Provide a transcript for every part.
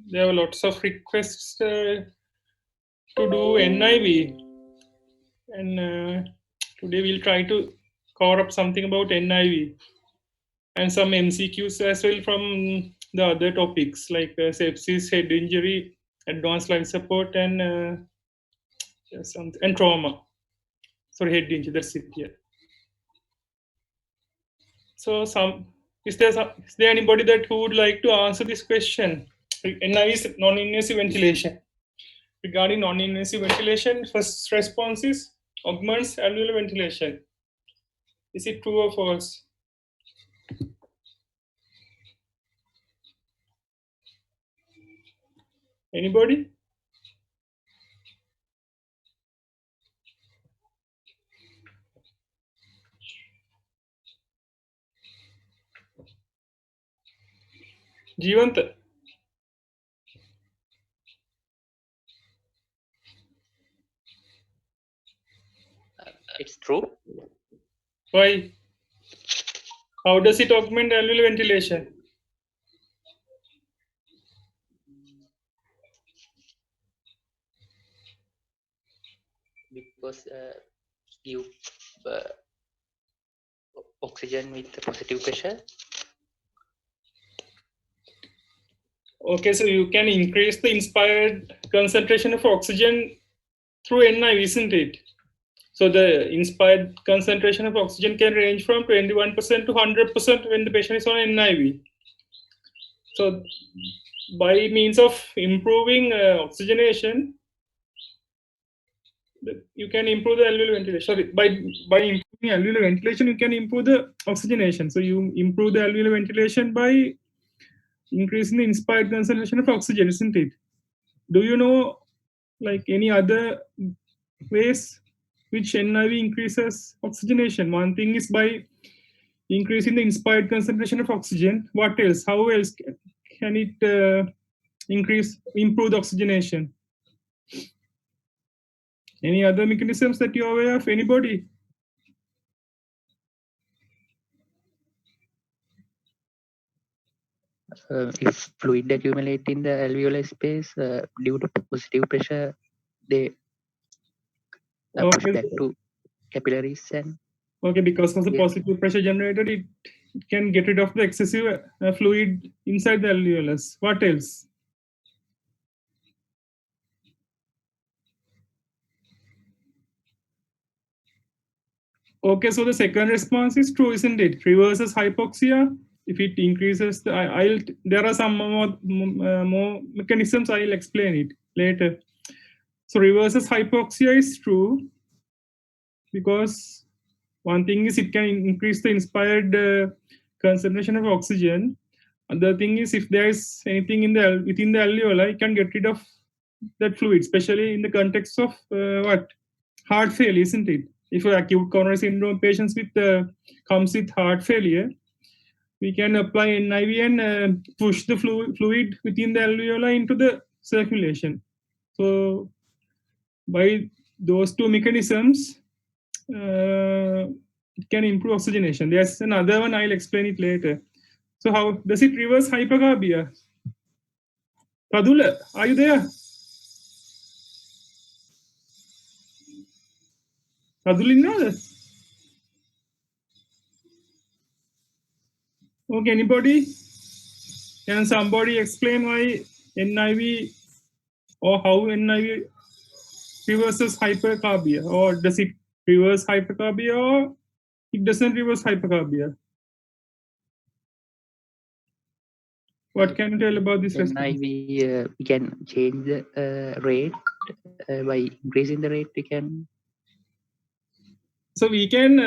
there were lots of requests to do NIV, and today we'll try to cover up something about NIV and some MCQs as well from the other topics like sepsis, head injury, advanced life support, and trauma. Sorry, head injury. That's it. Yeah. So, is there anybody that who would like to answer this question? NIV is non-invasive ventilation. Regarding non-invasive ventilation, first response is augments alveolar ventilation. Is it true or false? Anybody? Jivant? It's true. Why? How does it augment alveolar ventilation? Because give oxygen with the positive pressure. Okay, so you can increase the inspired concentration of oxygen through NIV, isn't it? So the inspired concentration of oxygen can range from 21% to 100% when the patient is on NIV. So by means of improving oxygenation, you can improve the alveolar ventilation. Sorry, by improving alveolar ventilation, you can improve the oxygenation. So you improve the alveolar ventilation by increasing the inspired concentration of oxygen, isn't it? Do you know like any other ways which NIV increases oxygenation? One thing is by increasing the inspired concentration of oxygen. What else? How else can it improve the oxygenation? Any other mechanisms that you're aware of? Anybody? If fluid accumulate in the alveolar space due to positive pressure, they push back to capillaries and because of the positive pressure generated, it can get rid of the excessive fluid inside the alveolus. What else? Okay, so the second response is true, isn't it? Reverses hypoxia. If it increases the, there are some more mechanisms. I'll explain it later. So reverses hypoxia is true because one thing is it can increase the inspired concentration of oxygen. Another thing is if there is anything within the alveoli, it can get rid of that fluid, especially in the context of heart failure, isn't it? If acute coronary syndrome patients comes with heart failure, we can apply NIV and push the fluid within the alveoli into the circulation. So by those two mechanisms, it can improve oxygenation. There's another one, I'll explain it later. So how does it reverse hypercarbia? Padula, are you there? Padula, okay, anybody? Can somebody explain why NIV or how NIV reverses hypercarbia? Or does it reverse hypercarbia or it doesn't reverse hypercarbia? What can you tell about this? NIV, we can change the rate by increasing the rate. We can. So we can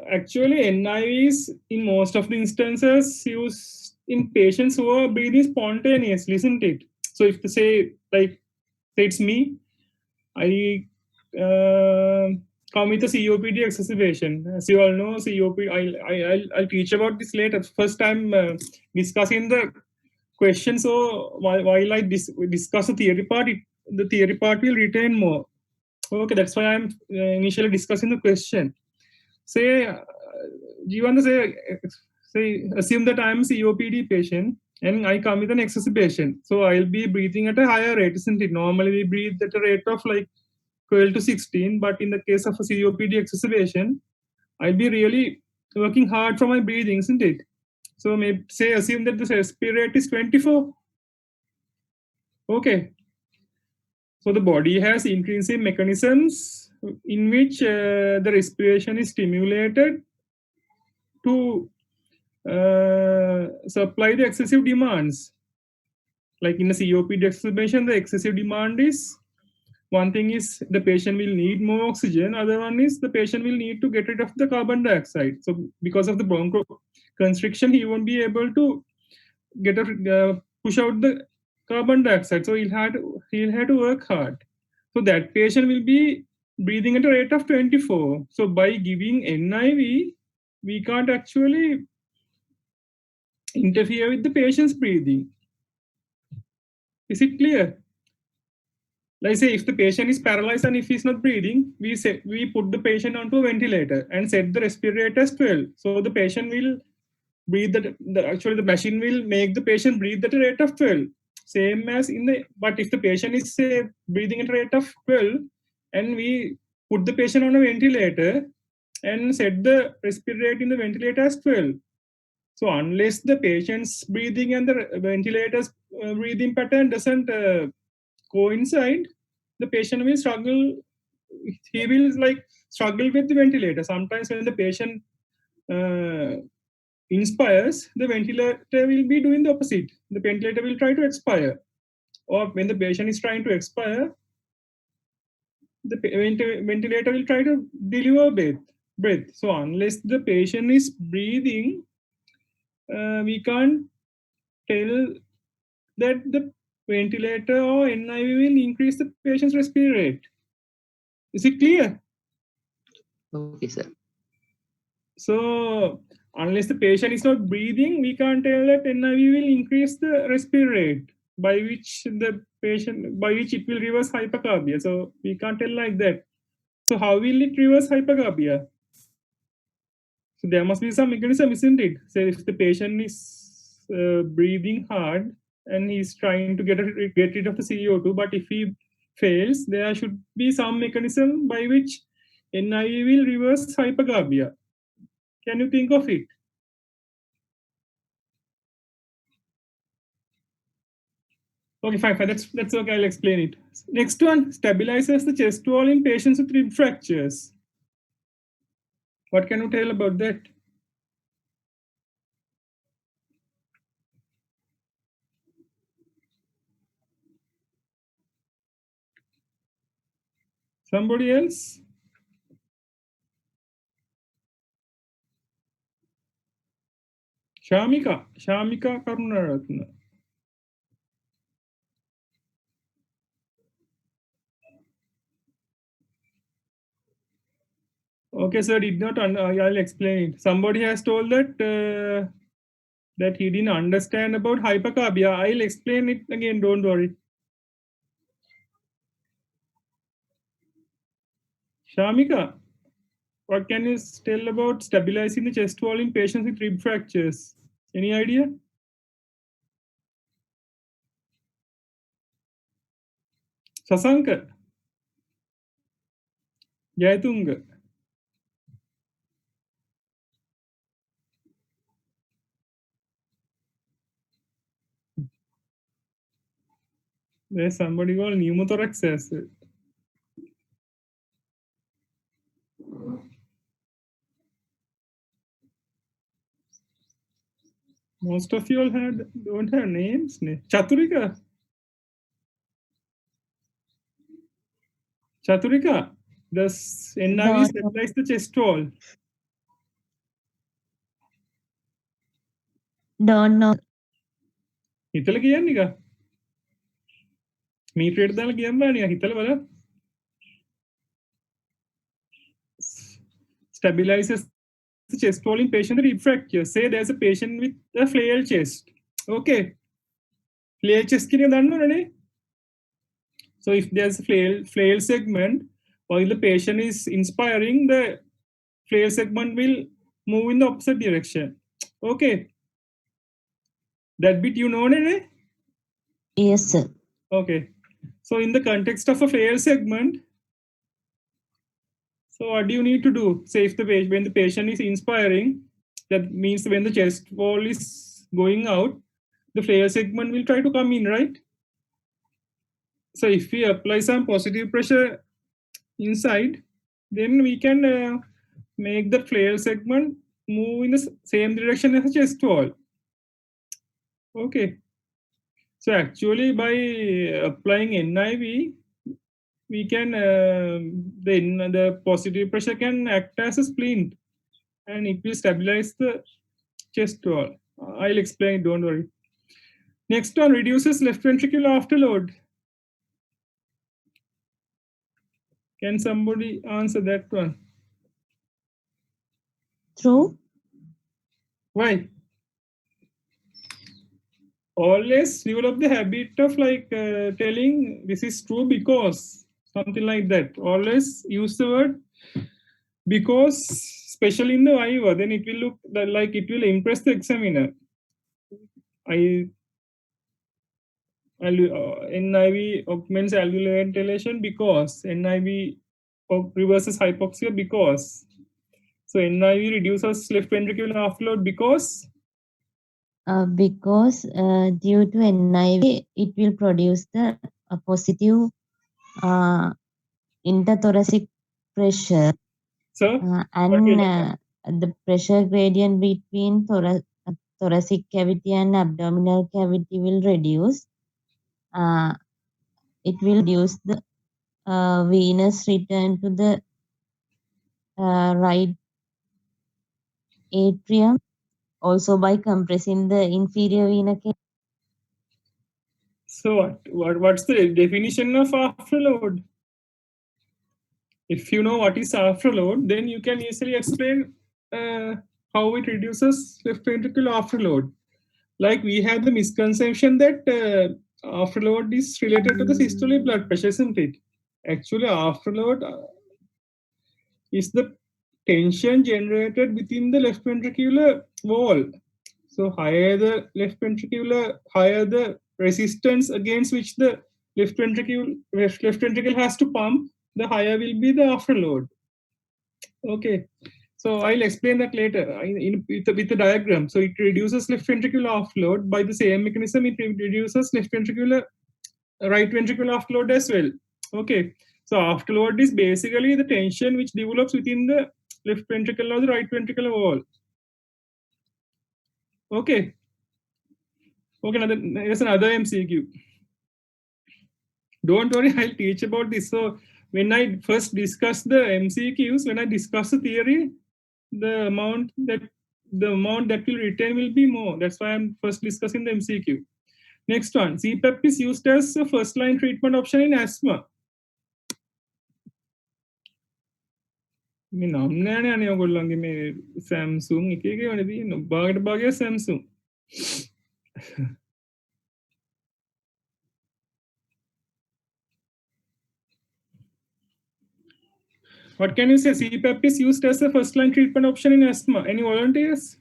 actually NIVs in most of the instances use in patients who are breathing spontaneously, isn't it? So if to say like say it's me, I come with a COPD exacerbation. As you all know, COPD. I'll teach about this later. First time discussing the question. So while I discuss the theory part, the theory part will retain more. Okay, that's why I'm initially discussing the question. Say, do you want to say assume that I'm a COPD patient and I come with an exacerbation. So I'll be breathing at a higher rate, isn't it? Normally we breathe at a rate of like 12 to 16, but in the case of a COPD exacerbation, I'll be really working hard for my breathing, isn't it? So maybe say assume that the respiratory rate is 24. Okay. So the body has intrinsic mechanisms in which the respiration is stimulated to supply the excessive demands. Like in a COPD exacerbation, the excessive demand is one thing is the patient will need more oxygen. Other one is the patient will need to get rid of the carbon dioxide. So because of the broncho constriction, he won't be able to get a push out the carbon dioxide. So he'll have to work hard. So that patient will be breathing at a rate of 24. So by giving NIV, we can't actually interfere with the patient's breathing. Is it clear? Like say if the patient is paralyzed and if he's not breathing, we put the patient onto a ventilator and set the respirator as 12. So the patient will breathe actually the machine will make the patient breathe at a rate of 12. Same as in the, but if the patient is say breathing at a rate of 12 and we put the patient on a ventilator and set the respirator in the ventilator as 12. So unless the patient's breathing and the ventilator's breathing pattern doesn't coincide, the patient will struggle. He will like struggle with the ventilator. Sometimes when the patient uh, inspires, the ventilator will be doing the opposite. The ventilator will try to expire. Or when the patient is trying to expire, the ventilator will try to deliver breath. So unless the patient is breathing, we can't tell that the ventilator or NIV will increase the patient's respiratory rate. Is it clear? Okay, sir. So unless the patient is not breathing, we can't tell that NIV will increase the respiratory rate by which it will reverse hypercarbia. So we can't tell like that. So how will it reverse hypercarbia? So there must be some mechanism, isn't it? So if the patient is breathing hard and he's trying to get rid of the CO2, but if he fails, there should be some mechanism by which NIV will reverse hypercarbia. Can you think of it? Okay, fine. That's okay. I'll explain it. Next one stabilizes the chest wall in patients with rib fractures. What can you tell about that? Somebody else? Shamika Karunaratna. Okay, sir, did not. I'll explain it. Somebody has told that he didn't understand about hypercarbia. I'll explain it again. Don't worry. Shamika, what can you tell about stabilizing the chest wall in patients with rib fractures? Any idea? Sasanka, Jayatunga. There's somebody called pneumothorax as well. Most of you all don't have names. Chaturika. Chaturika. Does NIV stabilize the chest wall? Don't know. හිතල කියන්නේ නිකන්. මීටරේට දාලා කියන්න බෑ නිකන් හිතල බලන්න. Stabilizes the chest wall in patient with rib fracture. Say there's a patient with a flail chest. Okay. Flail chest කියන එක දන්නවනේ. So if there's a flail segment while the patient is inspiring, the flail segment will move in the opposite direction. Okay. That bit you know, Nene? Yes, sir. Okay. So in the context of a failed segment, so what do you need to do? Say if when the patient is inspiring, that means when the chest wall is going out, the failed segment will try to come in, right? So if we apply some positive pressure inside, then we can make the flare segment move in the same direction as the chest wall. Okay. So actually by applying NIV, we can then the positive pressure can act as a splint and it will stabilize the chest wall. I'll explain, don't worry. Next one, reduces left ventricular afterload. Can somebody answer that one? True. Why? Always develop the habit of like telling this is true because something like that. Always use the word because, especially in the viva, then it will look like it will impress the examiner. I NIV augments alveolar ventilation because NIV reverses hypoxia because. So NIV reduces left ventricular afterload because. Because due to NIV, it will produce the positive uh, interthoracic pressure, So and the pressure gradient between thoracic cavity and abdominal cavity will reduce. It will reduce the venous return to the right atrium, also by compressing the inferior vena cava. So what's the definition of afterload? If you know what is afterload, then you can easily explain how it reduces left ventricular afterload. Like we have the misconception that afterload is related to the systolic blood pressure, isn't it? Actually, afterload is the tension generated within the left ventricular wall. So higher the left ventricular, higher the resistance against which the left ventricle has to pump, the higher will be the afterload. Okay. So I'll explain that later with the diagram. So it reduces left ventricular offload. By the same mechanism, it reduces right ventricular offload as well. Okay. So afterload is basically the tension which develops within the left ventricle or the right ventricular wall. Okay. Okay. There's another MCQ. Don't worry, I'll teach about this. So when I first discuss the MCQs, when I discuss the theory, the amount that will retain will be more. That's why I'm first discussing the MCQ. Next one, CPAP is used as a first line treatment option in asthma. මේ නම් නෑනේ අනේ ඔයගොල්ලන්ගේ මේ Samsung එක එක වනේ තියෙන බාගට බාගය Samsung. What can you say? CPAP is used as a first line treatment option in asthma. Any volunteers?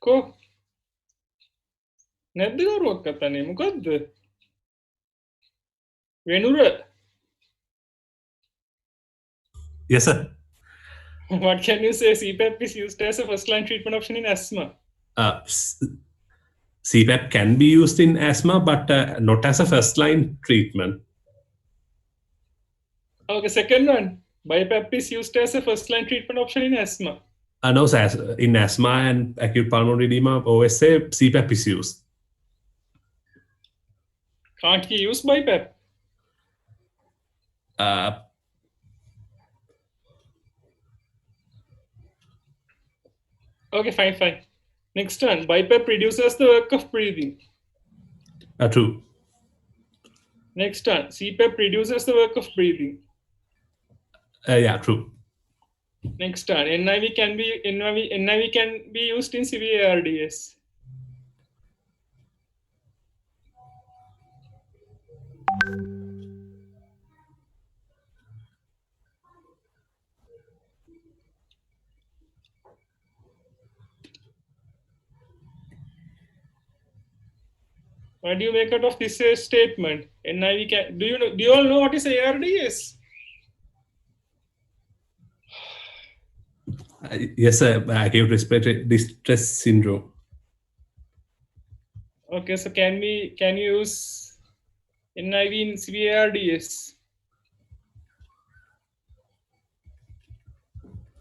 Ko නැද්ද කරුවක් කතානේ මොකද්ද වෙනුර. Yes, sir. What can you say? CPAP is used as a first line treatment option in asthma. CPAP can be used in asthma, but not as a first line treatment. Okay, second one. BiPAP is used as a first line treatment option in asthma. No, so in asthma and acute pulmonary edema, OSA, CPAP is used. Can't he use BiPAP? Okay, fine. Next one. BiPAP reduces the work of breathing. True. Next one. CPAP reduces the work of breathing. Yeah, true. Next one, NIV can be used in severe ARDS. What do you make out of this statement? NIV can. Do you all know what is ARDS? Yes, sir. Acute respiratory distress syndrome. Okay, so can you use NIV in severe ARDS?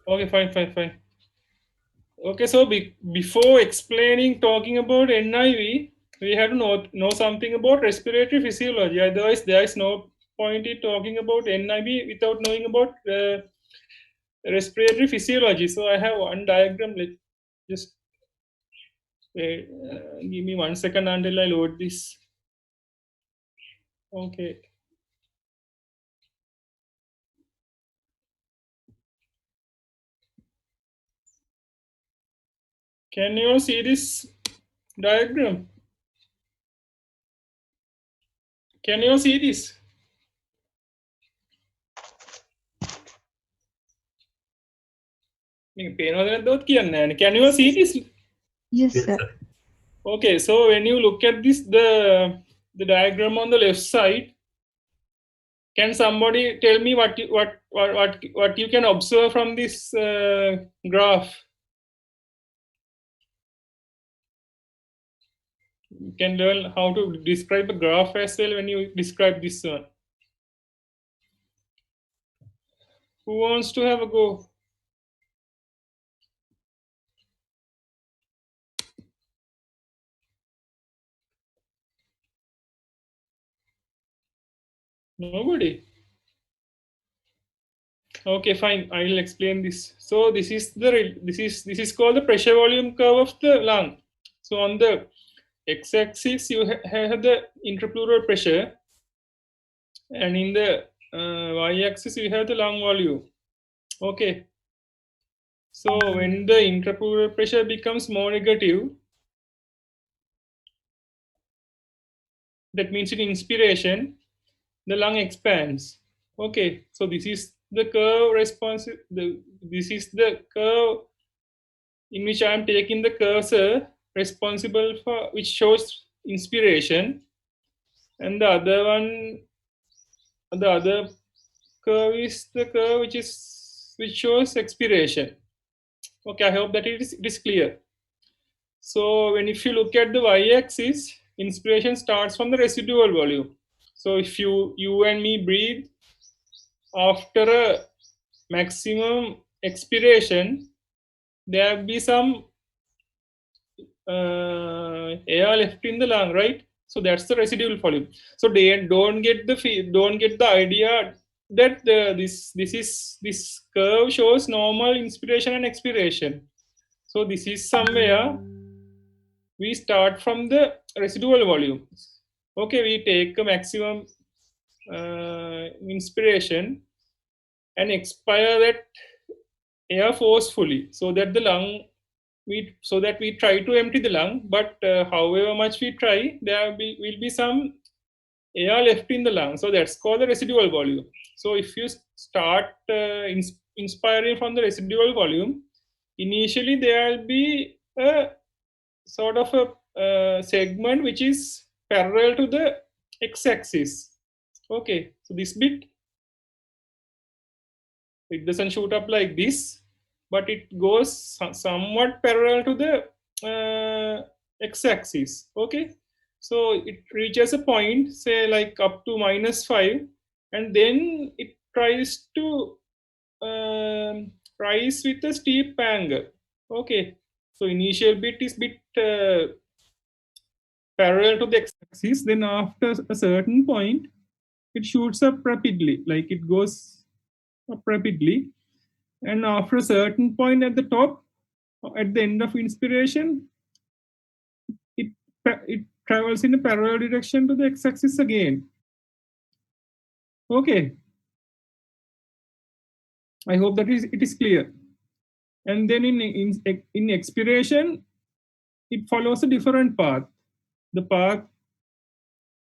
Okay, fine. Okay, so before talking about NIV, we have to know something about respiratory physiology. Otherwise, there is no point in talking about NIV without knowing about respiratory physiology. So I have one diagram. Just give me 1 second until I load this. Okay. Can you all see this diagram? Can you all see this? Can you all see this? Yes, Yes, sir. sir. Okay, so when you look at this, the diagram on the left side, can somebody tell me what you can observe from this graph? You can learn how to describe a graph as well when you describe this one. Who wants to have a go? Nobody. Okay, fine. I will explain this. So this is called the pressure volume curve of the lung. So on the x-axis you have the intrapleural pressure, and in the y-axis you have the lung volume. Okay. So when the intrapleural pressure becomes more negative, that means in inspiration, the lung expands. Okay, so this is the curve responsive. This is the curve in which I am taking the cursor responsible for which shows inspiration, and the other curve is the curve which shows expiration. Okay, I hope that it is clear. So when if you look at the y-axis, inspiration starts from the residual volume. So if you and me breathe after a maximum expiration, there will be some air left in the lung, right? So that's the residual volume. So they don't get the idea that this curve shows normal inspiration and expiration. So this is somewhere we start from the residual volume. Okay, we take a maximum inspiration and expire that air forcefully, so that we try to empty the lung, but however much we try, there will be some air left in the lung. So that's called the residual volume. So if you start inspiring from the residual volume, initially there will be a sort of a segment which is parallel to the x-axis. Okay, so this bit, it doesn't shoot up like this, but it goes somewhat parallel to the x-axis. Okay, so it reaches a point, say like up to -5, and then it tries to rise with a steep angle. Okay, so initial bit is bit parallel to the x-axis, then after a certain point it shoots up rapidly, like it goes up rapidly, and after a certain point at the top, at the end of inspiration, it it travels in a parallel direction to the x-axis again. Okay, I hope that it is clear. And then in expiration, it follows a different path. The path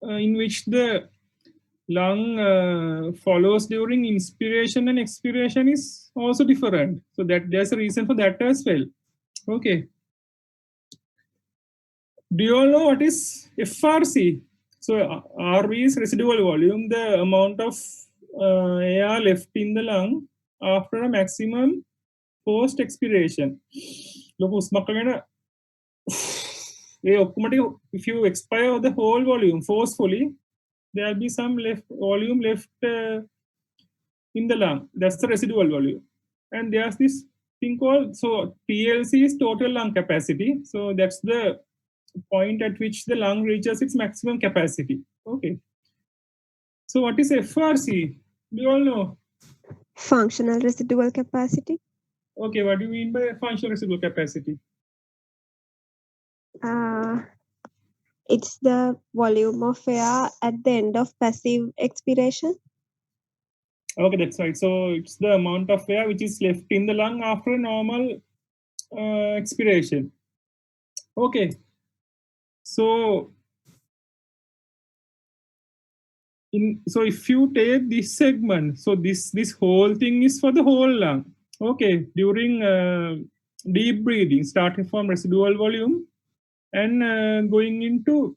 in which the lung follows during inspiration and expiration is also different. So that there's a reason for that as well. Okay. Do you all know what is FRC? So RV is residual volume, the amount of air left in the lung after a maximum forced expiration. If you expire the whole volume forcefully, there will be some volume left in the lung. That's the residual volume. And there's this thing called, so TLC is total lung capacity. So that's the point at which the lung reaches its maximum capacity. Okay. So what is FRC? Do you all know? Functional residual capacity. Okay, what do you mean by functional residual capacity? It's the volume of air at the end of passive expiration. Okay, that's right. So it's the amount of air which is left in the lung after normal expiration. Okay. So if you take this segment, so this whole thing is for the whole lung. Okay, during deep breathing, starting from residual volume and going into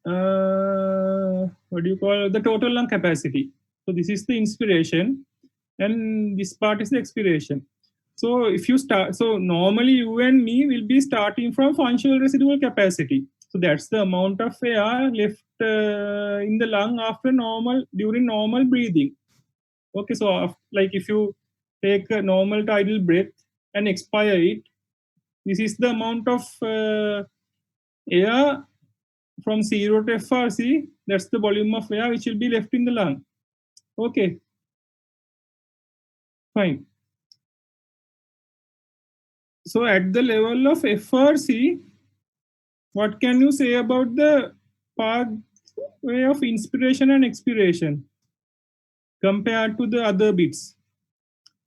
what do you call the total lung capacity. So this is the inspiration, and this part is the expiration. So if you start, so normally you and me will be starting from functional residual capacity. So that's the amount of air left in the lung after during normal breathing. Okay, so like if you take a normal tidal breath and expire it, this is the amount of air from 0 to FRC. That's the volume of air which will be left in the lung. Okay, fine. So at the level of FRC, what can you say about the pathway of inspiration and expiration compared to the other bits?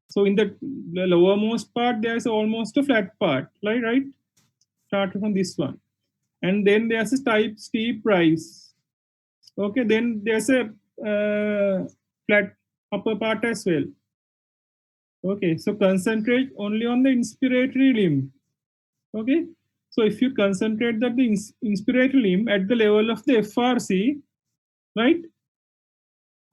So in the lowermost part, there's almost a flat part, right? Starting from this one. And then there's a steep rise. Okay, then there's a flat upper part as well. Okay, so concentrate only on the inspiratory limb. Okay, so if you concentrate that the inspiratory limb at the level of the FRC, right,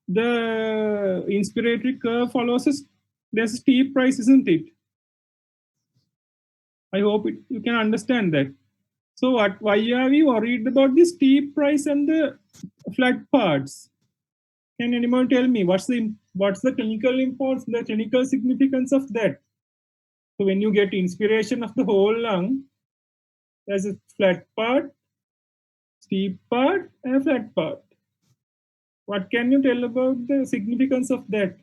the inspiratory curve follows there's a steep rise, isn't it? I hope you can understand that. So why are we worried about the steep rise and the flat parts? Can anyone tell me what's the clinical importance, the clinical significance of that? So when you get inspiration of the whole lung, there's a flat part, steep part, and a flat part. What can you tell about the significance of that?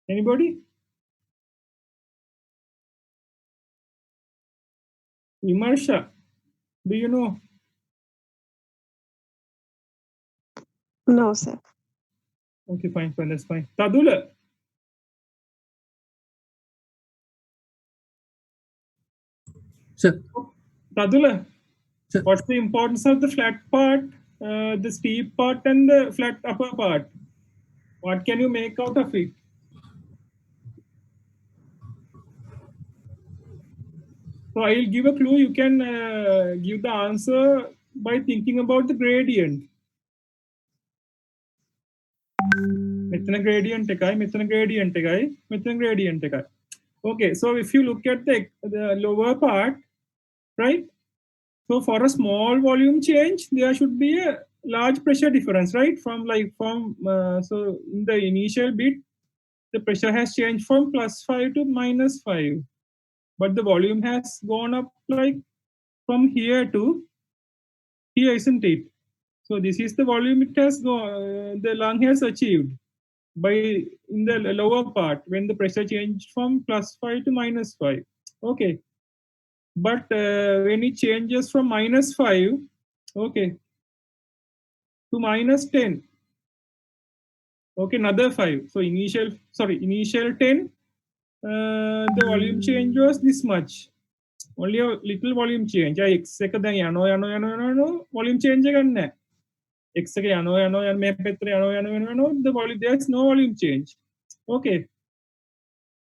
Anybody? Vimarsha, do you know? No, sir. Okay, fine, that's fine. Tadula? Sir. Tadula, Sir. What's the importance of the flat part, the steep part, and the flat upper part? What can you make out of it? So I'll give a clue. You can give the answer by thinking about the gradient. Methana gradient එකයි. Okay, so if you look at the lower part, right? So for a small volume change, there should be a large pressure difference, right? So in the initial bit, the pressure has changed from +5 to -5, but the volume has gone up like from here to here, isn't it? So this is the volume the lung has achieved by in the lower part when the pressure changed from +5 to -5. Okay, but when it changes from -5, okay, to -10, Okay, another 5. So initial 10, the volume change was this much. Only a little volume change. I expect that volume change again. Expect the volume, there's no volume change. Okay.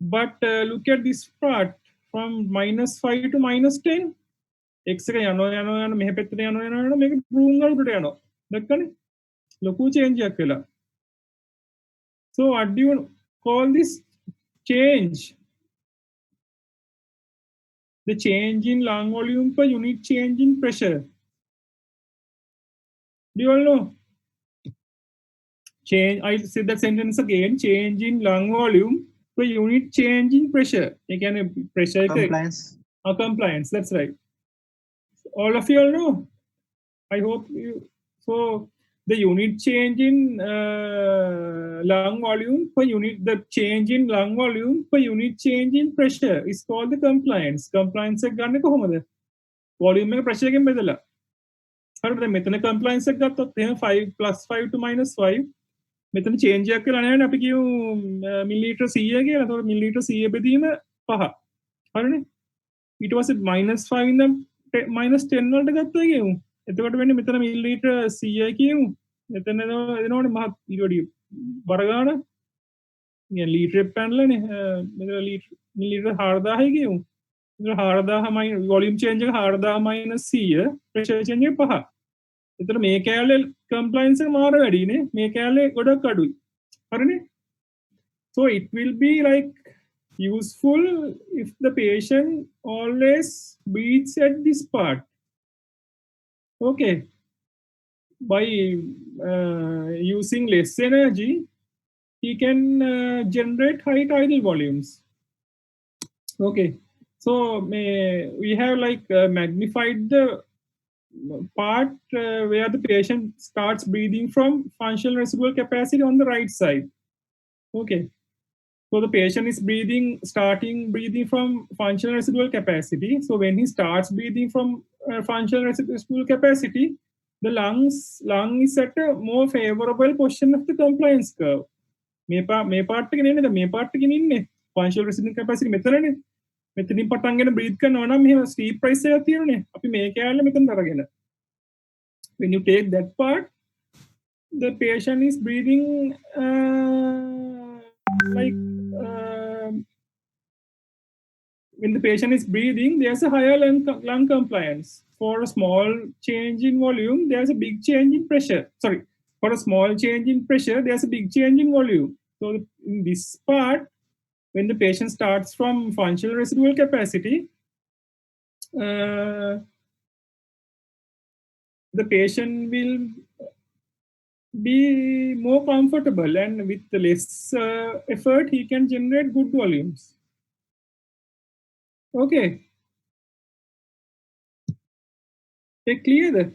But look at this part from -5 to -10. X එක යනවා මෙහෙ පැත්තට යනවා මේක broom වලට යනවා. දැක්කනේ? ලොකු change එකක් වෙලා. So what do you call this change? The change in lung volume per unit change in pressure. Do you all know? Change, I said that sentence again. Change in lung volume per unit change in pressure. Again, pressure. Compliance. Compliance, that's right. All of you all know. I hope you. So the unit change in lung volume per unit, the change in lung volume per unit change in pressure is called the compliance. Compliance එක ගන්න කොහොමද? Volume එක pressure එකෙන් බෙදලා. හරිද? මෙතන compliance එක ගත්තොත් එහෙනම් 5 +5 to -5. මෙතන change එකක් වෙලා නැහැ නේ අපි කියමු මිලිලීටර් 100 කියලා. ඒතකොට මිලිලීටර් 100 බෙදීම 5. හරිනේ? ඊට පස්සේ -5 ඉඳන් -10 වලට ගත්තා කියමු. එතකොට වෙන්නේ මෙතන මිලිලීටර් 100 කියමු. මෙතන එනවනේ මහත් ඊට වැඩි බර ගන්න. يعني ලීටර් එක පැනලානේ මෙතන මිලිලීටර් 4000 කියමු. ඒක 4000 වොලියුම් චේන්ජ් එක 4000 100 ප්‍රෙෂර් චේන්ජ් එක 5. එතන මේ කැලේ කම්ප්ලයන්ස් එක මාර වැඩිනේ. මේ කැලේ ගොඩක් අඩුයි. හරිනේ? So it will be like useful if the patient always breathes at this part. Okay, by using less energy, he can generate high tidal volumes. Okay, so we have like magnified the part where the patient starts breathing from functional residual capacity on the right side. Okay, so the patient is starting breathing from functional residual capacity. So when he starts breathing from functional residual capacity, the lung is at a more favorable position of the compliance curve. මේ part එකේ නේද? මේ part එකේ ඉන්නේ functional residual capacity මෙතනනේ. මෙතනින් පටන් ගෙන breathe කරනවා නම් මෙහෙම steep rise එකක් තියෙනනේ. අපි මේ කැලේ මෙතනට අරගෙන. When you take that part, the patient is breathing like when the patient is breathing, there's a higher lung compliance. For a small change in volume, there's a big change in pressure. Sorry, for a small change in pressure, there's a big change in volume. So in this part, when the patient starts from functional residual capacity, the patient will be more comfortable, and with less effort, he can generate good volumes. Okay. Clear there?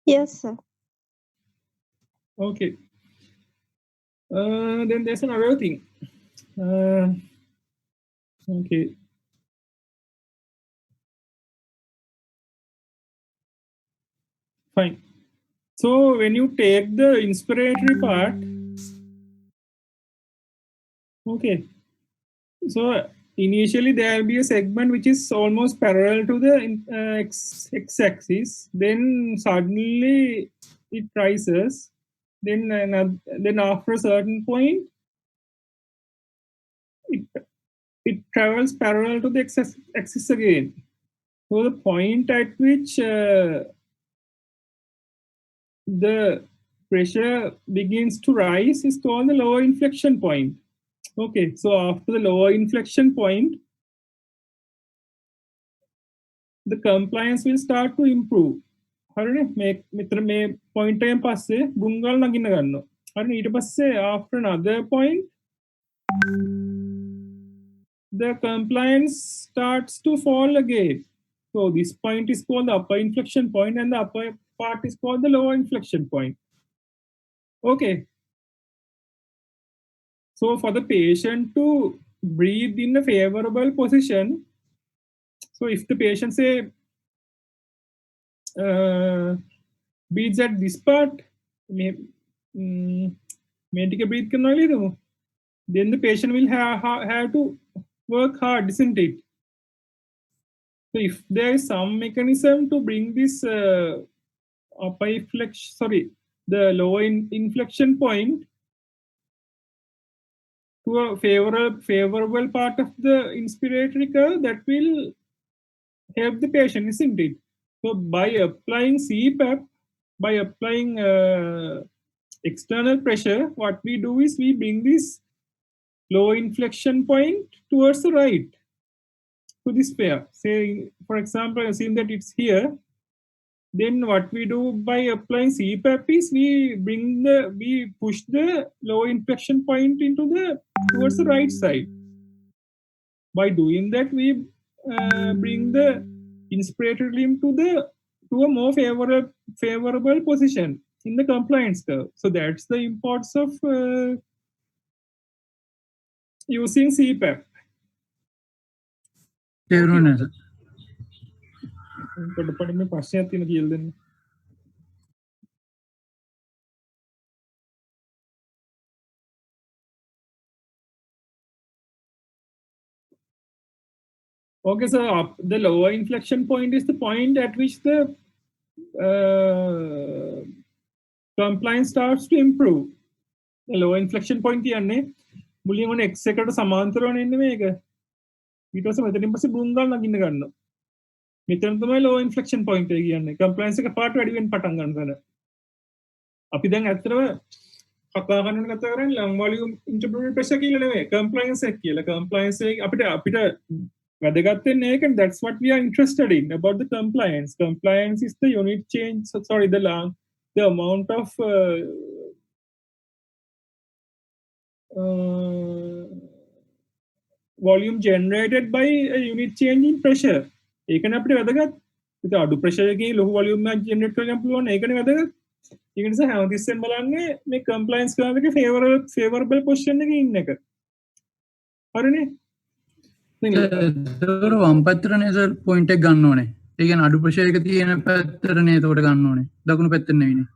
Yes, sir. Okay. Then there's another thing. Okay. Fine. So when you take the inspiratory part, okay. So initially there will be a segment which is almost parallel to the x-axis. Then suddenly it rises. Then after a certain point, it travels parallel to the x-axis again. So the point at which the pressure begins to rise is called the lower inflection point. Okay, so after the lower inflection point, the compliance will start to improve. හරිනේ මෙතන මේ point එකෙන් පස්සේ බුංගල් නගින්න ගන්නවා. හරිනේ ඊට පස්සේ after another point the compliance starts to fall again. So this point is called the upper inflection point, and the upper part is called the lower inflection point. Okay. So for the patient to breathe in a favorable position, so if the patient say breathes at this part, මේ ටික breathe කරනවා කියලා හිතමු. Then the patient will have to work hard, isn't it? So if there is some mechanism to bring this upper inflection, the lower inflection point to a favorable part of the inspiratory curve, that will help the patient, isn't it? So by applying CPAP, by applying external pressure, what we do is we bring this low inflection point towards the right to this pair. Say, for example, assume that it's here. Then what we do by applying CPAP is we push the low inflection point towards the right side. By doing that, we bring the inspiratory limb to a more favorable position in the compliance curve. So that's the importance of using CPAP. තේරුණාද? පොඩ්ඩක් ප්‍රශ්නයක් තියෙන කියලා දෙන්න. Okay, so the lower inflection point is the point at which the compliance starts to improve. The lower inflection point කියන්නේ මුලින්ම ඔන්න x එකට සමාන්තරව එන්නේ මේක. ඊට පස්සේ මෙතනින් පස්සේ boom ගාලා නගින්න ගන්නවා. මෙතන තමයි low inflection point එක කියන්නේ. compliance එක පාට වැඩි වෙන්න පටන් ගන්න තැන. අපි දැන් ඇත්තටම කතා කරන කතා කරන්නේ long volume intermittent pressure කියලා නෙමෙයි. compliance එක කියලා. compliance එක අපිට වැදගත් වෙන්නේ ඒක. That's what we are interested in about the compliance. Compliance is the unit change. The amount of volume generated by a unit change in pressure. ඒකනේ අපිට වැදගත්. ඉතින් අඩු pressure එකකින් ලොකු volume එකක් generate කරගන්න පුළුවන්. ඒකනේ වැදගත්. ඒක නිසා හැමතිස්සෙම බලන්නේ මේ compliance curve එකේ favorable position එකේ ඉන්න එක. හරිනේ? ඒතර වම් පැත්තට නේද පොයින්ට් එක ගන්න ඕනේ. ඒ කියන්නේ අඩු ප්‍රෙෂර් එක තියෙන පැත්තට නේද උඩ ගන්න ඕනේ. දකුණු පැත්තට නෙවෙයිනේ.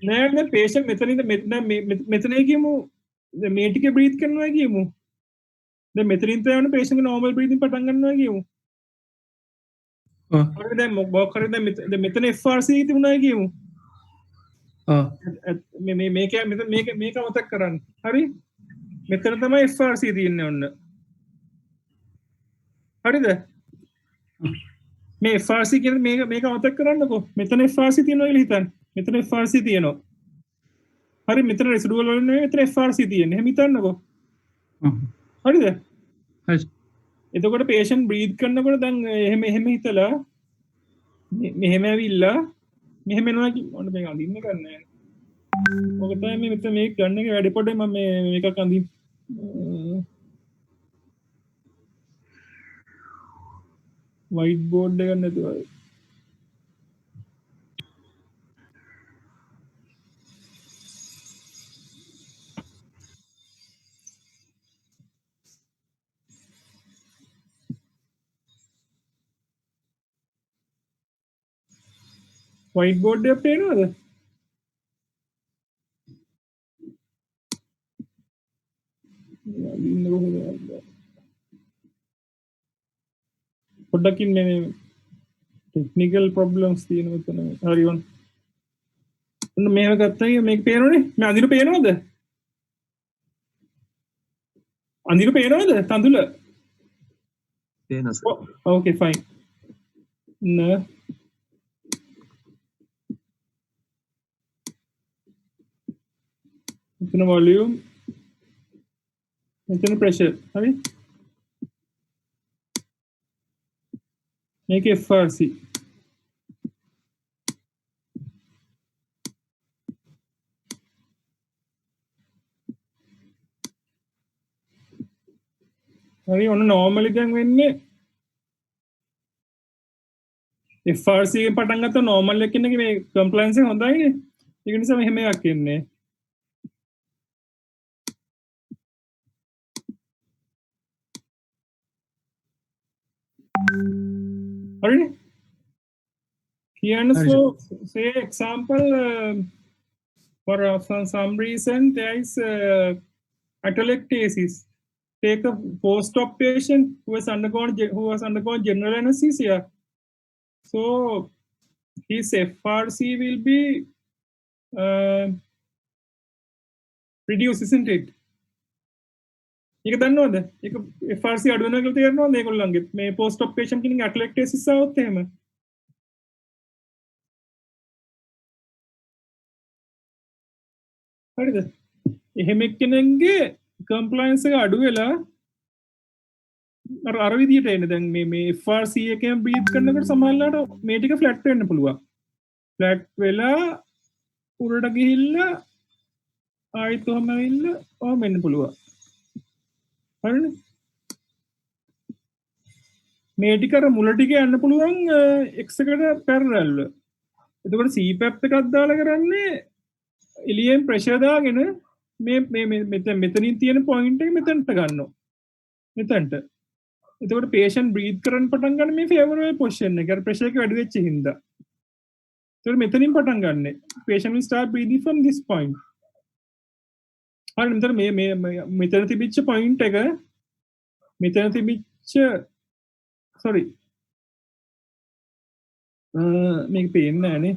නෑ patient මෙතන කියමු මේ ටික breathe කරනවා කියමු. දැන් මෙතනින් තමයි patient එක normal breathing පටන් ගන්නවා කියමු. හරි දැන් මොකක් හරි දැන් මෙතන FRC තිබුණා කියමු. මේක මතක් කරන්න. හරි? මෙතන තමයි FRC තියෙන්නේ ඔන්න. හරිද? මේ FRC කියන්නේ මේක මතක් කරන්නකෝ. මෙතන FRC තියෙනවා කියලා හිතන්න. මෙතන FRC තියෙනවා. හරි මෙතන රෙසිඩුවල් වල නෙවෙයි මෙතන FRC තියෙන්නේ. එහෙම හිතන්නකෝ. හරිද? හරි. එතකොට patient breathe කරනකොට දැන් එහෙම හිතලා මෙහෙම ඇවිල්ලා මෙහෙම එනවා ඔන්න මේක අඳින්න ගන්නෑ. ඔක තමයි මෙතන මේක ගන්න එක වැඩි පොඩේ මම මේකක් අඳින්න. white board එකක් නැතුව white board එක පේනවද? පොඩ්ඩකින් මේ ටෙක්නිකල් ප්‍රොබ්ලම්ස් තියෙන මෙතන. හරි වань. ඔන්න මේව ගත්තා මේක පේනවනේ. මේ අඳින පේනවද? අඳින පේනවද? තඳුල. පේනවා සර්. Okay fine. මෙතන volume මෙතන pressure. හරි? මේක FRC. හරි ඔන්න normally දැන් වෙන්නේ FRC එකෙන් පටන් ගත්ත normal එකකින් මේ compliance එක හොඳයිනේ. ඒක නිසා මෙහෙම එකක් එන්නේ. හරිනේ? Here so say example for some reason there is atelectasis. Take a post-op patient who has undergone general anesthesia. So his FRC will be reduced, isn't it? ඒක දන්නවද? ඒක FRC අඩු වෙනවා කියලා තේරෙනවද මේගොල්ලන්ගේ? මේ post op patient කෙනෙක් atelectasis આવොත් එහෙම. හරිද? එහෙම එක්කෙනෙක්ගේ compliance එක අඩු වෙලා අර විදියට එන්නේ. දැන් මේ FRC එකෙන් breathe කරනකොට සමහරවිට මේ ටික flat වෙන්න පුළුවන්. flat වෙලා උඩට ගිහිල්ලා ආයෙත් ඔහම ඇවිල්ලා ඔහම වෙන්න පුළුවන්. හරිද? මේ ටික අර මුල ටික යන්න පුළුවන් x එකට parallel. එතකොට CPAP එකක් දාලා කරන්නේ එළියෙන් pressure දාගෙන මෙතනින් තියෙන point එක මෙතනට ගන්නවා. මෙතනට. එතකොට patient breathe කරන්න පටන් ගන්න මේ favorable position එක. අර pressure එක වැඩි වෙච්ච හින්දා. එතකොට මෙතනින් පටන් ගන්න. Patient will start breathing from this point. හරි මෙතන මෙතන තිබිච්ච point එක මෙතන තිබිච්ච sorry මේක පේන්නේ නැහනේ.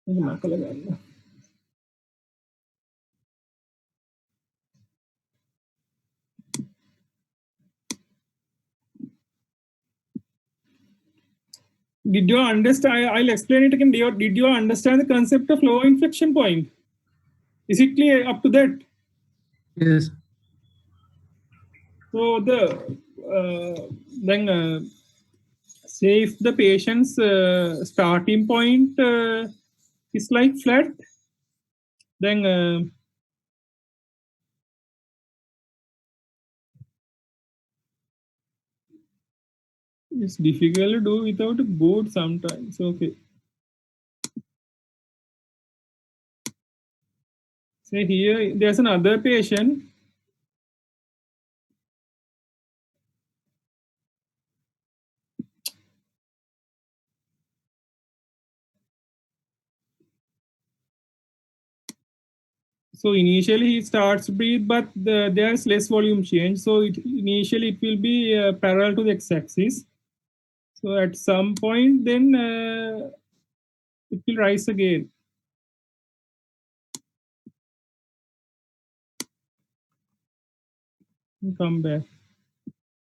මේක මකලා ගන්න. Did you understand? I'll explain it again. Did you understand the concept of low inflection point? Is it clear up to that? Yes. So then say if the patient's starting point is like flat, then it's difficult to do without a board sometimes. Okay. Say here there's another patient. So initially he starts to breathe, but there's less volume change. So initially it will be parallel to the x-axis. So at some point, then it will rise again. And come back.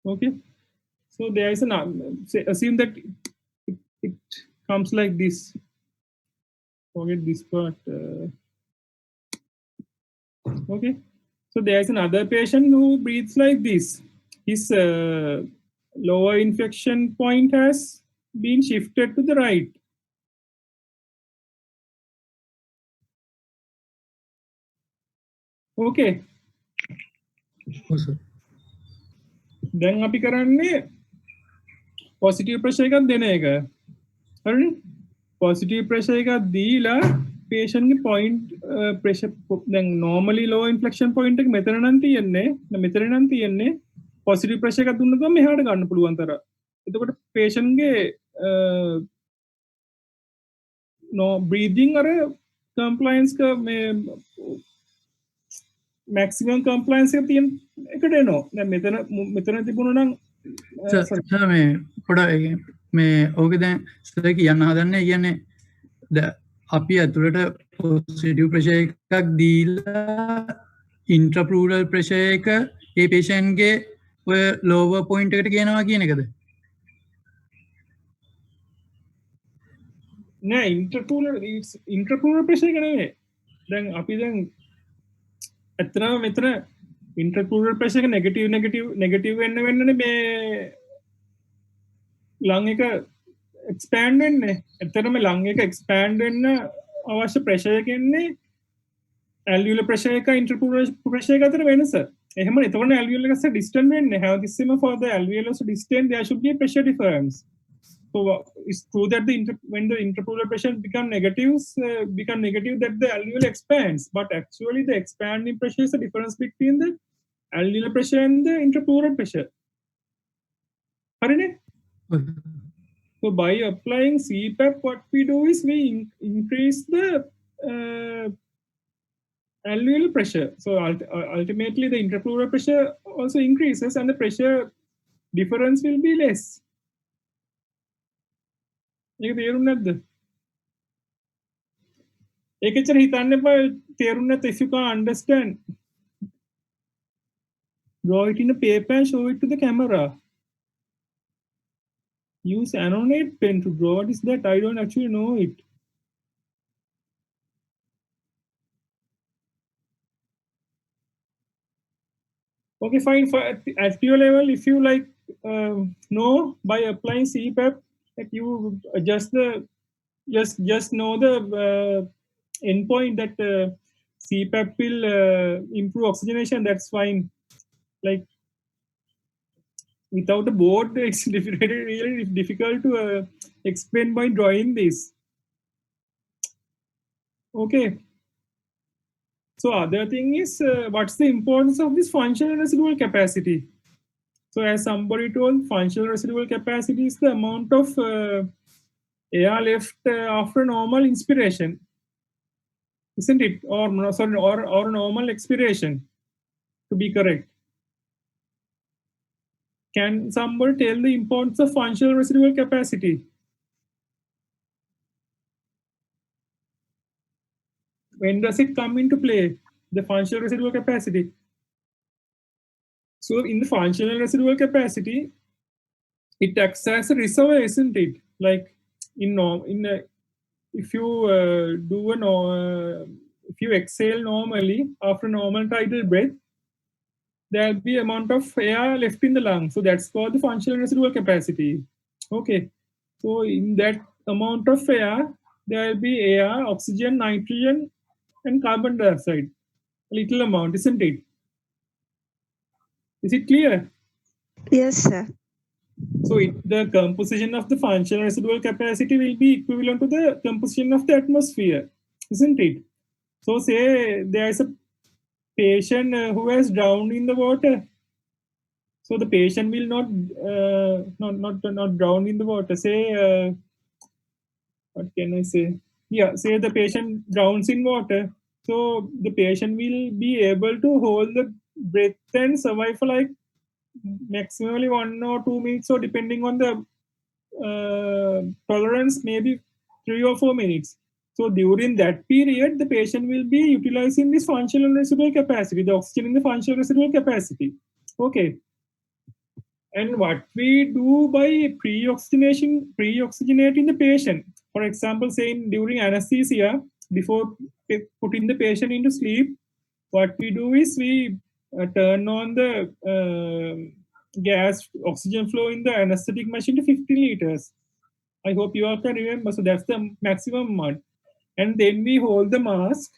Okay. So there is an assume that it comes like this. Forget this part. Okay. So there is another patient who breathes like this. His lower inflection point has been shifted to the right. Okay. Oh, sir. දැන් අපි කරන්නේ positive pressure එකක් දෙන එක. හරිනේ? Positive pressure එකක් දීලා patient ගේ point pressure දැන් normally low inflection point එක මෙතන නම් තියෙන්නේ positive pressure එකක් දුන්නොත් මෙහාට ගන්න පුළුවන් තරම්. එතකොට patient ගේ no breathing අර compliance එක මේ maximum compliance එක තියෙන එකට එනවා. දැන් මෙතන තිබුණා නම් සර් මේ පොඩ මේ ඕක දැන් සර් කියන්න හදන්නේ කියන්නේ අපි ඇතුළට පොසිටිව් ප්‍රෙෂර් එකක් දීලා ඉන්ට්‍රාප්ලූරල් ප්‍රෙෂර් එක ඒ පේෂන්ට්ගේ ඔය ලෝවර් පොයින්ට් එකට ගෙනවා කියන එකද? නෑ ඉන්ට්‍රාප්ලූරල් ප්‍රෙෂර් එක නෙවෙයි. දැන් අපි දැන් ඇත්තටම මෙතන ඉන්ට්‍රාප්ලූරල් ප්‍රෙෂර් එක නෙගටිව් වෙන්නනේ මේ ලං එක expand වෙන්නේ. ඇත්තටම ලං එක expand වෙන්න අවශ්‍ය pressure එක එන්නේ alveolar pressure එක intrapleural pressure එක අතර වෙනස. එහෙමනේ. එතකොට alveolar එක distant වෙන්නේ. Have this same for the alveolus distant there should be a pressure difference. So it's true that when the intrapleural pressure become negative that the alveolar expands, but actually the expanding pressure is the difference between the alveolar pressure and the intrapleural pressure. So by applying CPAP, what we do is we increase the alveolar pressure. So ultimately, the intrapleural pressure also increases, and the pressure difference will be less. ඒක තේරුම් නැද්ද? ඒකෙච්චර හිතන්න එපා තේරුම් නැත්නම් if you can't understand, draw it in a paper and show it to the camera. Use anonate pen to draw. What is that? I don't actually know it. Okay, fine. At your level, if you like know by applying CPAP, like you adjust the just know the endpoint that CPAP will improve oxygenation. That's fine. Like without a board, it's really difficult to explain by drawing this. Okay. So other thing is, what's the importance of this functional residual capacity? So as somebody told, functional residual capacity is the amount of air left after normal inspiration, isn't it? Or normal expiration, to be correct. Can somebody tell the importance of functional residual capacity? When does it come into play, the functional residual capacity? So in the functional residual capacity, it acts as a reservoir, isn't it? Like if you if you exhale normally after normal tidal breath, there'll be amount of air left in the lung. So that's called the functional residual capacity. Okay. So in that amount of air, there'll be air, oxygen, nitrogen, and carbon dioxide. A little amount, isn't it? Is it clear? Yes, sir. So the composition of the functional residual capacity will be equivalent to the composition of the atmosphere, isn't it? So say there is a patient who has drowned in the water. So the patient will not drown in the water. Say what can I say? Yeah, say the patient drowns in water. So the patient will be able to hold the breath and survive for like maximally 1 or 2 minutes, or depending on the tolerance, maybe 3 or 4 minutes. So during that period, the patient will be utilizing this functional residual capacity, the oxygen in the functional residual capacity. Okay. And what we do by pre-oxygenating the patient, for example, saying during anesthesia, before putting the patient into sleep, what we do is we turn on the gas oxygen flow in the anesthetic machine to 50 liters. I hope you all can remember. So that's the maximum amount. And then we hold the mask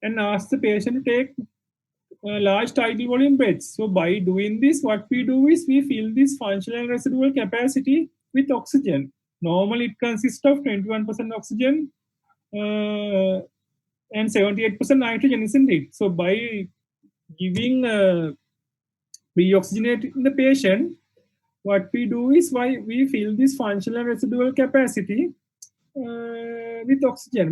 and ask the patient to take large tidal volume breaths. So by doing this, what we do is we fill this functional residual capacity with oxygen. Normally it consists of 21% oxygen and 78% nitrogen, isn't it? So by giving pre-oxygenating the patient, what we do is we fill this functional residual capacity with oxygen.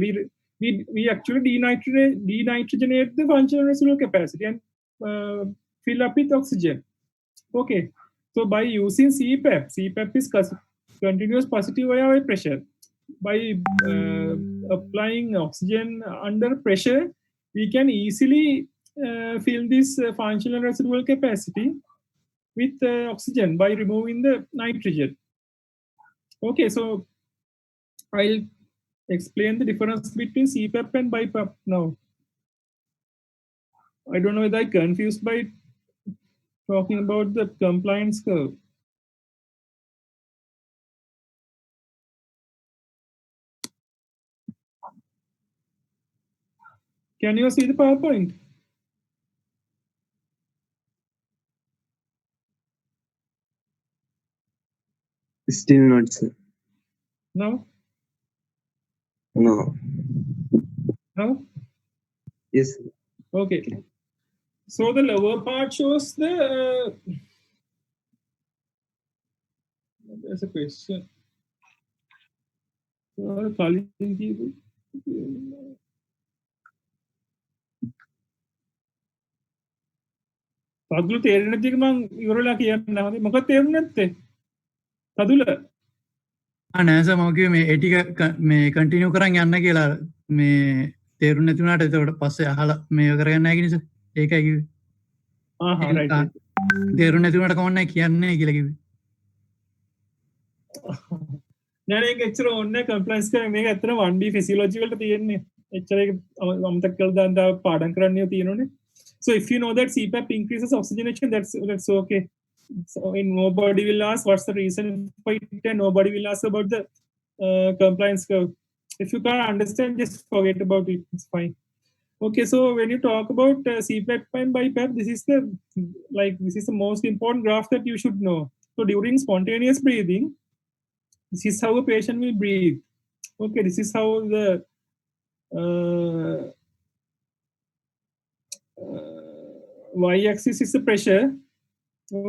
We actually denitrogenate the functional residual capacity and fill up with oxygen. Okay. So by using CPAP is continuous positive airway pressure. By applying oxygen under pressure, we can easily fill this functional residual capacity with oxygen by removing the nitrogen. Okay, so I'll explain the difference between CPAP and BiPAP now. I don't know whether I confused by talking about the compliance curve. Can you see the PowerPoint? Still not, sir. No? No. No? Yes. Okay. So the lower part shows the That's a question. කලින් කියපු සතුළු තේරෙන්නේ නැති එක මං ඉවරලා කියන්න හරි මොකක්ද තේරුන්නේ නැත්තේ සතුළ නෑස මම කිව්වේ මේ ඒ ටික මේ කන්ටිනියු කරන් යන්න කියලා මේ තේරුම් නැති වුණාට එතකොට පස්සේ අහලා මේව කරගන්න නැහැ කිනිස ඒකයි කිව්වේ රයිට් තේරුම් නැති වුණාට කවන්නේ කියන්නේ කියලා කිව්වේ නෑ ඒක එච්චර ඕනේ කම්ප්ලයින්ස් කරන මේක ඇත්තට 1D ෆිසියොලොජි වලට තියෙන්නේ එච්චර ඒක අමතක කරලා දාන්න තව පාඩම් කරන්න තියෙනෝනේ so if you know that CPAP increases oxygenation that's okay so nobody will ask what's the reason for it and nobody will ask about the compliance curve if you can't understand just forget about it it's fine okay so when you talk about CPAP and BiPAP this is the most important graph that you should know so during spontaneous breathing this is how a patient will breathe okay this is how the y-axis is the pressure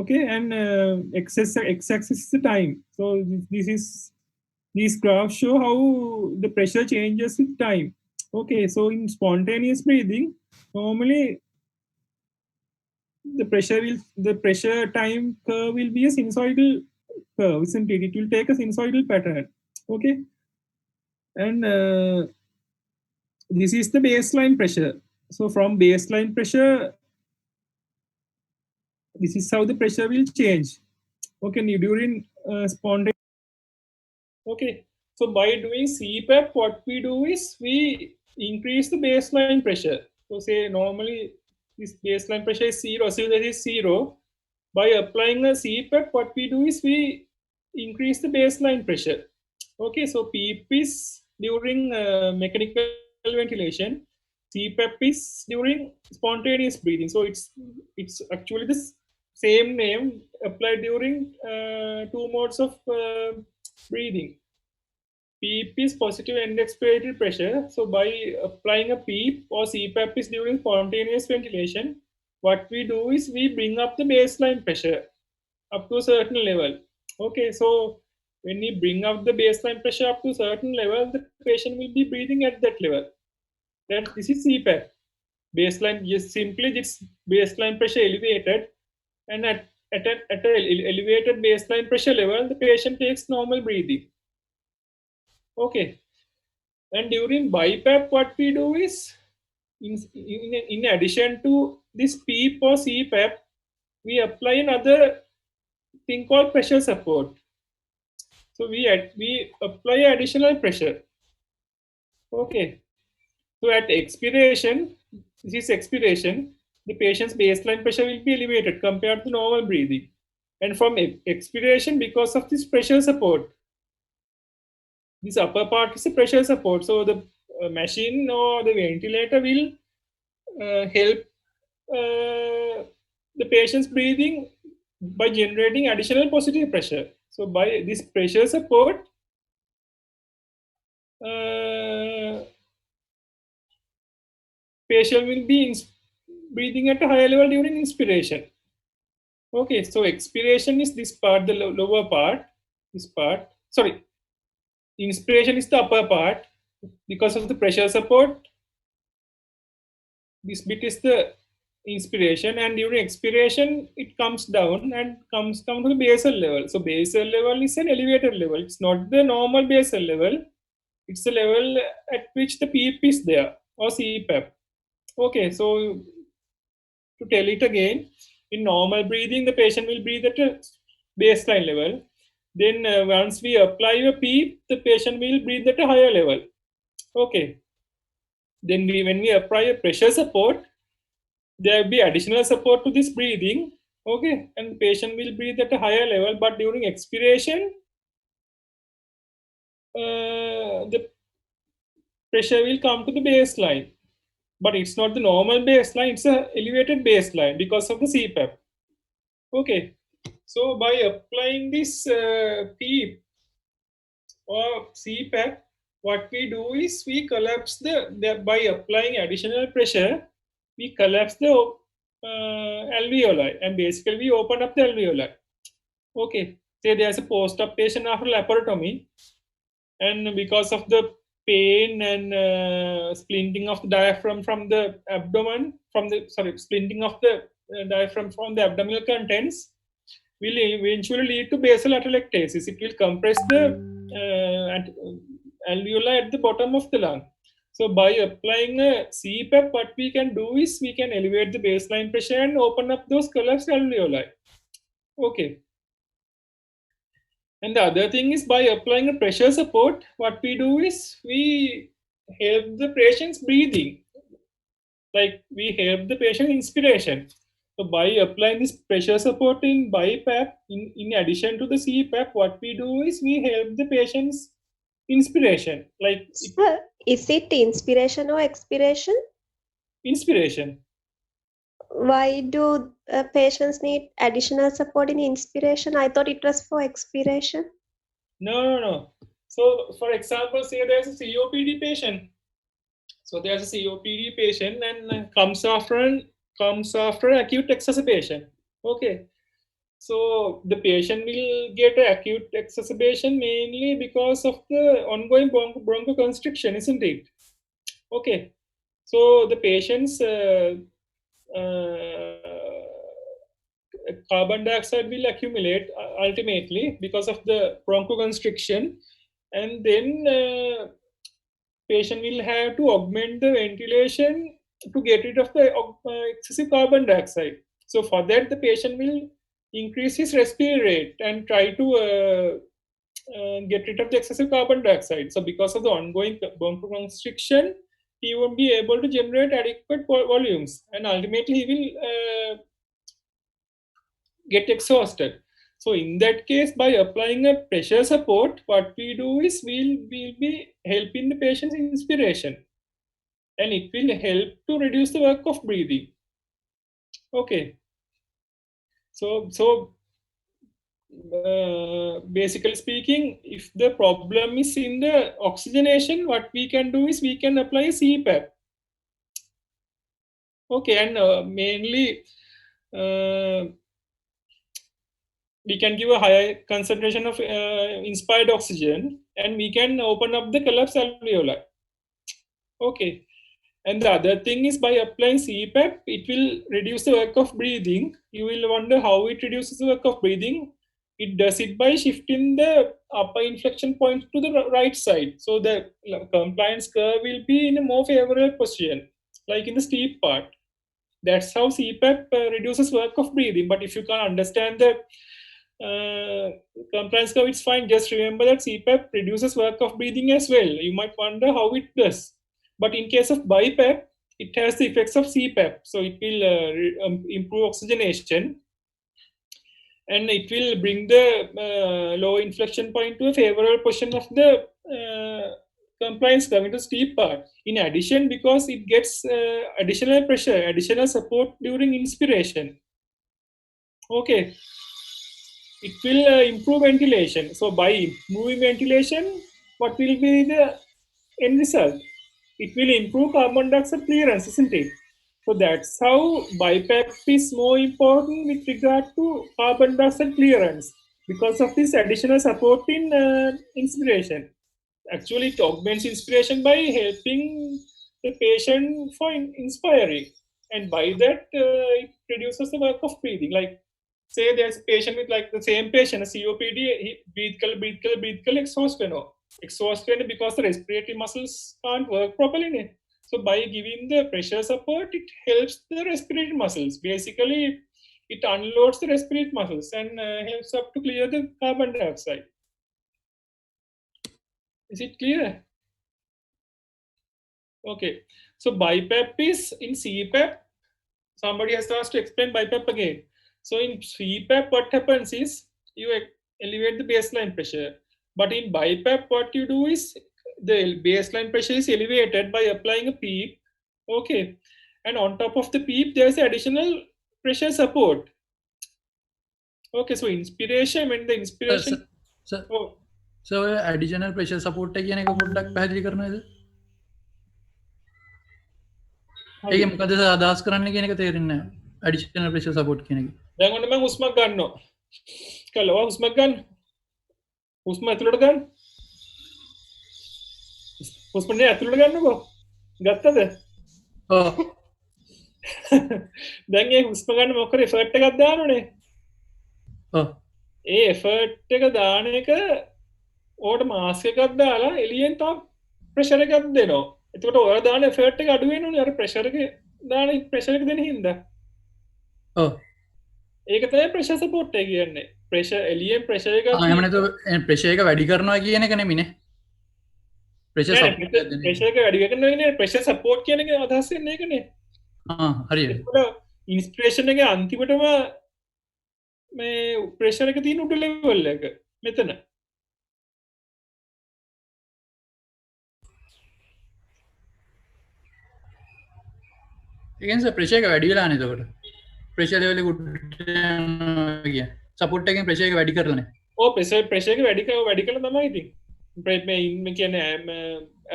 okay and x-axis is the time so these graphs show how the pressure changes with time okay so in spontaneous breathing normally the pressure time curve will be a sinusoidal curve isn't it will take a sinusoidal pattern okay and this is the baseline pressure so from baseline pressure this is how the pressure will change okay during spontaneous okay so by doing CPAP what we do is we increase the baseline pressure so say normally this baseline pressure is 0 so that is 0 by applying a CPAP what we do is we increase the baseline pressure okay so PEEP is during mechanical ventilation CPAP is during spontaneous breathing so it's actually the same name applied during two modes of breathing PEEP is positive end expiratory pressure so by applying a PEEP or CPAP is during spontaneous ventilation what we do is we bring up the baseline pressure up to a certain level okay so when we bring up the baseline pressure up to a certain level the patient will be breathing at that level that this is CPAP baseline just simply this baseline pressure elevated and at an elevated baseline pressure level the patient takes normal breathing okay and during BiPAP what we do is in addition to this PEEP or CPAP we apply another thing called pressure support so we apply additional pressure okay so at expiration this is expiration the patient's baseline pressure will be elevated compared to normal breathing and from expiration because of this pressure support this upper part is a pressure support so the machine or the ventilator will help the patient's breathing by generating additional positive pressure so by this pressure support patient will be breathing at a higher level during inspiration okay so expiration is this part the lower part this part sorry inspiration is the upper part because of the pressure support this bit is the inspiration and during expiration it comes down and comes down to the basal level so basal level is an elevated level it's not the normal basal level it's the level at which the PEEP is there or CPAP okay so to tell it again in normal breathing the patient will breathe at a baseline level then once we apply a PEEP the patient will breathe at a higher level okay then when we apply a pressure support there will be additional support to this breathing okay and the patient will breathe at a higher level but during expiration the pressure will come to the baseline but it's not the normal baseline it's a elevated baseline because of the CPAP okay so by applying this PEEP or CPAP what we do is we collapse by applying additional pressure we collapse the alveoli and basically we open up the alveoli okay say there's a post-op patient after laparotomy, and because of the pain and splinting of the diaphragm from the abdomen, splinting of the diaphragm from the abdominal contents, will eventually lead to basal atelectasis. It will compress the alveoli at the bottom of the lung. So by applying a CPAP, what we can do is we can elevate the baseline pressure and open up those collapsed alveoli. Okay. And the other thing is, by applying a pressure support, what we do is we help the patient's breathing. Like we help the patient inspiration. So by applying this pressure support in BiPAP, in addition to the CPAP, what we do is we help the patient's inspiration. Like Sir, is it inspiration or expiration? Inspiration. Why do patients need additional support in inspiration? I thought it was for expiration. No. So for example, say there's a COPD patient. So there's a COPD patient and comes after acute exacerbation. Okay. So the patient will get an acute exacerbation mainly because of the ongoing bronchoconstriction, isn't it? Okay. So the patient's carbon dioxide will accumulate ultimately because of the bronchoconstriction, and then patient will have to augment the ventilation to get rid of the excessive carbon dioxide. So for that, the patient will increase his respiratory rate and try to get rid of the excessive carbon dioxide. So because of the ongoing bronchoconstriction, he won't be able to generate adequate volumes, and ultimately he will get exhausted. So in that case, by applying a pressure support, what we do is we'll be helping the patient's inspiration, and it will help to reduce the work of breathing. Okay. So basically speaking, if the problem is in the oxygenation, what we can do is we can apply CPAP. Okay, and mainly we can give a higher concentration of inspired oxygen, and we can open up the collapsed alveoli. Okay. And the other thing is, by applying CPAP, it will reduce the work of breathing. You will wonder how it reduces the work of breathing. It does it by shifting the upper inflection point to the right side. So the compliance curve will be in a more favorable position, like in the steep part. That's how CPAP reduces work of breathing. But if you can't understand the compliance curve, it's fine. Just remember that CPAP reduces work of breathing as well. You might wonder how it does. But in case of BiPAP, it has the effects of CPAP. So it will improve oxygenation, and it will bring the low inflection point to a favorable position of the compliance curve into steep part. In addition, because it gets additional pressure, additional support during inspiration. Okay. It will improve ventilation. So by improving ventilation, what will be the end result? It will improve carbon dioxide clearance, isn't it? So that's how BiPAP is more important with regard to carbon dioxide clearance, because of this additional support in inspiration. Actually, it augments inspiration by helping the patient for inspiring, and by that it reduces the work of breathing. Like say there's a patient with like the same patient, a COPD, he breathe, exhaust because the respiratory muscles can't work properly. So by giving the pressure support, it helps the respiratory muscles. Basically, it unloads the respiratory muscles and helps up to clear the carbon dioxide. Is it clear? Okay. So BiPAP is in CPAP. Somebody has asked to explain BiPAP again. So in CPAP, what happens is you elevate the baseline pressure. But in BiPAP, what you do is the baseline pressure is elevated by applying a PEEP. Okay. And on top of the PEEP, there's additional pressure support. Okay. So inspiration, when the inspiration. So additional pressure support කියන එක පොඩ්ඩක් පැහැදිලි කරනවද? ඒක මොකද අදහස් කරන්න කියන එක තේරෙන්නේ නැහැ. additional pressure support කියන එක. දැන් ඔන්න මම හුස්මක් ගන්නවා. කලවා හුස්මක් ගන්න. හුස්ම ඇතුළට ගන්න. හුස්ම ඇතුළට ගන්නකෝ. ගත්තද? ඔව්. දැන් ඒ හුස්ම ගන්න මොකද එෆර්ට් එකක් දානෝනේ. ඔව්. ඒ එෆර්ට් එක දාන එක ඕකට මාස් එකක් දාලා එළියෙන් තව ප්‍රෙෂර් එකක් දෙනවා. එතකොට ඔය දාන එෆර්ට් එක අඩු වෙනවනේ අර ප්‍රෙෂර් එක දාන ප්‍රෙෂර් එක දෙන හින්දා. ඔව්. ඒක තමයි ප්‍රෙෂර් සපෝට් එක කියන්නේ. ප්‍රෙෂර් එළියෙන් ප්‍රෙෂර් එකක් එහෙම නැතුව ප්‍රෙෂර් එක වැඩි කරනවා කියන එක නෙමෙයිනේ. ප්‍රෙෂර් සපෝට් ප්‍රෙෂර් එක වැඩි කරනවා කියන්නේ ප්‍රෙෂර් සපෝට් කියන එක අදහස් වෙන්නේ ඒකනේ. හරියට. එතකොට ඉන්ස්පිරේෂන් එකේ අන්තිමටම මේ ප්‍රෙෂර් එක තියෙන උඩ ලෙවල් එක මෙතන. ඒකෙන්ස ප්‍රෙෂර් එක වැඩි වෙලා නේද එතකොට? ප්‍රෙෂර් ලෙවල් එක උඩට යනවා කිය. සපෝට් එකෙන් ප්‍රෙෂර් එක වැඩි කරලානේ. ඔව් ප්‍රෙෂර් එක වැඩි කරලා තමයි ඉතින්. මේ කියන්නේ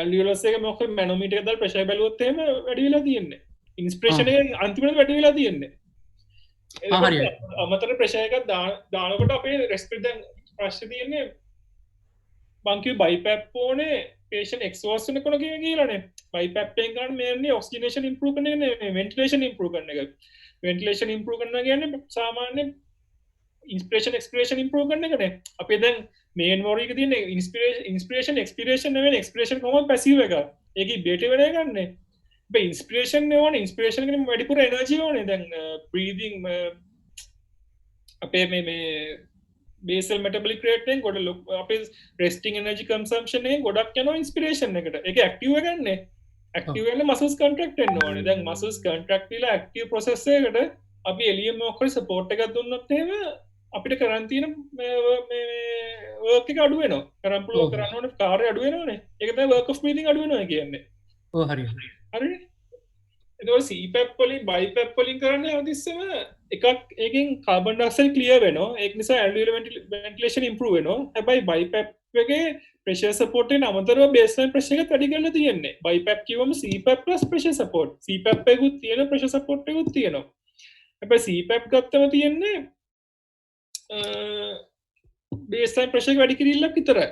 ඇල්වියුලස් එක මොකද මැනෝමීටර් එක දාලා ප්‍රෙෂර් බැලුවොත් එහෙම වැඩි වෙලා තියෙන්නේ. ඉන්ස්පිරේෂන් එක අන්තිමට වැඩි වෙලා තියෙන්නේ. අමතර ප්‍රෙෂර් එකක් දානකොට අපේ රෙස්පිරේටර් දැන් ප්‍රශ්නේ තියෙන්නේ බංකිය බයිපැප් ඕනේ patient exhaust වෙනකොට කියලානේ. බයිපැප් එකෙන් ගන්න mainly oxygenation improve කරන එක නෙමෙයි ventilation improve කරන එක. ventilation improve කරනවා කියන්නේ සාමාන්‍ය inspiration expiration improve කරන එකනේ. අපි දැන් main worry එක තියෙන්නේ inspiration expiration නෙවෙයි expiration කොහොමද passive එක. ඒකේ beta වෙන එක ගන්නනේ. අපි inspiration නෙවෙයි inspiration එකනේ වැඩිපුර energy ඕනේ. දැන් breathing අපේ මේ basal metabolic rate එකෙන් ගොඩ අපේ resting energy consumption එකෙන් ගොඩක් යනවා inspiration එකට. ඒක active එක ගන්නනේ. active වෙන්න muscles contract වෙන්න ඕනේ. දැන් muscles contract වෙලා active process එකකට අපි එළියෙන් මොකක්ද support එකක් දුන්නොත් එහෙම අපිට කරන් තියෙන මේ work එක අඩු වෙනවා. කරන් පුළුවන් කරන්න ඕනේ කාර්ය අඩු වෙනවනේ. ඒක තමයි work of breathing අඩු වෙනවා කියන්නේ. ඔව් හරි. හරිනේ. එතකොට CPAP වලින් BiPAP වලින් කරන්නේ හැමතිස්සෙම එකක් ඒකෙන් කාබන් ඩයොක්සයිඩ් ක්ලියර් වෙනවා. ඒක නිසා alveolar ventilation improve වෙනවා. හැබැයි BiPAP එකේ pressure support එකට අමතරව baseline pressure එකත් වැඩි කරලා තියෙන්නේ. BiPAP කියවම CPAP plus pressure support. CPAP එකකුත් තියෙනවා pressure support එකකුත් තියෙනවා. හැබැයි CPAP ගත්තම තියෙන්නේ baseline pressure එක වැඩි කිරීමක් විතරයි.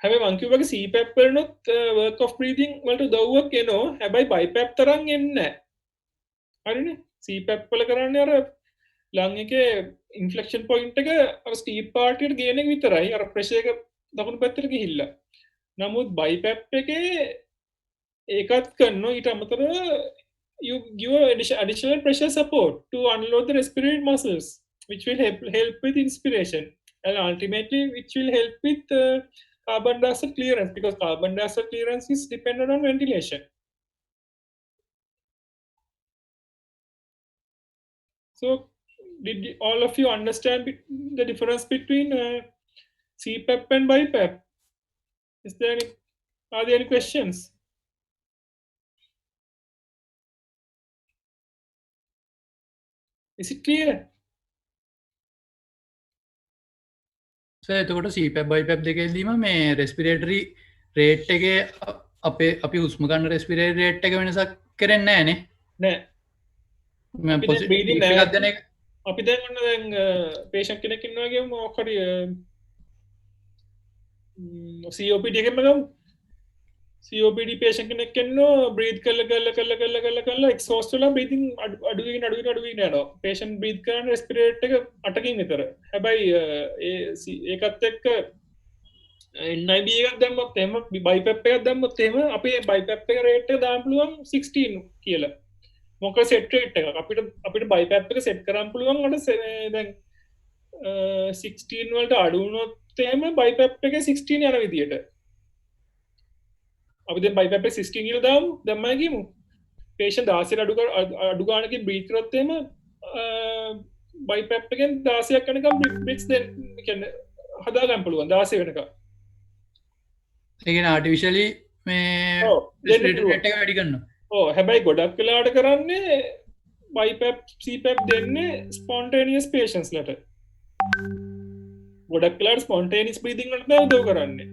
හැබැයි මං කිව්වා CPAP වලනොත් work of breathing වලට උදව්වක් එනවා. හැබැයි BiPAP තරම් එන්නේ නැහැ. හරිනේ? CPAP වල කරන්නේ අර ලං එකේ ඉන්ෆ්ලෙක්ෂන් පොයින්ට් එක අර ස්ටීප් පාර්ට් එකට ගේන එක විතරයි. අර ප්‍රෙෂර් එක දකුණු පැත්තට ගිහිල්ලා. නමුත් BiPAP එකේ ඒකත් කරනවා ඊට අමතරව you give additional pressure support to unload the respiratory muscles which will help with inspiration and ultimately which will help with carbon dioxide clearance because carbon dioxide clearance is dependent on ventilation. So did all of you understand the difference between CPAP and BiPAP? Are there any questions? Is it clear? එතකොට CPAP BiPAP දෙකේදීම මේ respiratory rate එකේ අපි හුස්ම ගන්න respiratory rate එක වෙනසක් කරන්නේ නැහනේ. නෑ. අපි දැන් ඔන්න දැන් patient කෙනෙක් ඉන්නවා කියමු මොකක් හරි COPD එකෙන්ම ගමු. COPD patient කෙනෙක් ඉන්නවා breathe කරලා exhaust වෙලා breathing අඩු වෙන යනවා. patient breathe කරන respirate එක 8කින් විතර. හැබැයි ඒකත් එක්ක NIV එකක් දැම්මොත් එහෙම BiPAP එකක් දැම්මොත් එහෙම අපේ BiPAP එක rate එක දාන්න පුළුවන් 16 කියලා. මොකද set rate එකක් අපිට BiPAP එක set කරන්න පුළුවන් අර දැන් 16 වලට අඩු වුණොත් එහෙම BiPAP එක 16 යන විදියට. අපි දැන් BiPAP එක 16 කියලා දාමු. දැම්මයි කියමු. patient 16 අඩු ගානකින් breathe කරොත් එහෙම BiPAP එකෙන් 16ක් යනකම් breaths දෙන්න කියන්නේ හදා ගන්න පුළුවන් 16 වෙනකම්. ඒ කියන්නේ artificially මේ respiratory rate එක වැඩි කරනවා. හැබැයි ගොඩක් වෙලාට කරන්නේ BiPAP CPAP දෙන්නේ spontaneous patients ලට. ගොඩක් වෙලාට spontaneous breathing වලට උදව් කරන්නේ.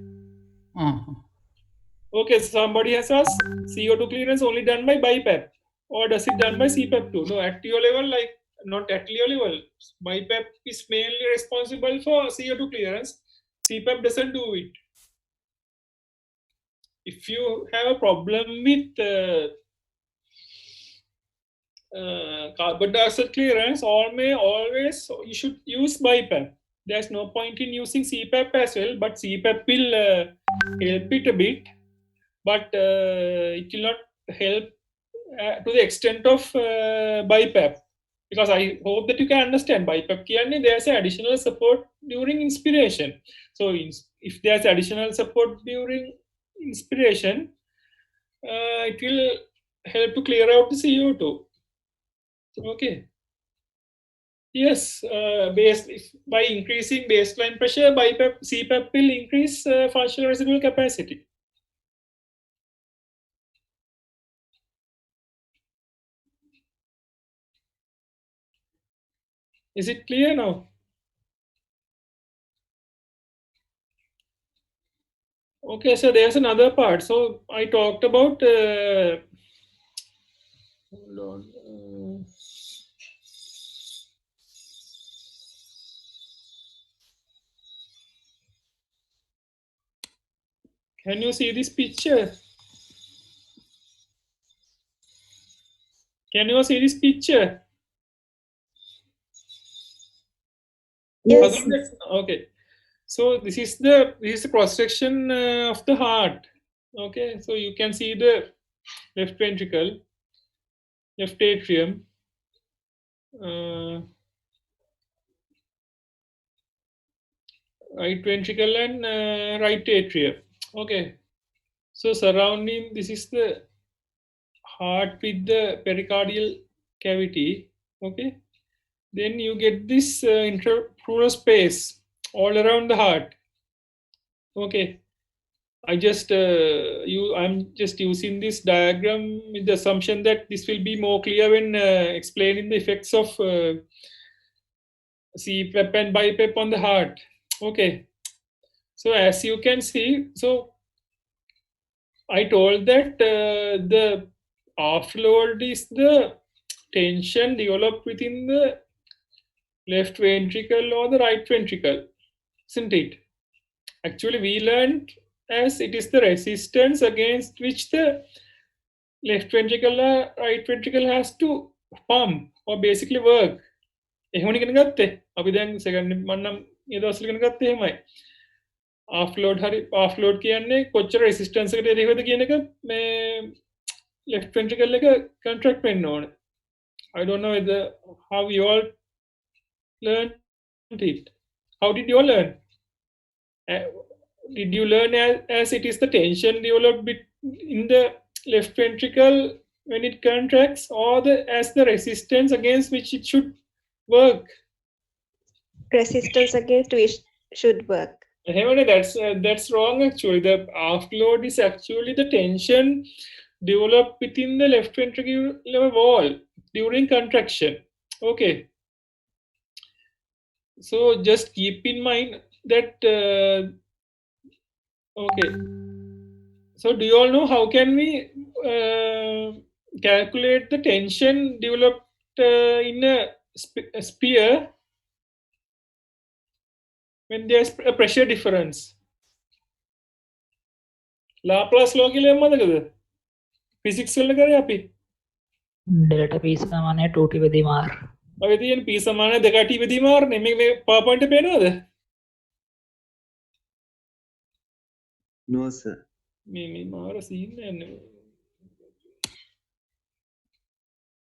Okay, somebody has asked CO2 clearance only done by BiPAP or does it done by CPAP too? No, at your level like not at LEO level. BiPAP is mainly responsible for CO2 clearance. CPAP doesn't do it. If you have a problem with carbon dioxide clearance, always you should use BiPAP. There's no point in using CPAP as well, but CPAP will help it a bit, but it will not help to the extent of BiPAP. Because I hope that you can understand BiPAP. There's additional support during inspiration. So if there's additional support during inspiration, it will help to clear out the CO2. Okay. Yes, by increasing baseline pressure, BiPAP, CPAP will increase functional residual capacity. Is it clear now? Okay, so there's another part. So I talked about. Hold on. Can you see this picture? Can you see this picture? Yes. Okay. So this is the cross section of the heart. Okay. So you can see the left ventricle, left atrium, right ventricle, and right atrium. Okay. So surrounding this is the heart with the pericardial cavity. Okay. Then you get this intrapleural space all around the heart. Okay. I'm just using this diagram with the assumption that this will be more clear when explaining the effects of CPAP and BiPAP on the heart. Okay. So as you can see, so I told that the afterload is the tension developed within the left ventricle or the right ventricle, isn't it? Actually, we learned as it is the resistance against which the left ventricle or right ventricle has to pump or basically work. එහෙමනේ ඉගෙන ගත්තේ. අපි දැන් second මන්නම් ඒ දවස්වල ඉගෙන ගත්තේ එහෙමයි. afload කියන්නේ කොච්චර resistance එකකට එරෙහිවද කියන එක මේ left ventricle එක contract වෙන්න ඕනේ. I don't know how you all learned it. How did you all learn? Did you learn as it is the tension developed in the left ventricle when it contracts, or as the resistance against which it should work? Resistance against which should work. That's wrong actually. The afterload is actually the tension developed within the left ventricular wall during contraction. Okay. So just keep in mind that okay. So do you all know how can we calculate the tension developed in a sphere when there's a pressure difference? Laplace law කියලා මතකද? Physics වල කරේ අපි. Delta P සමානයි 2t වෙදී මාර්. ඔය තියෙන P සමානයි 2t වෙදී මාරනේ. මේ PowerPoint එක පේනවද? No, sir. මේ මාර සීන් නෑ.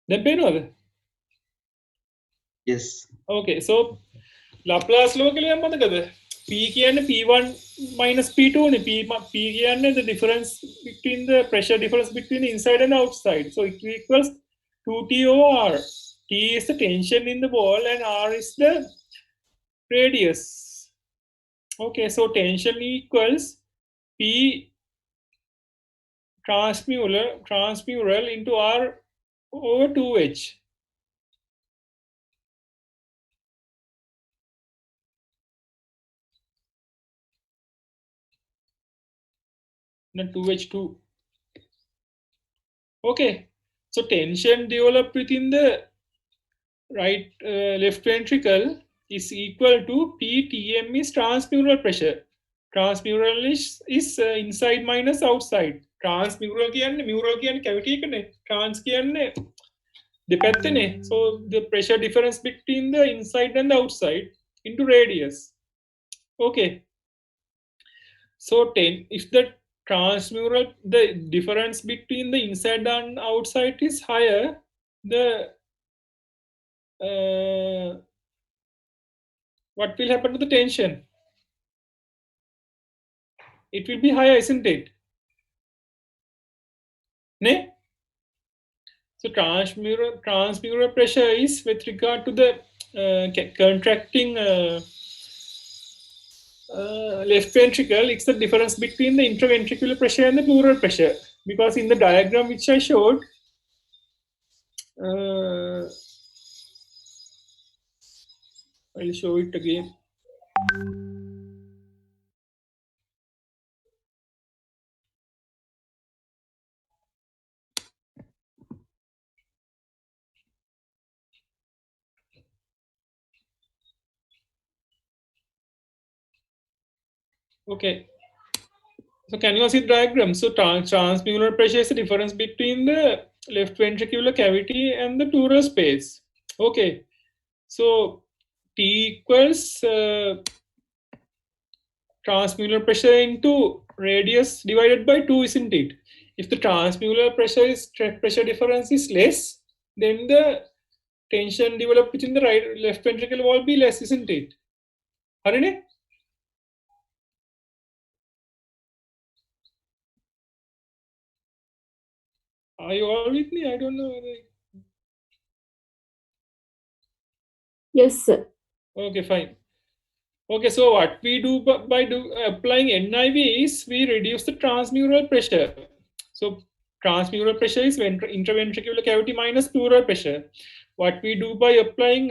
දැන් පේනවද? Yes. Okay, so Laplace law කියලා මතකද? P කියන්නේ P1 minus P2 නේ. P කියන්නේ the difference between the pressure difference between inside and outside. So it equals 2T over R. T is the tension in the ball and R is the radius. Okay, so tension equals P transmural into R over 2H. Then 2H2. Okay, so tension developed within the left ventricle is equal to PTM is transmural pressure. Transmural is inside minus outside. Transmural කියන්නේ mural කියන්නේ cavity එකනේ. Trans කියන්නේ දෙපැත්තනේ. So the pressure difference between the inside and the outside into radius. Okay. So 10, if the transmural, the difference between the inside and outside is higher, the what will happen to the tension? It will be higher, isn't it? Ne? So transmural pressure is with regard to the contracting left ventricle. It's the difference between the intraventricular pressure and the pleural pressure. Because in the diagram which I showed, I'll show it again. Okay. So can you see the diagram? So transmural pressure is the difference between the left ventricular cavity and the pleural space. Okay. So T equals transmural pressure into radius divided by 2, isn't it? If the transmural pressure difference is less, then the tension developed within the left ventricle wall be less, isn't it? Harine? Are you all with me? I don't know. Yes, sir. Okay, fine. Okay, so what we do by applying NIV is we reduce the transmural pressure. So transmural pressure is intraventricular cavity minus pleural pressure. What we do by applying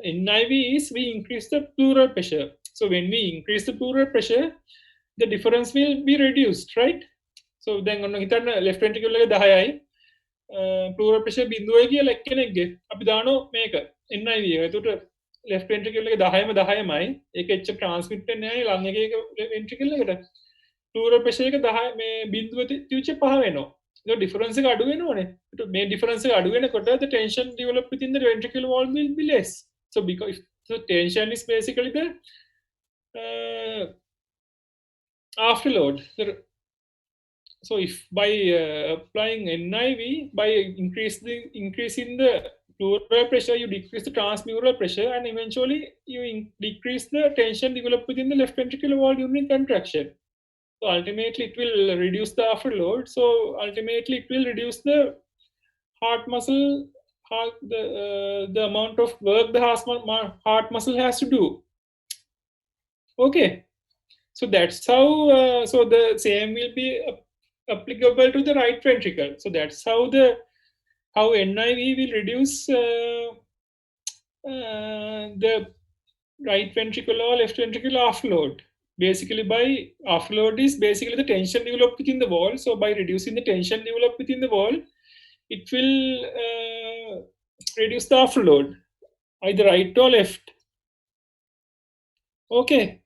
NIV is we increase the pleural pressure. So when we increase the pleural pressure, the difference will be reduced, right? So then on left ventricular 10යි pleural pressure 0යි කියලා එක්කෙනෙක්ගේ අපි දානෝ මේක NIV එක. එතකොට left ventricle එක 10ම 10මයි. ඒක එච්ච transmit වෙන්නේ නැහැ lung එකේ ventricle එකට. pleural pressure එක 10 මේ බිඳුව තියුච්ච 5 වෙනවා. ඒක difference එක අඩු වෙනවනේ. ඒත් මේ difference එක අඩු වෙනකොට the tension developed within the ventricular wall will be less. So because the tension is basically the afterload. So if by applying NIV, by increasing the pleural pressure, you decrease the transmural pressure, and eventually you decrease the tension developed within the left ventricular wall during contraction. So ultimately it will reduce the afterload. So ultimately it will reduce the heart muscle, the amount of work the heart muscle has to do. Okay. So that's how, so the same will be applicable to the right ventricle. So that's how NIV will reduce the right ventricle or left ventricle afterload. Basically by afterload is basically the tension developed within the wall. So by reducing the tension developed within the wall, it will reduce the afterload, either right or left. Okay.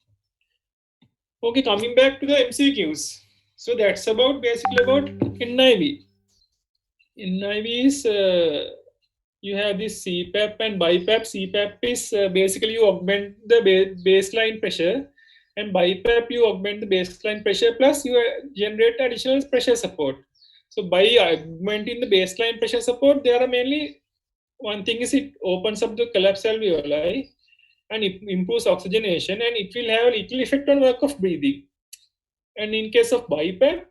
Okay, coming back to the MCQs. So that's basically about NIV. NIV is you have this CPAP and BiPAP. CPAP is basically you augment the baseline pressure, and BiPAP you augment the baseline pressure plus you generate additional pressure support. So by augmenting the baseline pressure support, there are mainly one thing is it opens up the collapsed alveoli and it improves oxygenation, and it will have a little effect on work of breathing. And in case of BiPAP,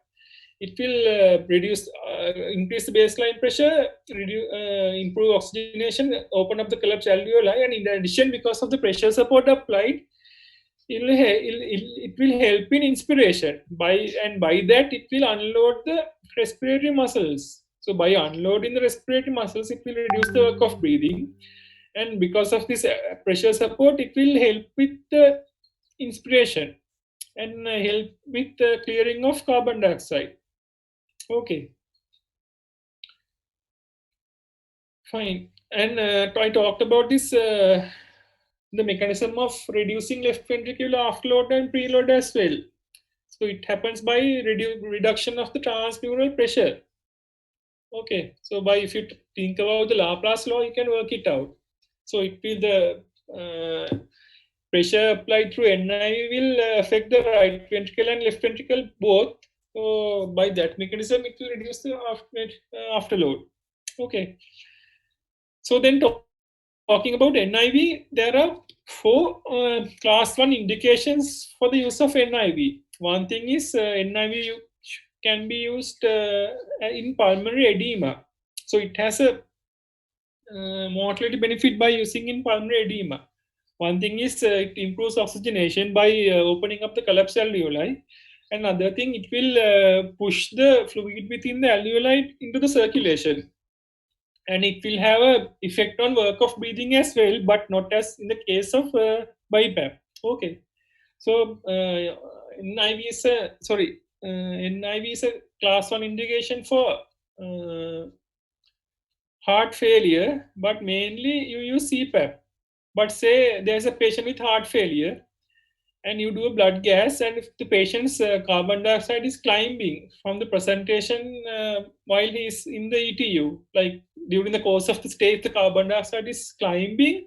it will increase the baseline pressure, improve oxygenation, open up the collapsed alveoli, and in addition, because of the pressure support applied, it will help in inspiration. By that, it will unload the respiratory muscles. So by unloading the respiratory muscles, it will reduce the work of breathing. And because of this pressure support, it will help with the inspiration and help with the clearing of carbon dioxide. Okay. Fine. And I talked about this, the mechanism of reducing left ventricular afterload and preload as well. So it happens by reduction of the transmural pressure. Okay, so by if you think about the Laplace law, you can work it out. So it will pressure applied through NIV will affect the right ventricle and left ventricle both. So by that mechanism, it will reduce the afterload. Okay. So then talking about NIV, there are 4 class 1 indications for the use of NIV. One thing is NIV can be used in pulmonary edema. So it has a mortality benefit by using in pulmonary edema. One thing is it improves oxygenation by opening up the collapsed alveoli. Another thing, it will push the fluid within the alveoli into the circulation. And it will have a effect on work of breathing as well, but not as in the case of BiPAP. Okay. So NIV is a NIV is a class 1 indication for heart failure, but mainly you use CPAP. But say there's a patient with heart failure and you do a blood gas, and if the patient's carbon dioxide is climbing from the presentation while he's in the ETU, like during the course of the stay, if the carbon dioxide is climbing,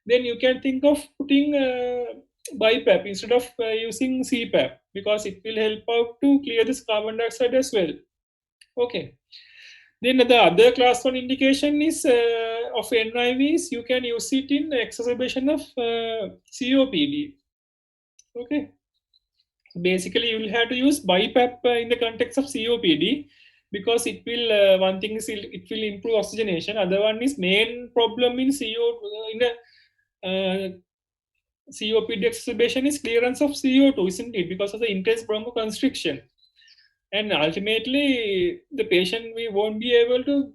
then you can think of putting BiPAP instead of using CPAP, because it will help out to clear this carbon dioxide as well. Okay. Then the other class 1 indication is of NIVs. You can use it in exacerbation of COPD. Okay. Basically, you will have to use BiPAP in the context of COPD, because it will one thing is it will improve oxygenation. Other one is main problem in COPD exacerbation is clearance of CO2, isn't it? Because of the intense bronchoconstriction. And ultimately the patient we won't be able to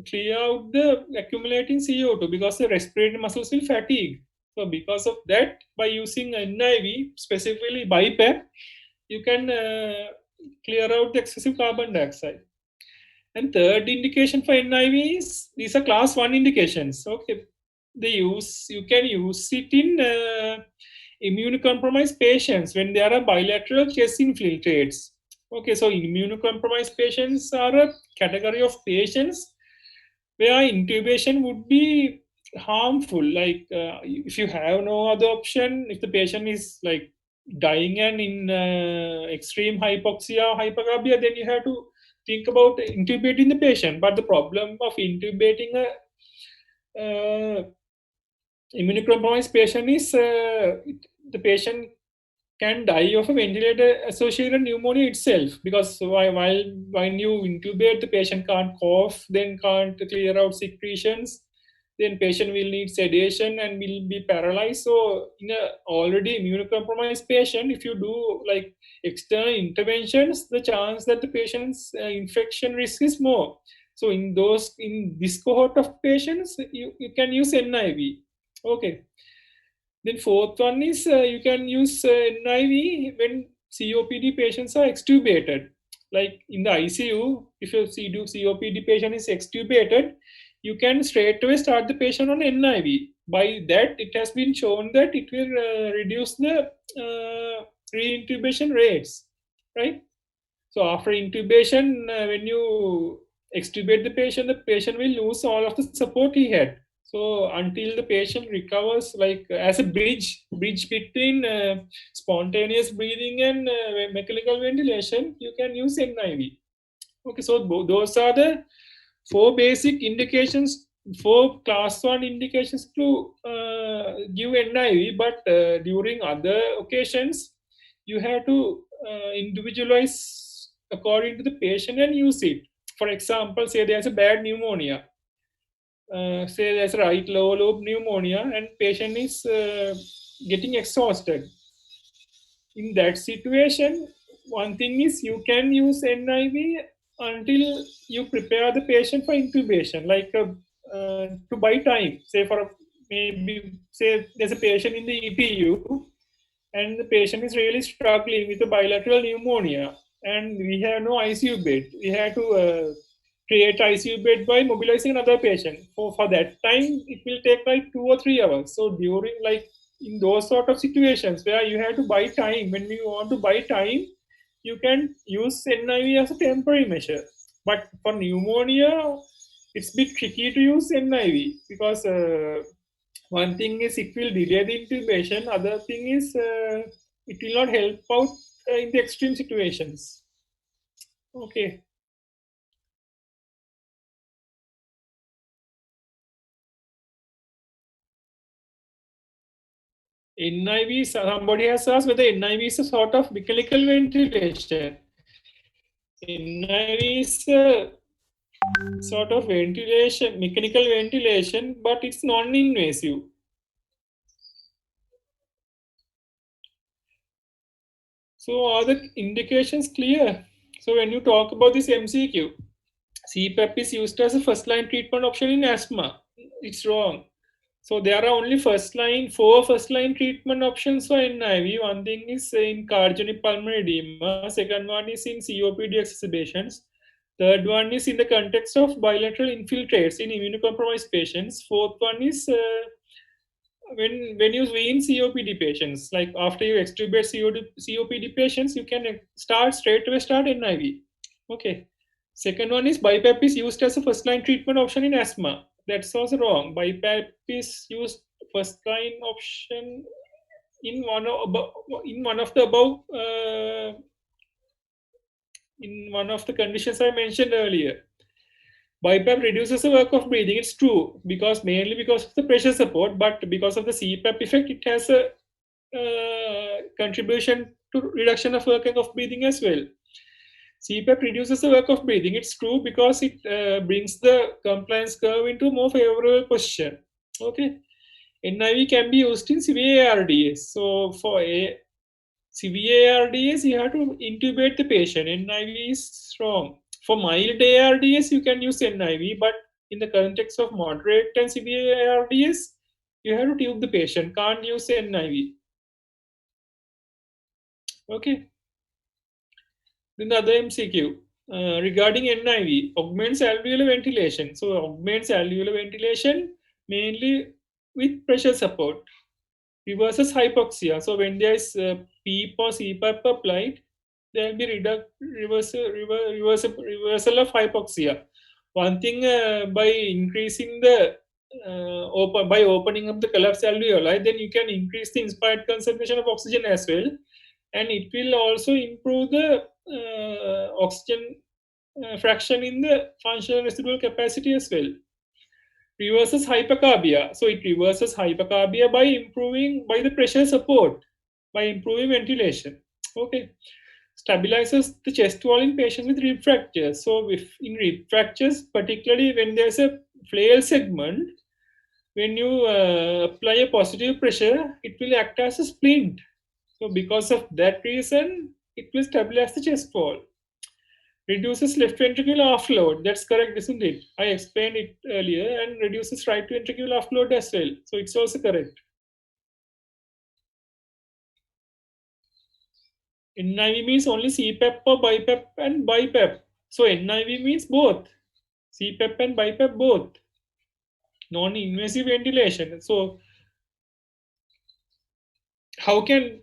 clear out the accumulating CO2 because the respiratory muscles will fatigue. So because of that, by using NIV, specifically BiPAP, you can clear out the excessive carbon dioxide. And third indication for NIV is, these are class 1 indications. Okay, you can use it in immunocompromised patients when there are bilateral chest infiltrates. Okay, so immunocompromised patients are a category of patients where intubation would be harmful. Like if you have no other option, if the patient is like dying and in extreme hypoxia or hypercarbia, then you have to think about intubating the patient. But the problem of intubating a immunocompromised patient is the patient can die of a ventilator associated pneumonia itself, because while when you intubate, the patient can't cough, then can't clear out secretions, then patient will need sedation and will be paralyzed. So in a already immunocompromised patient, if you do like external interventions, the chance that the patient's infection risk is more. So in this cohort of patients, you can use NIV. Okay. Then fourth one is you can use NIV when COPD patients are extubated. Like in the ICU, if your COPD patient is extubated, you can straight away start the patient on NIV. By that, it has been shown that it will reduce the re-intubation rates, right? So after intubation, when you extubate the patient will lose all of the support he had. So until the patient recovers, like as a bridge between spontaneous breathing and mechanical ventilation, you can use NIV. Okay, so those are the 4 basic indications, 4 class 1 indications to give NIV. But during other occasions, you have to individualize according to the patient and use it. For example, say there's a bad pneumonia. Say there's a right lower lobe pneumonia and patient is getting exhausted. In that situation, one thing is you can use NIV until you prepare the patient for intubation, like to buy time. Say maybe say there's a patient in the ETU and the patient is really struggling with a bilateral pneumonia and we have no ICU bed. We have to create ICU bed by mobilizing another patient. For that time, it will take like 2 or 3 hours. So during like in those sort of situations where you have to buy time, when you want to buy time, you can use NIV as a temporary measure. But for pneumonia, it's a bit tricky to use NIV because one thing is it will delay the intubation. Other thing is it will not help out in the extreme situations. Okay. NIV, somebody has asked whether NIV is a sort of mechanical ventilation. NIV is a sort of ventilation, mechanical ventilation, but it's non-invasive. So are the indications clear? So when you talk about this MCQ, CPAP is used as a first-line treatment option in asthma. It's wrong. So there are only four first-line treatment options for NIV. One thing is in cardiogenic pulmonary edema. Second one is in COPD exacerbations. Third one is in the context of bilateral infiltrates in immunocompromised patients. Fourth one is when you wean COPD patients. Like after you extubate COPD patients, you can straight away start NIV. Okay. Second one is BiPAP is used as a first-line treatment option in asthma. That's also wrong. BiPAP is used first-line option in one of the above in one of the conditions I mentioned earlier. BiPAP reduces the work of breathing. It's true mainly because of the pressure support, but because of the CPAP effect, it has a contribution to reduction of work of breathing as well. CPAP reduces the work of breathing. It's true because it brings the compliance curve into a more favorable position. Okay. NIV can be used in severe ARDS. So for a severe ARDS, you have to intubate the patient. NIV is wrong. For mild ARDS, you can use NIV, but in the context of moderate and severe ARDS, you have to tube the patient. Can't use NIV. Okay. Then the other MCQ regarding NIV augments alveolar ventilation. So augments alveolar ventilation mainly with pressure support. Reverses hypoxia. So when there is PEEP or CPAP applied, there will be reversal of hypoxia. One thing by increasing the by opening up the collapsed alveoli, then you can increase the inspired concentration of oxygen as well, and it will also improve the oxygen fraction in the functional residual capacity as well. Reverses hypercarbia. So it reverses hypercarbia by the pressure support, by improving ventilation. Okay. Stabilizes the chest wall in patients with rib fractures. So if in rib fractures, particularly when there's a flail segment, when you apply a positive pressure, it will act as a splint. So because of that reason, it will stabilize the chest wall. Reduces left ventricular afterload. That's correct, isn't it? I explained it earlier, and reduces right ventricular afterload as well. So it's also correct. NIV means only CPAP or BiPAP and BiPAP. So NIV means both. CPAP and BiPAP both. Non-invasive ventilation. So how can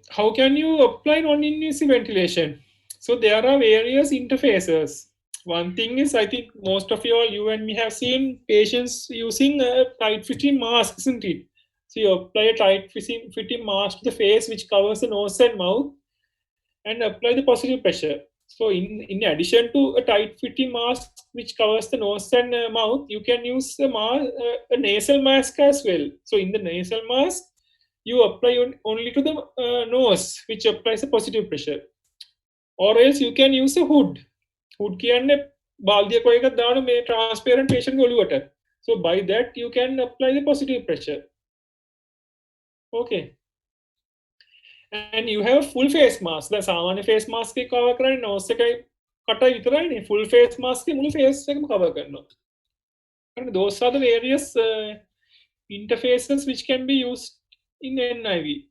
you apply non-invasive ventilation? So there are various interfaces. One thing is, I think most of you and me have seen patients using a tight fitting mask, isn't it? So you apply a tight fitting mask to the face, which covers the nose and mouth, and apply the positive pressure. So in addition to a tight fitting mask which covers the nose and mouth, you can use a nasal mask as well. So in the nasal mask, you apply only to the nose, which applies a positive pressure. Or else you can use a hood. Hood කියන්නේ බාල්දියක් වගේ එකක් දාන මේ transparent patient ඔළුවට. So by that you can apply the positive pressure. Okay. And you have a full face mask. The සාමාන්‍ය face mask එක cover කරන්නේ nose එකයි කටයි විතරයිනේ. Full face mask එක මුළු face එකම cover කරනවා. And those are the various interfaces which can be used in NIV.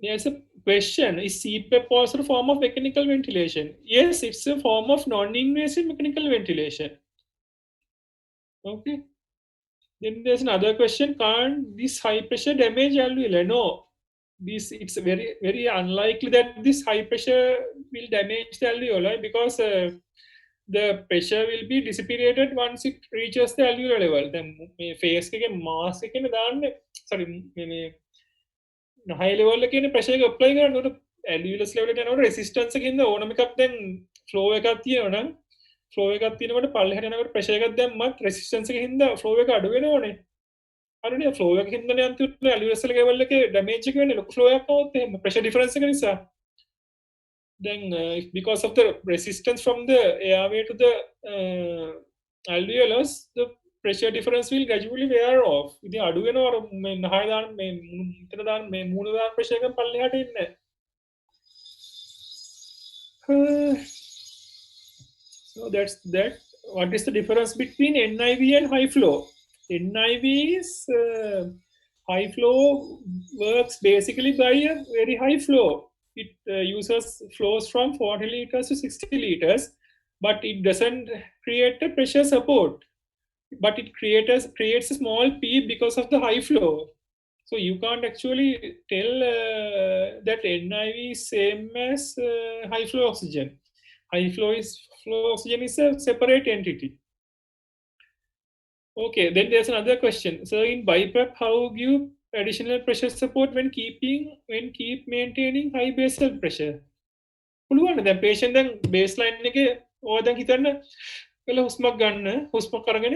There's a question, is CPAP also a form of mechanical ventilation? Yes, it's a form of non-invasive mechanical ventilation. Okay. Then there's another question, can't this high pressure damage alveoli? No. It's very, very unlikely that this high pressure will damage the alveoli because the pressure will be dissipated once it reaches the alveolar level. The face mass sorry, high level එකේ pressure එක apply කරනකොට alveolus level එකට යනකොට resistance එකකින්ද ඕනම එකක් දැන් flow එකක් තියෙනවා නම් flow එකක් තියෙනකොට පල්ලෙහාට යනකොට pressure එකක් දැම්මත් resistance එකකින්ද flow එක අඩු වෙනවනේ. හරිනේ flow එකකින්ද යන තුරු alveolus level එකේ damage එක වෙන්නේ ලොකු flow එකක් આવොත් එහෙම pressure difference එක නිසා. Then because of the resistance from the airway to the alveolus, the pressure difference will gradually wear off. ඉතින් අඩු වෙනවා අර මේ නහය දාන මේ මෙතන දාන මේ මූණ දාන pressure එකෙන් පල්ලෙහාට එන්නේ. So that's that. What is the difference between NIV and high flow? NIV is high flow works basically by a very high flow. It uses flows from 40 liters to 60 liters, but it doesn't create a pressure support. But it creates a small peak because of the high flow. So you can't actually tell that NIV is same as high flow oxygen. High flow oxygen is a separate entity. Okay, then there's another question. So in BiPAP, how give additional pressure support when keep maintaining high basal pressure? පුළුවන් දැන් patient දැන් baseline එකේ ඔය දැන් හිතන්න කළ හුස්මක් ගන්න හුස්මක් අරගෙන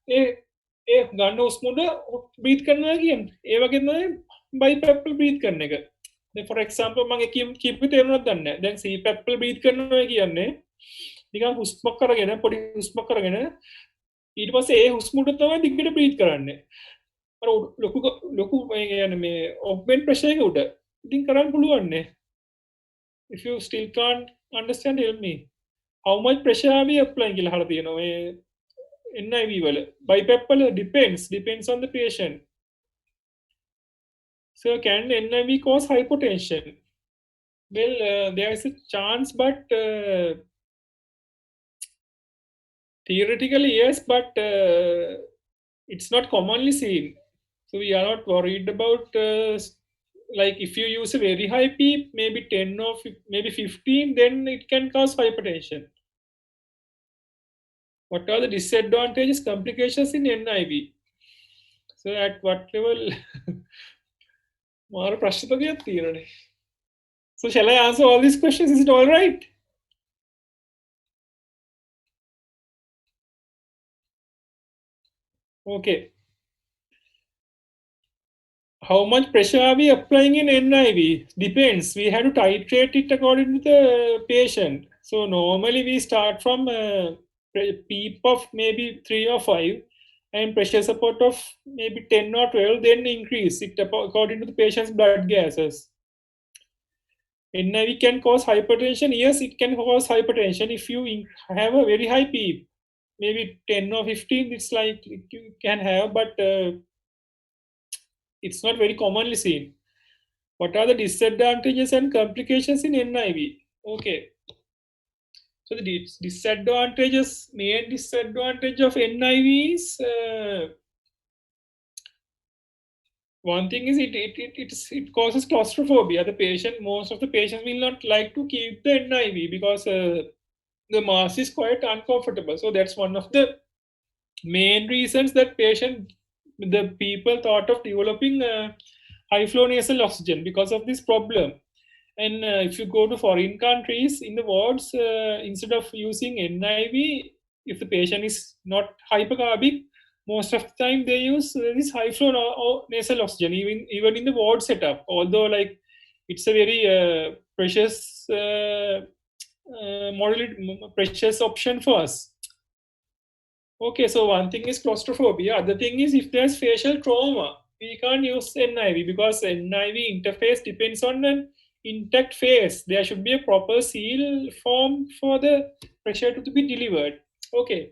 ඒ ගන්න හුස්මද breathe කරනවා කියන්නේ ඒ වගේ තමයි BiPAP වල breathe කරන එක. දැන් for example මම කීපෙ තේරුණාද දන්නේ නැහැ. දැන් CPAP වල breathe කරනවා කියන්නේ නිකන් හුස්මක් අරගෙන පොඩි හුස්මක් අරගෙන ඊට පස්සේ ඒ හුස්මට තමයි දිගට breathe කරන්නේ. අර ලොකු يعني මේ augment pressure එක උඩ ඉතින් කරන්න පුළුවන් නේ. If you still can't understand, tell me how much pressure are we applying කියලා අහලා තියෙනවා මේ NIV වල. BiPAP වල depends on the patient. So can NIV cause hypotension? Well, there is a chance, but theoretically yes, but it's not commonly seen. So we are not worried about like if you use a very high PEEP, maybe 10 or maybe 15, then it can cause hypertension. What are the disadvantages, complications in NIV? So at what level? So shall I answer all these questions? Is it all right? Okay. How much pressure are we applying in NIV? Depends. We have to titrate it according to the patient. So normally we start from PEEP of maybe 3 or 5 and pressure support of maybe 10 or 12, then increase it according to the patient's blood gases. NIV can cause hypertension. Yes, it can cause hypertension if you have a very high PEEP. Maybe 10 or 15, it's like you can have, but it's not very commonly seen. What are the disadvantages and complications in NIV? Okay. So the disadvantages, main disadvantage of NIV is one thing is it causes claustrophobia. Most of the patients will not like to keep the NIV because the mask is quite uncomfortable. So that's one of the main reasons that the people thought of developing high flow nasal oxygen because of this problem. And if you go to foreign countries in the wards, instead of using NIV, if the patient is not hypercarbic, most of the time they use this high flow nasal oxygen, even in the ward setup. Although like it's a very precious precious option for us. Okay, so one thing is claustrophobia. Other thing is if there's facial trauma, we can't use NIV because NIV interface depends on an intact face. There should be a proper seal formed for the pressure to be delivered. Okay,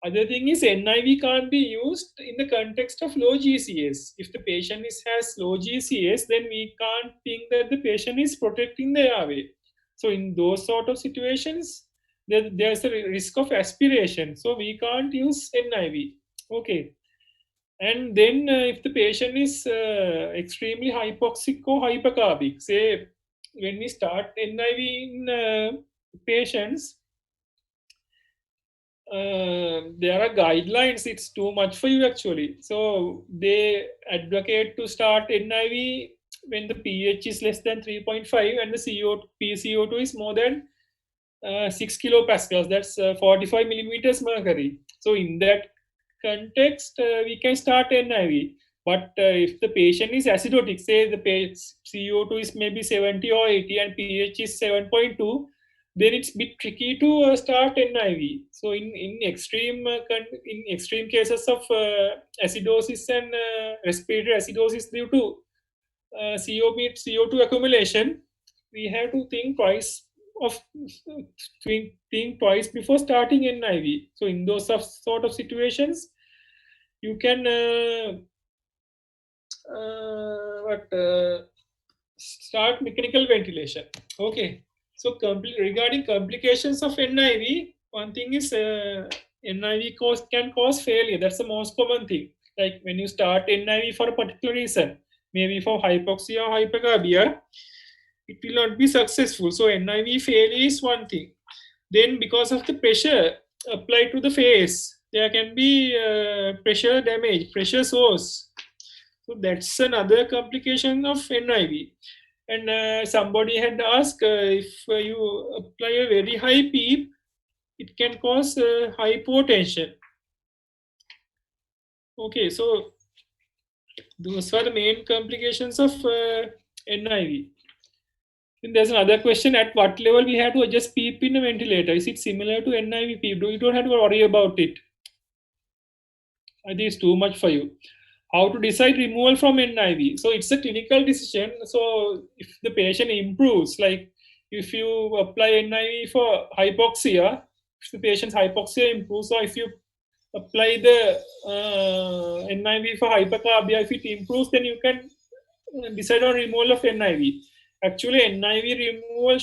Other thing is NIV can't be used in the context of low GCS. If the patient has low GCS, then we can't think that the patient is protecting the airway. So in those sort of situations, there's a risk of aspiration. So we can't use NIV. Okay. And then if the patient is extremely hypoxic or hypercarbic, say when we start NIV in patients, there are guidelines. It's too much for you actually. So they advocate to start NIV when the pH is less than 3.5 and the PCO2 is more than 6 kilopascals. That's 45 millimeters mercury. So in that context, we can start NIV. But if the patient is acidotic, say the CO2 is maybe 70 or 80 and pH is 7.2, then it's a bit tricky to start NIV. So in extreme cases of acidosis and respiratory acidosis due to CO2 accumulation, we have to think twice before starting NIV. So in those sort of situations, you can start mechanical ventilation. Okay. So regarding complications of NIV, one thing is NIV can cause failure. That's the most common thing. Like when you start NIV for a particular reason, maybe for hypoxia or hypercarbia, it will not be successful. So NIV failure is one thing. Then because of the pressure applied to the face, there can be pressure damage, pressure source. So that's another complication of NIV. And somebody had asked if you apply a very high PEEP, it can cause hypotension. Okay, so those are the main complications of NIV. Then there's another question: at what level we have to adjust PEEP in a ventilator? Is it similar to NIV PEEP? You don't have to worry about it. I think it's too much for you. How to decide removal from NIV? So it's a clinical decision. So if the patient improves, like if you apply NIV for hypoxia, if the patient's hypoxia improves, or if you apply the NIV for hypercarbia, if it improves, then you can decide on removal of NIV. Actually, NIV removal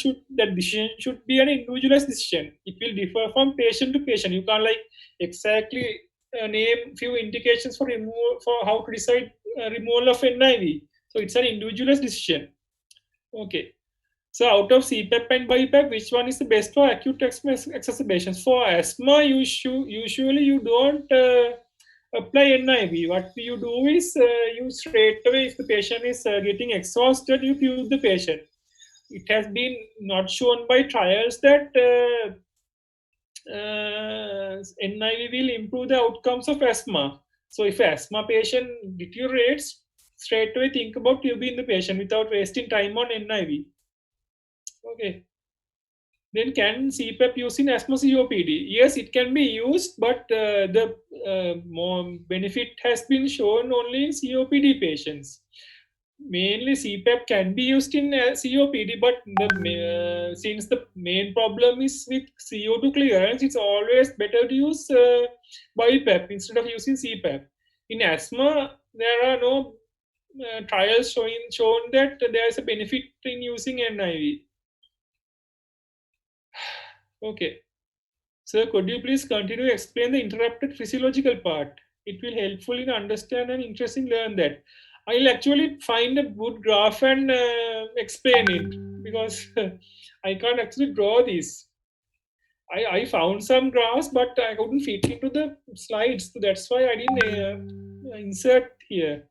decision should be an individualized decision. It will differ from patient to patient. You can't like exactly name few indications for removal, for how to decide removal of NIV. So it's an individualized decision. Okay. So out of CPAP and BiPAP, which one is the best for acute exacerbations? For asthma, usually you don't apply NIV. What you do is you straight away, if the patient is getting exhausted, you fuse the patient. It has been not shown by trials that NIV will improve the outcomes of asthma. So if asthma patient deteriorates, straight away think about tubing the patient without wasting time on NIV. Okay. Then can CPAP use in asthma COPD? Yes, it can be used, but the more benefit has been shown only in COPD patients. Mainly CPAP can be used in COPD, but since the main problem is with CO2 clearance, it's always better to use BiPAP instead of using CPAP. In asthma, there are no trials shown that there is a benefit in using NIV. Okay. Sir, could you please continue to explain the interrupted physiological part? It will helpful in understand and interesting learn that. I'll actually find a good graph and explain it, because I can't actually draw this. I found some graphs, but I couldn't fit into the slides. So that's why I didn't insert here.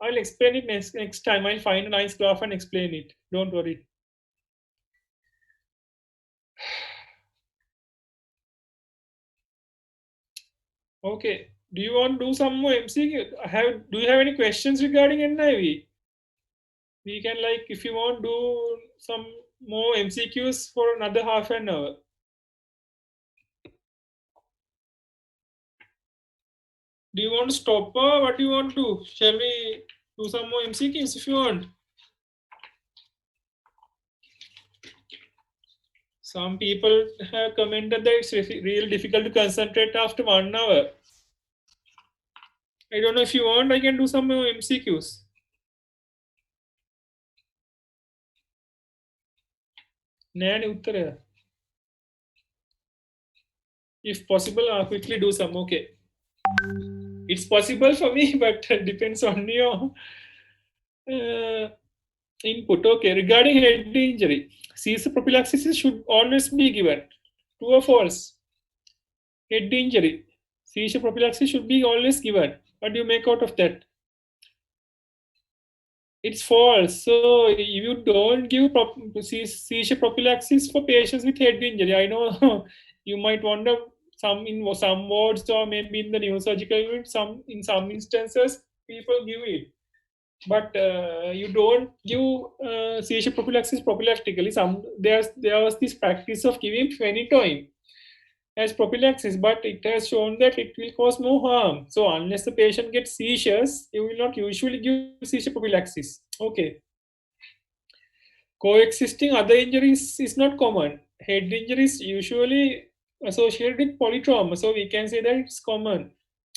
I'll explain it next time. I'll find a nice graph and explain it. Don't worry. Okay. Do you want to do some more MCQ? Do you have any questions regarding NIV? We can, like, if you want, do some more MCQs for another half an hour. Do you want to stop or what do you want to do? Shall we do some more MCQs if you want? Some people have commented that it's really difficult to concentrate after 1 hour. I don't know if you want, I can do some MCQs. If possible, I'll quickly do some. Okay. It's possible for me, but it depends on your input. Okay. Regarding head injury, seizure prophylaxis should always be given. True or false? Head injury, seizure prophylaxis should be always given. What do you make out of that? It's false. So you don't give seizure prophylaxis for patients with head injury. I know you might wonder some wards or maybe in the neurosurgical unit. In some instances people give it, but you don't give seizure prophylaxis prophylactically. There was this practice of giving phenytoin as prophylaxis, but it has shown that it will cause no harm. So unless the patient gets seizures, you will not usually give seizure prophylaxis. Okay. Coexisting other injuries is not common. Head injuries usually associated with polytrauma, so we can say that it's common.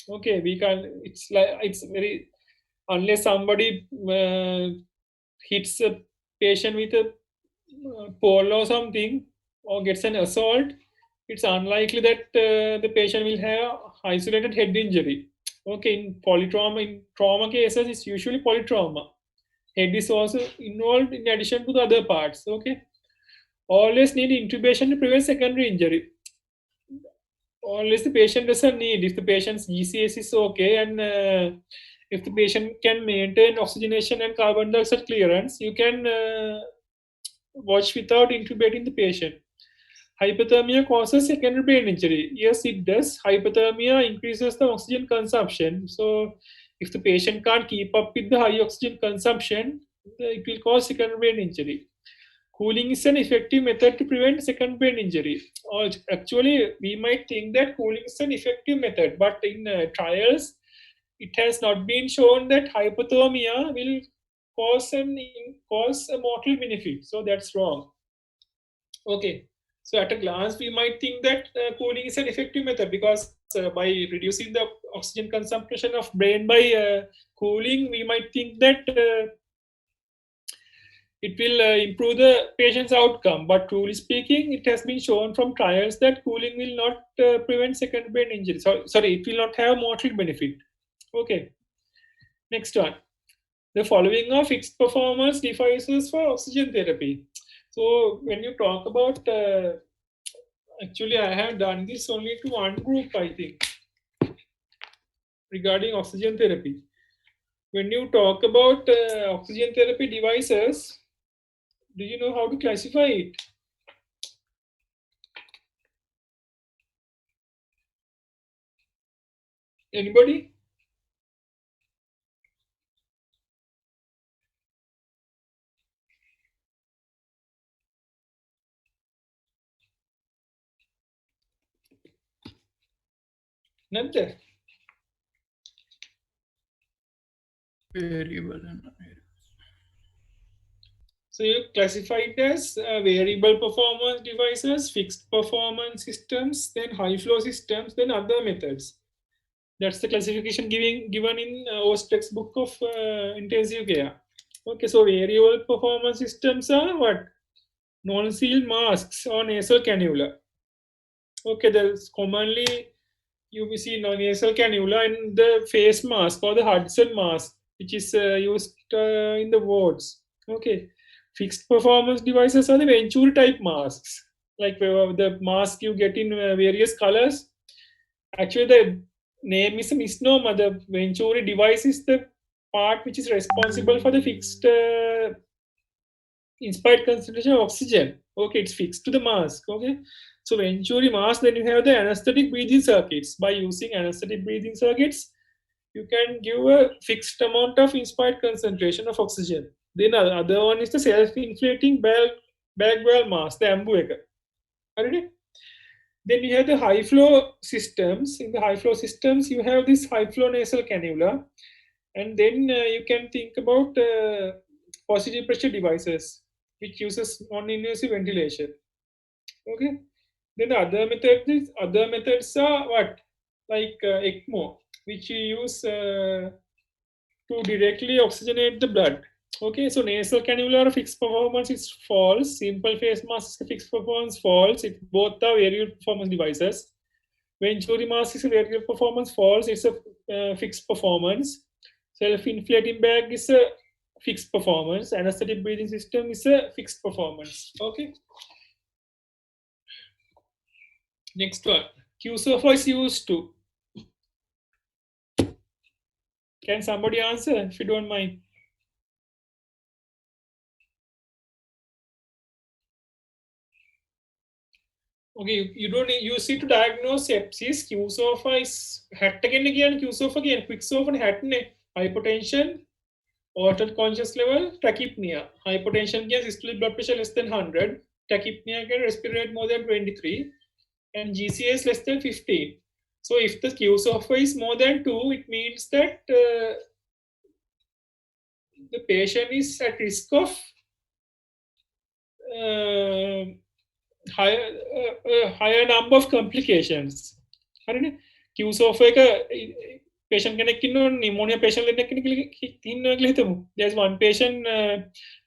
Okay, we can. It's very, unless somebody hits a patient with a pole or something, or gets an assault, it's unlikely that the patient will have isolated head injury. Okay, in trauma cases, it's usually polytrauma. Head is also involved in addition to the other parts. Okay, always need intubation to prevent secondary injury. Always the patient doesn't need. If the patient's GCS is okay and if the patient can maintain oxygenation and carbon dioxide clearance, you can watch without intubating the patient. Hypothermia causes secondary brain injury. Yes, it does. Hypothermia increases the oxygen consumption. So, if the patient can't keep up with the high oxygen consumption, it will cause secondary brain injury. Cooling is an effective method to prevent secondary brain injury. Or actually, we might think that cooling is an effective method, but in trials, it has not been shown that hypothermia will cause a mortal benefit. So that's wrong. Okay. So at a glance, we might think that cooling is an effective method because by reducing the oxygen consumption of brain by cooling, we might think that it will improve the patient's outcome. But truly speaking, it has been shown from trials that cooling will not prevent second brain injury. Sorry, it will not have mortal benefit. Okay. Next one. The following are fixed performance devices for oxygen therapy. So when you talk about, actually I have done this only to one group, I think, regarding oxygen therapy. When you talk about oxygen therapy devices, do you know how to classify it? Anybody? Nante? variable. So you classify it as variable performance devices, fixed performance systems, then high flow systems, then other methods. That's the classification given in OS textbook of intensive care. Okay, so variable performance systems are what? Non-sealed masks or nasal cannula. Okay, there's commonly you will see nasal cannula and the face mask or the Hudson mask, which is used in the wards. Okay, fixed performance devices are the Venturi type masks, like the mask you get in various colors. Actually, the name is a misnomer. The Venturi device is the part which is responsible for the fixed inspired concentration of oxygen. Okay, it's fixed to the mask. Okay, so Venturi mask, then you have the anesthetic breathing circuits. By using anesthetic breathing circuits, you can give a fixed amount of inspired concentration of oxygen. Then the other one is the self-inflating bag valve mask, the Ambuecker. Already. Then you have the high flow systems. In the high flow systems, you have this high flow nasal cannula, and then you can think about positive pressure devices, which uses non-invasive ventilation. Okay. Then the other methods are what? Like ECMO, which you use to directly oxygenate the blood. Okay, so nasal cannula fixed performance is false. Simple face mask fixed performance false. It both are variable performance devices. Venturi mask is a variable performance false. It's a fixed performance. Self-inflating bag is a fixed performance. Anesthetic breathing system is a fixed performance. Okay. Next one. QSOFA is used to. Can somebody answer if you don't mind? Okay, you don't use it to diagnose sepsis. QSOFA is hat again. QSOFA again. Quicksofa hat hypertension, altered conscious level, tachypnea. Hypertension again, systolic blood pressure less than 100. Tachypnea again, respirate rate more than 23, and GCA is less than 15. So if the QSOFA is more than 2, it means that the patient is at risk of higher number of complications. හරිනේ QSOF එක patient කෙනෙක් ඉන්නවා pneumonia patient කෙනෙක් ඉන්නවා කියලා හිතමු. There's one patient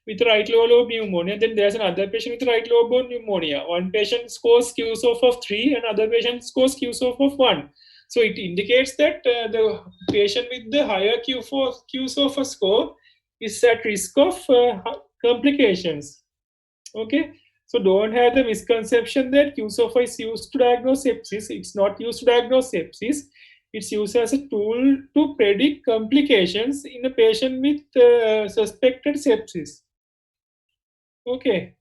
with right lower lobe pneumonia, then there's another patient with right lower lobe pneumonia. One patient scores QSOF of 3 and other patient scores QSOF of 1. So it indicates that the patient with the higher QSOF score is at risk of complications. Okay, so don't have the misconception that QSOFA is used to diagnose sepsis. It's not used to diagnose sepsis. It's used as a tool to predict complications in a patient with suspected sepsis. Okay.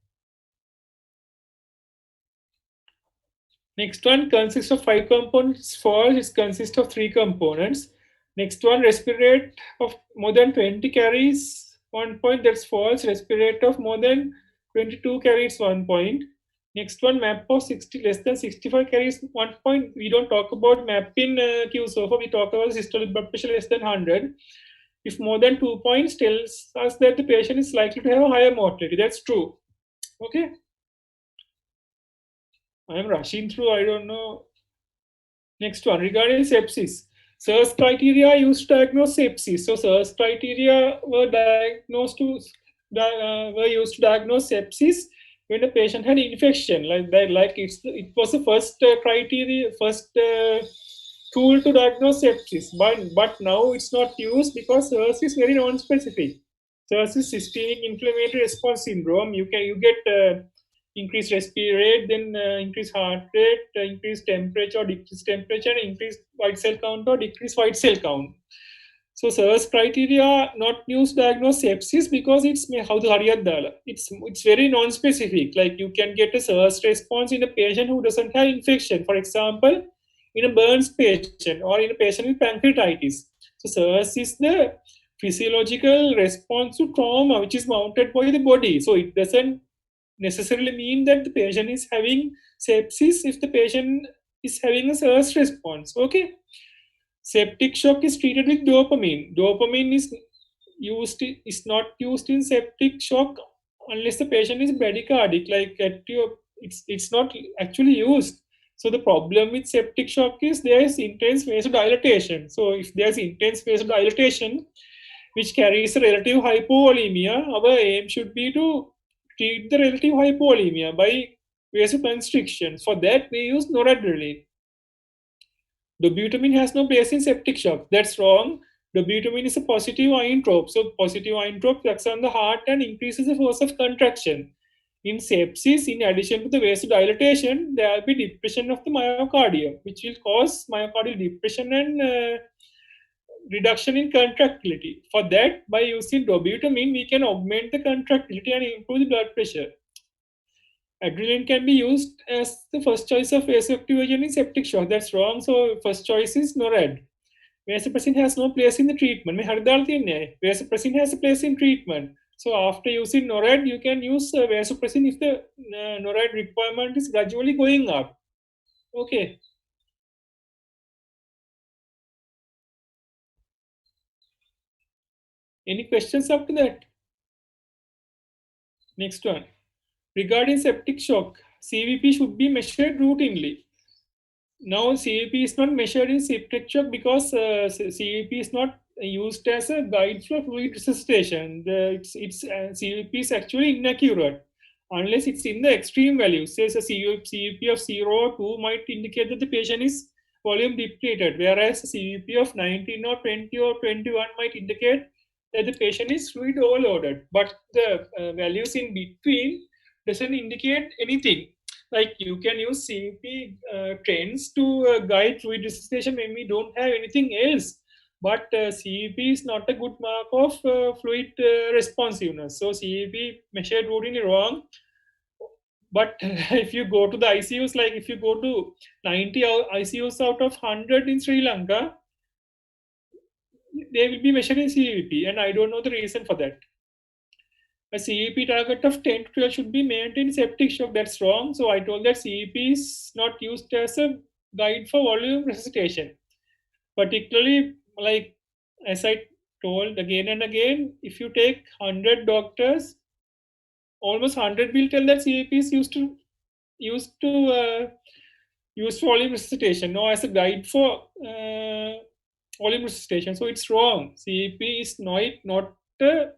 Next one consists of 5 components. False, it consists of 3 components. Next one, respirate of more than 20 carries 1 point. That's false. Respirate of more than 22 carries 1 point. Next one, map of 60 less than 65 carries 1 point. We don't talk about map in QSOFA. We talk about systolic blood pressure less than 100. If more than 2 points tells us that the patient is likely to have a higher mortality. That's true. Okay. I am rushing through. I don't know. Next one, regarding sepsis. SIRS criteria used to diagnose sepsis. So SIRS criteria were used to diagnose sepsis when a patient had infection. It was the first criteria, first tool to diagnose sepsis. But now it's not used because SIRS is very non-specific. SIRS is systemic inflammatory response syndrome. You get increased respiratory rate, then increased heart rate, increased temperature or decreased temperature, and increased white cell count or decreased white cell count. So SIRS criteria not used to diagnose sepsis because it's very non-specific. Like you can get a SIRS response in a patient who doesn't have infection. For example, in a burns patient or in a patient with pancreatitis. So SIRS is the physiological response to trauma which is mounted by the body. So it doesn't necessarily mean that the patient is having sepsis if the patient is having a SIRS response. Okay. Septic shock is treated with dopamine. Dopamine is not used in septic shock unless the patient is bradycardic. It's not actually used. So the problem with septic shock is there is intense vasodilatation. So if there's intense vasodilatation which carries a relative hypovolemia, our aim should be to treat the relative hypovolemia by vasoconstriction. For that, we use noradrenaline. Dobutamine has no place in septic shock. That's wrong. Dobutamine is a positive inotrope. So positive inotrope acts on the heart and increases the force of contraction. In sepsis, in addition to the vasodilatation, there will be depression of the myocardium, which will cause myocardial depression and reduction in contractility. For that, by using dobutamine, we can augment the contractility and improve the blood pressure. Adrenaline can be used as the first choice of vasoactive agent in septic shock. That's wrong. So first choice is NORAD. Vasopressin has no place in the treatment. Vasopressin has a place in treatment. So after using NORAD, you can use vasopressin if the NORAD requirement is gradually going up. Okay. Any questions after that? Next one. Regarding septic shock, CVP should be measured routinely. Now CVP is not measured in septic shock because CVP is not used as a guide for fluid resuscitation. CVP is actually inaccurate unless it's in the extreme value. Says a CVP of 0 or 2 might indicate that the patient is volume depleted, whereas a CVP of 19 or 20 or 21 might indicate that the patient is fluid overloaded. But the values in between doesn't indicate anything. Like you can use CVP trends to guide fluid resuscitation when we don't have anything else. But CVP is not a good mark of fluid responsiveness. So CVP measured routinely wrong. But if you go to the ICUs, like if you go to 90 ICUs out of 100 in Sri Lanka, they will be measuring CVP, and I don't know the reason for that. A CEP target of 10 to 12 should be maintained in septic shock. That's wrong. So I told that CEP is not used as a guide for volume resuscitation. Particularly, like as I told again and again, if you take 100 doctors, almost 100 will tell that CEP is used to use volume resuscitation, no as a guide for volume resuscitation. So it's wrong. CEP is not a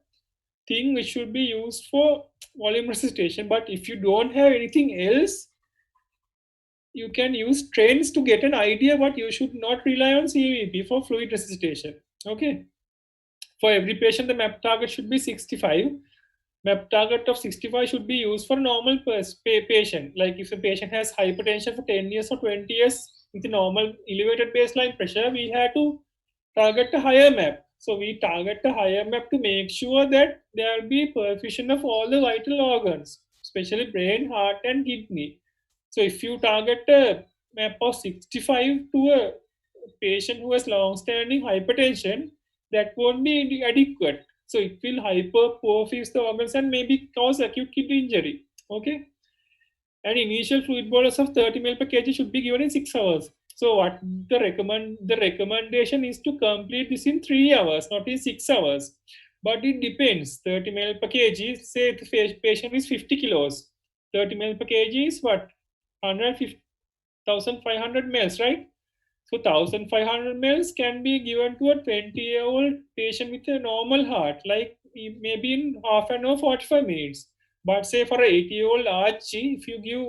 thing which should be used for volume resuscitation. But if you don't have anything else, you can use trends to get an idea, but you should not rely on CVP for fluid resuscitation. Okay. For every patient, the MAP target should be 65. MAP target of 65 should be used for normal patient. Like if a patient has hypertension for 10 years or 20 years with a normal elevated baseline pressure, we have to target a higher MAP. So we target a higher MAP to make sure that there will be perfusion of all the vital organs, especially brain, heart, and kidney. So if you target a MAP of 65 to a patient who has long-standing hypertension, that won't be adequate. So it will hyperperfuse the organs and maybe cause acute kidney injury. Okay. And initial fluid bolus of 30 ml per kg should be given in 6 hours. So what the recommendation is to complete this in 3 hours, not in 6 hours. But it depends. 30 ml per kg, say the patient is 50 kilos. 30 ml per kg is what? 1,500 ml, right? So 1,500 ml can be given to a 20-year-old patient with a normal heart, like maybe in half an hour, 45 minutes. But say for an 80-year-old Archie, if you give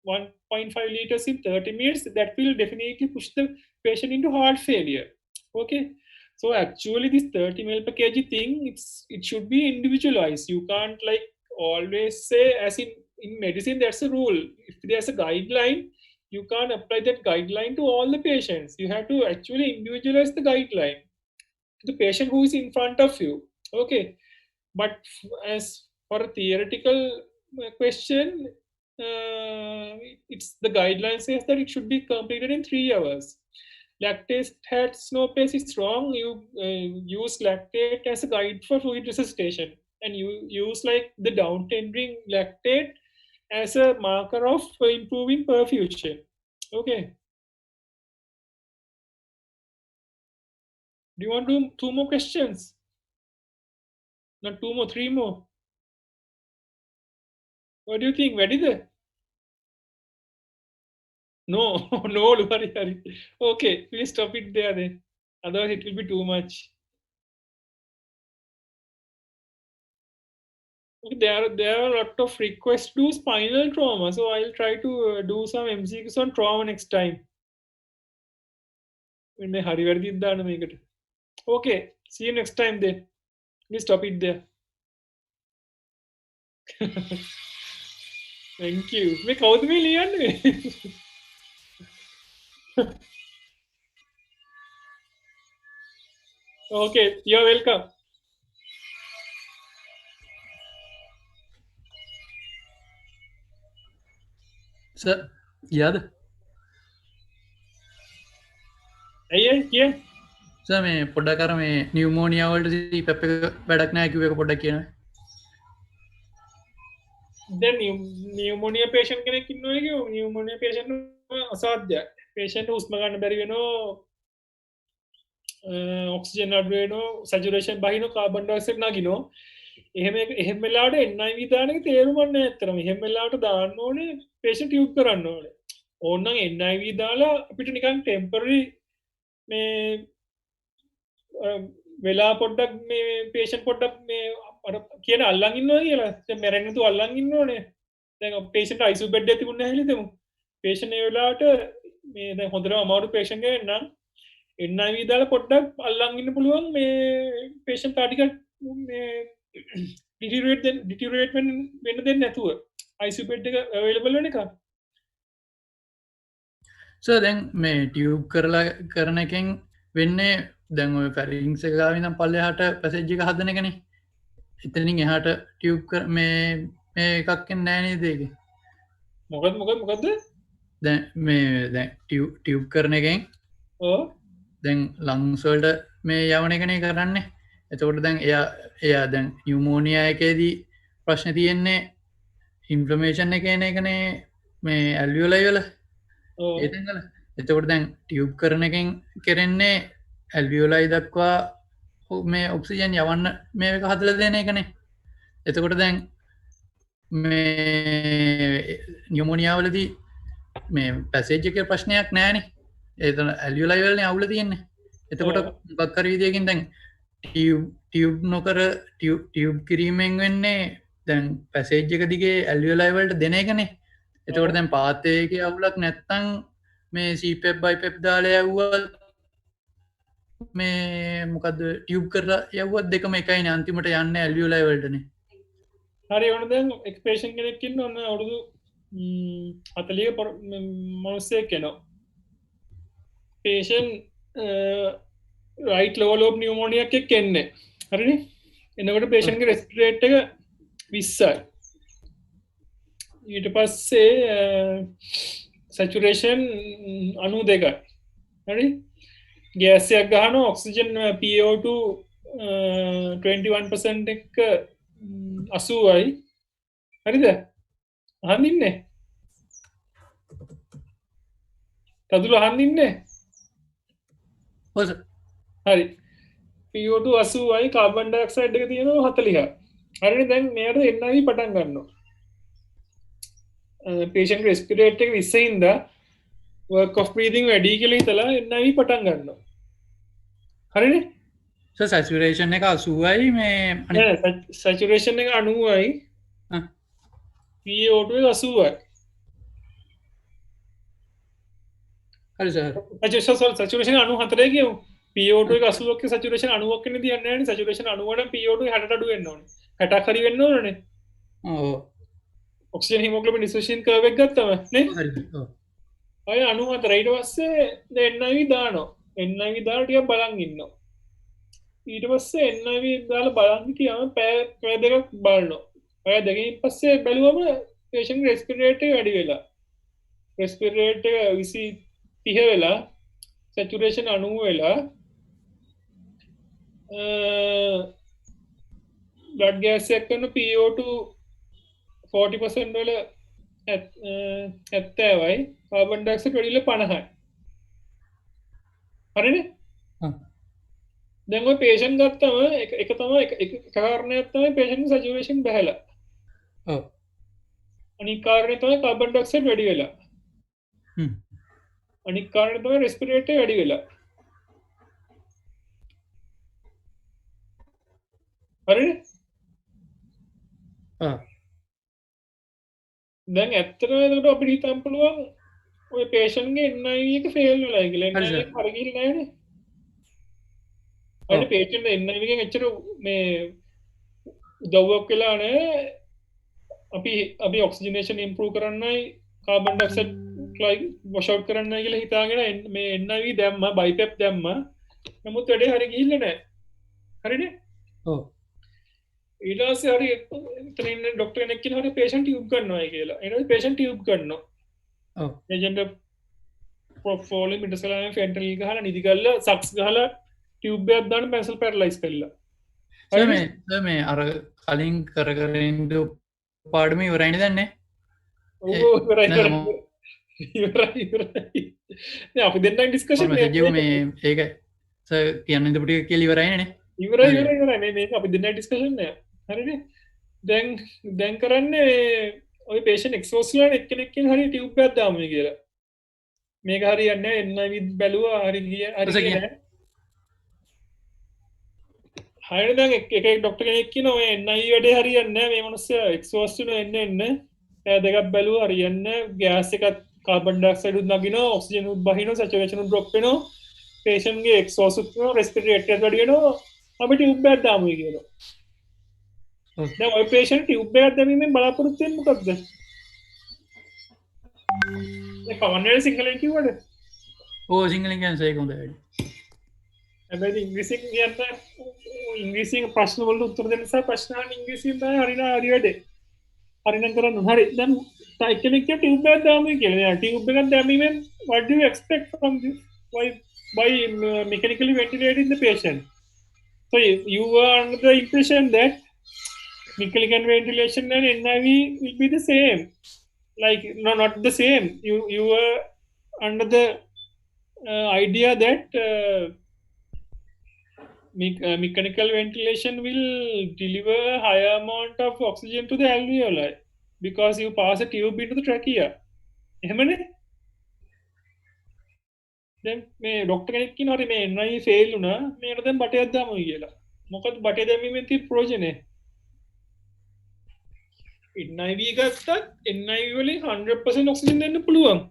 1.5 liters in 30 minutes, that will definitely push the patient into heart failure. Okay. So actually this 30 ml per kg thing, it should be individualized. You can't like always say, as in medicine, that's a rule. If there's a guideline, you can't apply that guideline to all the patients. You have to actually individualize the guideline to the patient who is in front of you. Okay. But as for a theoretical question, it's the guideline says that it should be completed in 3 hours. Lactate had snow pace is wrong. You use lactate as a guide for fluid resuscitation, and you use like the down tendering lactate as a marker of improving perfusion. Okay. Do you want to do 2 more questions? Not 2 more, 3 more. What do you think? Ready there? No, no, Hari. Okay, please stop it there then. Otherwise, it will be too much. Okay, there are a lot of requests to spinal trauma, so I'll try to do some MCQs on trauma next time. Okay, see you next time then. Please stop it there. Thank you. मैं कौन में लिया ने? Okay, you're welcome. Sir, याद Yeah. Sir මේ පොඩ්ඩක් අර මේ නියුමෝනියා වලට CPAP එක වැඩක් නැහැ කිව්ව එක පොඩ්ඩක් කියන්න. Then pneumonia patient කෙනෙක් ඉන්නවා කියෝ pneumonia patient අසාධ්‍යයි. patient හුස්ම ගන්න බැරි වෙනවා, ඔක්සිජන් අඩු වෙනවා, saturation බහිනවා, carbon dioxide නගිනවා. එහෙම වෙලාවට NIV දාන එක තේරුමක් නැහැ ඇත්තටම. එහෙම වෙලාවට දාන්න ඕනේ patient tube කරන්න ඕනේ. ඕනනම් NIV දාලා අපිට නිකන් temporary මේ වෙලා පොඩ්ඩක් මේ patient පොඩ්ඩක් මේ අර කියන අල්ලන් ඉන්නවා කියලා. දැන් මැරෙන්නේ නැතුව අල්ලන් ඉන්න ඕනේ. දැන් patient ICU bed එකේ තිබුණ නැහැ හිතමු. patient ඒ වෙලාවට මේ දැන් හොඳටම අමාරු patient කෙනෙක් නම් NIV දාලා පොඩ්ඩක් අල්ලන් ඉන්න පුළුවන් මේ patient ටික මේ deteriorate වෙන්න දෙන්නේ නැතුව ICU bed එක available වෙන එක. So දැන් මේ ටියුබ් කරලා කරන එකෙන් වෙන්නේ දැන් ඔය ෆැරින්ක්ස් එක ගාව ඉඳන් පල්ලෙහාට පැසේජ් එක හදන එකනේ. එතනින් එහාට ටියුබ් මේ එකක් එන්නේ නැහැ නේද ඒකේ? මොකද්ද? දැන් මේ දැන් ටියුබ් කරන එකෙන් ඔව් දැන් ලංස් වලට මේ යවන එකනේ කරන්නේ. එතකොට දැන් එයා දැන් නියුමෝනියා එකේදී ප්‍රශ්න තියෙන්නේ ඉන්ෆ්ලමේෂන් එක එන එකනේ මේ ඇල්වියොලයි වල. ඒතැන්ගල එතකොට දැන් ටියුබ් කරන එකෙන් කෙරෙන්නේ ඇල්වියෝලයි දක්වා මේ ඔක්සිජන් යවන්න මේ එක හදල දෙන එකනේ. එතකොට දැන් මේ නියමෝනිියාවලදී මේ පැසේජ්ක ප්‍රශ්නයක් නෑනේ. ඒතන ඇල්වියෝලයි වලනේ අවුල තියෙන්නේ. එතකොට බක්කර විදියකින් දැන් ටියුබ් නොකර ටියුබ් කිරීමෙන් වෙන්නේ දැන් පැසේජ් එක දිගේ ඇල්වියෝලයි වලට දෙන එකනේ. එතකොට දැන් පාතයක අවුලක් නැත්තං මේ සීපෙප් බයිපෙප් දාල යව්වත් මේ මොකද ටියුබ් කර යවත් දෙකම එකයි අන්තිමට යන්න ඇල්වියෝලයි වලටන. හරි ඕන දැන් එක්ස්පේෂන් කෙනෙක්කින් ඔන්න අවුරුදු 40 මනුස්සයෙක් කෙනවා. patient right level of pneumonia එකක් එන්නේ. හරිනේ? එනකොට patient ගේ respirate එක 20යි. ඊට පස්සේ saturation 92යි. හරි? ගෑස් එකක් ගහනවා ඔක්සිජන් PO2 21% එක 80යි. හරිද? අහන් ඉන්නේ? තදුල අහන් ඉන්නේ? ඔව් සර්. හරි. PO2 80යි කාබන් ඩයොක්සයිඩ් එක තියෙනවා 40යි. හරිනේ දැන් මෙයාට NIV පටන් ගන්නවා. patient respirate එක 20 ඉඳලා work of breathing වැඩි කියලා හිතලා NIV පටන් ගන්නවා. හරිනේ? සර් සැචුරේෂන් එක 80යි මේ saturation එක 90යි. PO2 එක 80යි. හරි සර්. saturation 94 කියමු. PO2 එක 80ක saturation 90ක් වෙන්න දෙන්නේ නැහැ නේ. saturation 90 නම් PO2 60ට අඩු වෙන්න ඕනේ. 60ක් හරි වෙන්න ඕනේ. ඔව්. ඔක්සිජන් හිමොග්ලොබින් ඩිසෝසියේෂන් කර්ව් එක ගත්තම නේ? හරි. ඔව්. අය 94 ඊට පස්සේ NIV දානවා. NIV දාලා ටිකක් බලන් ඉන්නවා. ඊට පස්සේ NIV දාලා බලන් හිටියාම පැය දෙකක් බලනවා. පැය දෙකකින් පස්සේ බැලුවම patient respirate එක වැඩි වෙලා. respirate එක 30 වෙලා saturation 90 වෙලා blood gas එක කරන PO2 40% වල 70යි carbon dioxide වැඩිලා 50යි. හරිනේ? දැන් ඔය patient ගත්තම එක තමයි එක කාරණයක් තමයි patient saturation බහැලා. ඔව්. අනිත් කාරණේ තමයි carbon dioxide වැඩි වෙලා. අනිත් කාරණේ තමයි respiratory වැඩි වෙලා. හරිනේ? දැන් ඇත්තටම එතකොට අපිට හිතන්න පුළුවන් ඔය patient ගේ NIV එක fail වෙලා කියලා. NIV එක හරි ගිහින් නැහැ නේ. අර patient NIV එකෙන් එච්චර මේ උදව්වක් වෙලා නැහැ. අපි oxygenation improve කරන්නයි carbon dioxide wash out කරන්නයි කියලා හිතාගෙන මේ NIV දැම්මා BiPAP දැම්මා. නමුත් වැඩේ හරි ගිහිල්ලා නැහැ. හරිනේ? ඔව්. ඊට පස්සේ හරි එතන ඉන්න ડોක්ටර් කෙනෙක් කියනවා හරි patient tube කරනවා කියලා. ඊට පස්සේ patient tube කරනවා. ඔව්. patient propofol මිඩසලයින් ෆෙන්ටනිල් ගහලා නිදි කරලා සක්ස් ගහලා tube එකක් දාන්න pencil paralyze කරලා. සර් මේ අර කලින් කර ඉන්න පාඩම ඉවරයිනේ දැන් නේ? ඔව් ඉවරයි. දැන් අපි දෙන්නා ඩිස්කෂන් මේ ඒක සර් කියන්න ඉඳපු ටික කියලා ඉවරයිනේ නේ? ඉවරයි මේක අපි දෙන්නා ඩිස්කෂන් නෑ. හරිනේ දැන් කරන්නේ ඔය patient exhaust වෙලා එක්කෙනෙක්ගෙන් හරි tube එකක් දාමුයි කියලා මේක හරියන්නේ නැහැ NIV බැලුවා හරි ගියේ නැහැ හරියට දැන් එක ડોක්ටර් කෙනෙක් කියනවා ඔය NIV වැඩේ හරියන්නේ නැහැ මේ මිනිස්සයා exhaust වෙන එන්න දෙකක් බැලුවා හරියන්නේ ගෑස් එකත් කාබන් ඩයොක්සයිඩ් උත් නගිනවා ඔක්සිජන් උත් බහිනවා සැචුරේෂන් උත් ඩ්‍රොප් වෙනවා patient ගේ exhaust උත් වෙනවා respiratory rate එක වැඩි වෙනවා අපි tube එකක් දාමුයි කියනවා දැන් ඔය patient tube එකක් දැමීමෙන් බලාපොරොත්තු වෙන්නේ මොකක්ද ඒ කවන්නේ සිංහලෙන් කිව්වද ඕ සිංහලෙන් කියන්නේ ඒක හොඳයි හැබැයි ඉංග්‍රීසියෙන් කියන්න ඉංග්‍රීසියෙන් ප්‍රශ්න වලට උත්තර දෙන්න නිසා ප්‍රශ්න අහන්න ඉංග්‍රීසියෙන් තමයි හරි වැඩේ හරිනම් කරන්න හරි දැන් කෙනෙක් කිය tube එකක් දාමුයි කියලා tube එකක් දැමීමෙන් what do you expect from this by mechanically ventilating the patient so you are under the impression that mechanical ventilation and NIV will be the same like no not the same you were under the idea that mechanical ventilation will deliver higher amount of oxygen to the alveoli because you pass a tube into the trachea එහෙමනේ දැන් මේ doctor කෙනෙක් කියනවා හරි මේ NIV fail වුණා මේකට දැන් බටයක් දාමුයි කියලා මොකද බටේ දැමීමෙන් තියෙන ප්‍රයෝජනේ NIV ගත්තත් NIV වලින් 100% ඔක්සිජන් දෙන්න පුළුවන්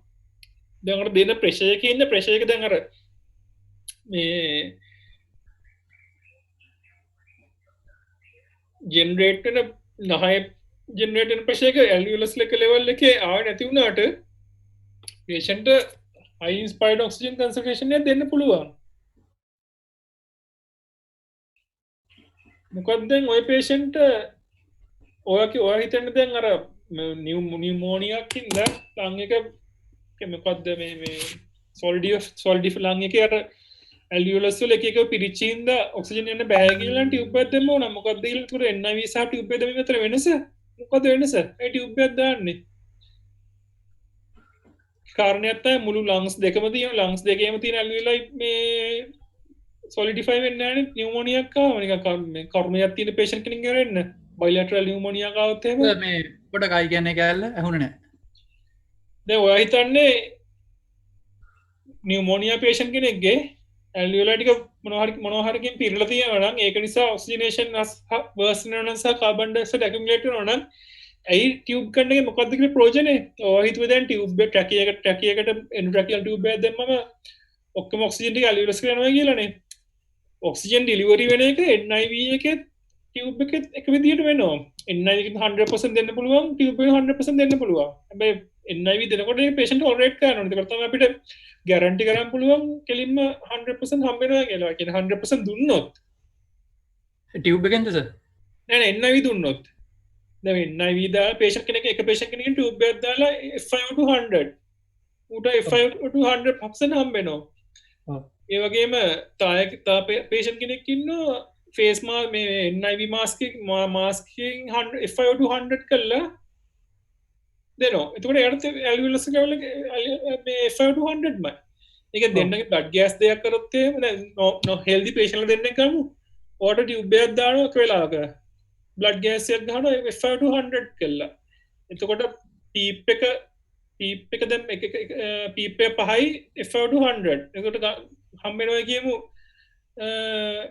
දැන් අර දෙන ප්‍රෙෂර් එකේ ඉන්න ප්‍රෙෂර් එක දැන් අර මේ ජෙනරේට් වෙන නහය ජෙනරේට් වෙන ප්‍රෙෂර් එක ඇල්වියුලස් ලෙවල් එකේ ආව නැති වුණාට patient high inspired oxygen concentration එක දෙන්න පුළුවන් මොකද දැන් ඔය patient ඔය හිතන්න දැන් අර නියුමෝනියක් ඉඳලා ලං එක මොකද්ද මේ සොලිඩිෆ් ලං එකේ අර ඇල්වියුලස් වල එක පිරිච්චින්ද ඔක්සිජන් යන්න බෑ කියලා ටියුබ් එකක් දැම්ම ඕන මොකද්ද ඊළඟට NIV සහ ටියුබ් එක දැමීම අතර වෙනස මොකද්ද වෙනස ඒ ටියුබ් එකක් දාන්නේ කාරණයක් තමයි මුළු ලංස් දෙකම තියෙන ලංස් දෙකේම තියෙන ඇල්වියුලයි මේ සොලිඩිෆයි වෙන්නේ නැහැ නේ නියුමෝනියක් ආව නිකන් මේ කර්මයක් තියෙන patient කෙනෙක් ගරෙන්න බයිලැටරල් නියුමෝනියක් ආවොත් එහෙම මේ පොඩ කයි කියන්නේ කෑල්ල ඇහුනේ නැහැ දැන් ඔයා හිතන්නේ නියුමෝනියා patient කෙනෙක්ගේ ඇල්වියුලා ටික මොනවා හරිකින් පිරලා තියෙනවා නම් ඒක නිසා ඔක්සිජනේෂන් වර්ස් වෙනවා නම් සහ කාබන් ඩයොක්සයිඩ් ඇකියුමුලේට් වෙනවා නම් ඇයි ටියුබ් ගන්න එක මොකද්ද කියලා ප්‍රයෝජනේ ඔය හිතුවේ දැන් ටියුබ් එක ට්‍රැකියකට එන්ඩ්‍රැකියල් ටියුබ් එකක් දැම්මම ඔක්කොම ඔක්සිජන් ටික ඇල්වියුලස් කරනවා කියලානේ ඔක්සිජන් ඩෙලිවරි වෙන එක NIV එකේ ටියුබ් එකේ එක විදිහට වෙනවා NIV එක 100% දෙන්න පුළුවන් ටියුබ් එක 100% දෙන්න පුළුවන් හැබැයි NIV දෙනකොට ඒ patient tolerate කරන්න ඕනේ ඒකට තමයි අපිට ගැරන්ටි කරන්න පුළුවන් කෙලින්ම 100% හම්බ වෙනවා කියලා කියන්නේ 100% දුන්නොත් ටියුබ් එකෙන්ද සර් නෑ NIV දුන්නොත් දැන් NIV දාලා patient කෙනෙක් එක patient කෙනෙක්ගෙන් ටියුබ් එකක් දාලා F5/100 ඌට F5/100% හම්බ වෙනවා ඒ වගේම තා patient කෙනෙක් ඉන්නවා ෆේස් මේ NIV මාස්කින් F5/100 කළා දෙනවා එතකොට එයාට ඇල්වියුලස් ලෙවල් එක මේ F5/100 මයි ඒක දෙන්නගේ බ්ලඩ් ගෑස් දෙයක් කරොත් එහෙම නෝ හෙල්දි patient දෙන්නෙක් ගමු ඔයාට ටියුබ් එකක් දානවා වෙලාවක බ්ලඩ් ගෑස් එකක් ගහනවා F5/100 කළා එතකොට පීප් එක දැන් පීප් එක පහයි F5/100 එතකොට හම්බ වෙනවා කියමු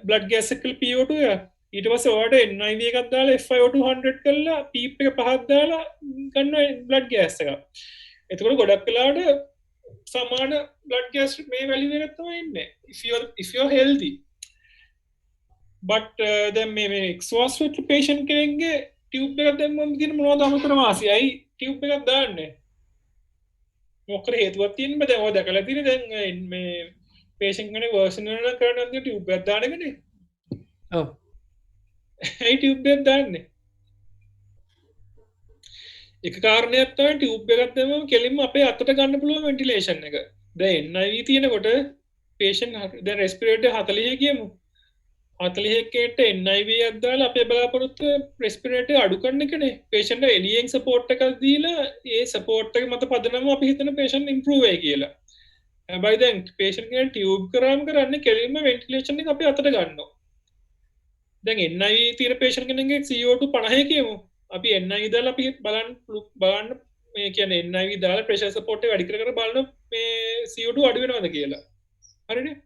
බ්ලඩ් ගෑස් එක PO2 එක ඊට පස්සේ ඔයාලට NIV එකක් දාලා F5/100 කළා පීප් එක පහක් දාලා ගන්න බ්ලඩ් ගෑස් එක. එතකොට ගොඩක් වෙලාවට සමාන බ්ලඩ් ගෑස් මේ වැලියු එකක් තමයි ඉන්නේ. if you are healthy. but දැන් මේ exhaust වෙච්ච patient කෙනෙක්ගේ ටියුබ් එකක් දැම්මම තියෙන මොනවද අමතර වාසියයි ටියුබ් එකක් දාන්නේ. මොකද හේතුවක් තියෙන්න බෑ දැන් ඔය දැකලා තියෙන දැන් මේ patient කෙනෙක් වර්ෂන් වෙනවා කරනවා ටියුබ් එකක් දාන එකනේ. ඔව් ඒ ටියුබ් එකක් දාන්නේ එක කාරණයක් තමයි ටියුබ් එකක් දැම්මම කෙලින්ම අපේ අතට ගන්න පුළුවන් වෙන්ටිලේෂන් එක දැන් NIV තියෙනකොට patient දැන් රෙස්පිරේටර් 40 කියමු 40කට NIV එකක් දාලා අපේ බලාපොරොත්තු රෙස්පිරේටර් අඩු කරන එකනේ patient එළියෙන් සපෝට් එකක් දීලා ඒ සපෝට් එක මත පදනම අපි හිතන patient improve වෙයි කියලා හැබැයි දැන් patient කෙනෙක් ටියුබ් කරාම කරන්නේ කෙලින්ම වෙන්ටිලේෂන් එක අපේ අතට ගන්නවා දැන් NIV තියෙන patient කෙනෙක්ගේ CO2 50 කියමු. අපි NIV දාලා අපි බලන්න මේ කියන්නේ NIV දාලා pressure support එක වැඩි කර කර බලන මේ CO2 අඩු වෙනවද කියලා. හරිනේ?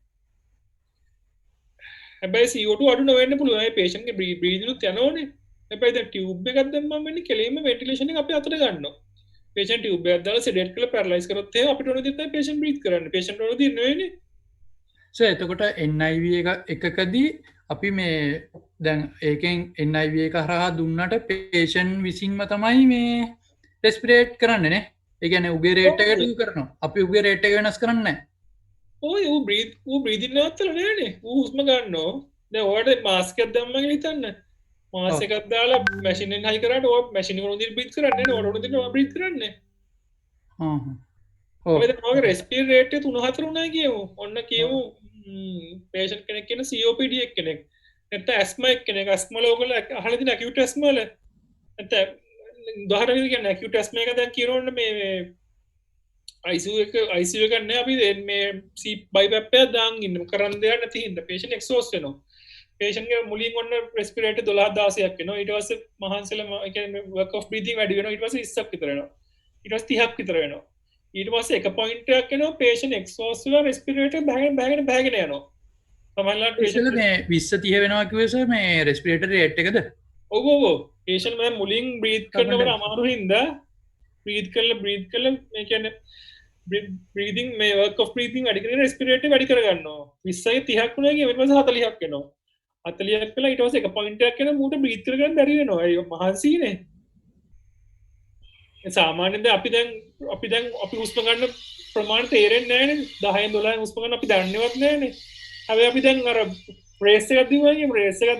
හැබැයි CO2 අඩු නොවෙන්න පුළුවන්. ඒ patient ගේ breathing උත් යනවනේ. හැබැයි දැන් tube එකක් දැම්මම වෙන්නේ කෙලින්ම ventilation එක අපි අතට ගන්නවා. patient tube එකක් දාලා sedate කරලා paralyze කරොත් එහෙනම් අපිට ඕන විදිහට තමයි patient breathe කරන්න. patient ඕන විදිහට නෙවෙයිනේ. එතකොට NIV එකකදී අපි මේ දැන් ඒකෙන් NIV එක හරහා දුන්නට පේෂන් විසින්ම තමයි මේ රෙස්පිරේට් කරන්න නේ. ඒ කියන්නේ උගේ රේට් එක ටියු කරනවා. අපි උගේ රේට් එක වෙනස් කරන්නේ නැහැ. ඔය ඌ breathing නවත්තලා නෑනේ. ඌ හුස්ම ගන්නවා. දැන් ඔයාලට මාස්ක් එකක් දැම්මම කියලා හිතන්න. මාස්ක් එකක් දාලා මැෂින් එකෙන් හයි කරාට ඔය මැෂින් එක උඩින් breathe කරන්නේ නෑ. ඔයාලට උඩින් breathe කරන්නේ. ඔය දැන් ඔයගේ respiratory rate එක 3-4 උනායි කියමු. ඔන්න කියමු patient කෙනෙක් කියන COPD කෙනෙක්. නැත්නම් asthma කෙනෙක්. asthma වල ඔයගොල්ලෝ අහලා තියෙන acute asthma වල නැත්නම් උදාහරණයක් කියන්නේ acute asthma එක දැන් කියනවනේ මේ ICU එක ගන්න අපි මේ BiPAP එක දාන් ඉන්න කරන්න දෙයක් නැති හින්දා patient exhaust වෙනවා. patient ගේ මුලින් ඔන්න respirator 12000ක් වෙනවා. ඊට පස්සේ මහන්සියලා කියන්නේ work of breathing වැඩි වෙනවා. ඊට පස්සේ 20ක් විතර වෙනවා. ඊට පස්සේ 30ක් විතර වෙනවා. ඊට පස්සේ එක පොයින්ට් එකක් එනවා patient exhaust වෙලා respirator බහගෙන යනවා. සමහරවිට patient මේ 20 30 වෙනවා කිව්වස මේ respiratory rate එකද? ඔව් patient මම මුලින් breathe කරනකොට අමාරු හින්දා breathe කරලා මේ කියන්නේ breathing මේ work of breathing වැඩි කරගෙන respirator වැඩි කරගන්නවා 20යි 30ක් වුණා කියම ඊට පස්සේ 40ක් වෙනවා 40ක් වෙලා ඊට පස්සේ එක පොයින්ට් එකක් එනවා මූට breathe කරගන්න බැරි වෙනවා ඒ මහන්සියනේ සාමාන්‍යයෙන් අපි හුස්ම ගන්න ප්‍රමාණය තේරෙන්නේ නැහැනේ 10 12 හුස්ම ගන්න අපි දන්නේවත් නැහැනේ හැබැයි අපි දැන් අර රේස් එකක්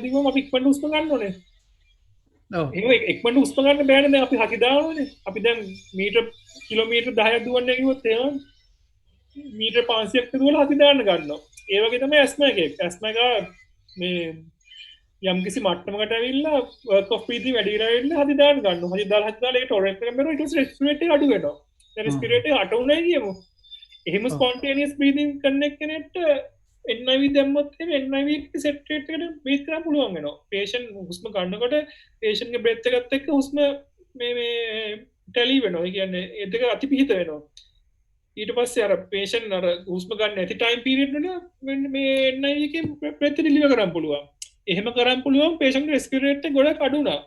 දීුවම අපි ඉක්මනට හුස්ම ගන්න ඕනේ එහෙම ඉක්මනට හුස්ම ගන්න බෑනේ දැන් අපි හකි දානවනේ අපි දැන් කිලෝමීටර් 10ක් දුවන්න ගියොත් එහෙම මීටර් 500ක් දුවලා හකි දාන්න ගන්නවා ඒ වගේ තමයි ඇස්මා එක මේ යම් කිසි මට්ටමකට ඇවිල්ලා work of breathing වැඩි කරලා ඉන්න හදි දාන්න ගන්නවා. හදි දාලා ඒක ටොලරේට් කරගෙන බැලුවා ඊට පස්සේ respiratory අඩු වෙනවා. දැන් respiratory අට උනේ කියමු. එහෙම spontaneous breathing කරන කෙනෙක්ට NIV දැම්මොත් එහෙම NIV set rate එකට breathe කරන්න පුළුවන් වෙනවා. patient හුස්ම ගන්නකොට patient ගේ breath එකත් එක්ක හුස්ම මේ tally වෙනවා. ඒ කියන්නේ ඒ දෙක අතිපිහිත වෙනවා. ඊට පස්සේ අර patient අර හුස්ම ගන්න නැති time period වල මේ NIV එකේ breath deliver කරන්න පුළුවන්. එහෙම කරන්න පුළුවන් patient respiratory එක ගොඩක් අඩු වුණා.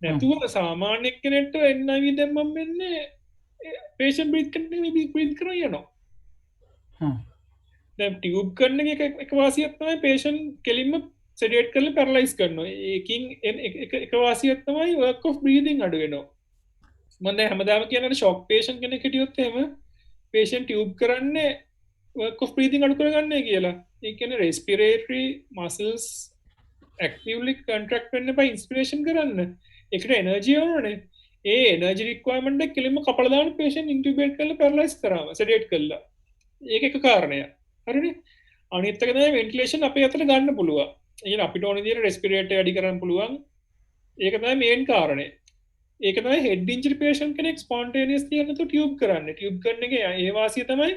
නැතුව සාමාන්‍ය කෙනෙක්ට NIV දැම්මම වෙන්නේ patient breathe කරන යනවා. දැන් tube කරන එක වාසියක් තමයි patient කෙලින්ම sedate කරලා paralyze කරනවා. ඒකින් එක වාසියක් තමයි work of breathing අඩු වෙනවා. මම දැන් හැමදාම කියන්නේ shock patient කෙනෙක් හිටියොත් එහෙම patient tube කරන්නේ work of breathing අඩු කරගන්නේ කියලා. ඒ කියන්නේ respiratory muscles actively contract වෙන්න බයි inspiration කරන්න. ඒකට energy ඕනනේ. ඒ energy requirement එක කෙලින්ම කපලා දාන patient intubate කරලා paralyze කරාම sedate කරලා. ඒක එක කාරණයක්. හරිනේ? අනිත් එක තමයි ventilation අපේ අතට ගන්න පුළුවන්. ඒ කියන්නේ අපිට ඕන විදිහට respirator වැඩි කරන්න පුළුවන්. ඒක තමයි main කාරණේ. ඒක තමයි head injury patient කෙනෙක් spontaneously යනතු tube කරන්නේ. tube කරන එක ඒ වාසිය තමයි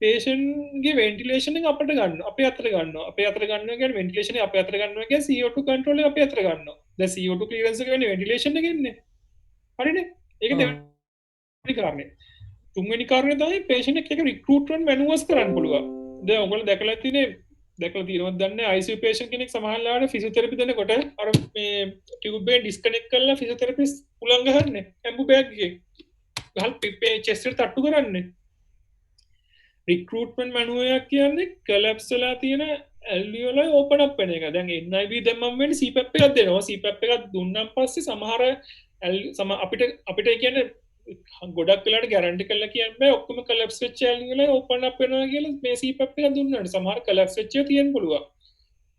patient ගේ ventilation එක අපිට ගන්න. අපේ අතට ගන්නවා. අපේ අතට ගන්නවා කියන්නේ ventilation එක අපේ අතට ගන්නවා කියන්නේ CO2 control එක අපේ අතට ගන්නවා. දැන් CO2 clearance එක වෙන්නේ ventilation එකෙන්නේ. හරිනේ? ඒක දෙවෙනි කාරණේ. තුන්වෙනි කාරණේ තමයි patient එක recruitment maneuvers කරන්න පුළුවන්. දැන් ඔයගොල්ලෝ දැකලා තියෙනවද දන්නේ ICU patient කෙනෙක් සමහරවිට physiotherapy දෙනකොට අර මේ tube එක disconnect කරලා physiotherapist උලංග ගන්නනේ. ඇම්බු බෑග් එකේ. ගහල් පිපේ chest එකට තට්ටු කරන්නේ. recruitment manual එකක් කියන්නේ collapse වෙලා තියෙන alveoli open up වෙන එක. දැන් NIV දැම්මම වෙන්නේ CPAP එකක් දෙනවා. CPAP එකක් දුන්නාන් පස්සේ සමහර අපිට කියන්නේ ගොඩක් වෙලාට ගැරන්ටි කරලා කියන්න බෑ ඔක්කොම collapse වෙච්ච alveoli open up වෙනවා කියලා මේ CPAP එක දුන්නාට සමහර collapse වෙච්ච ඒවා තියෙන්න පුළුවන්.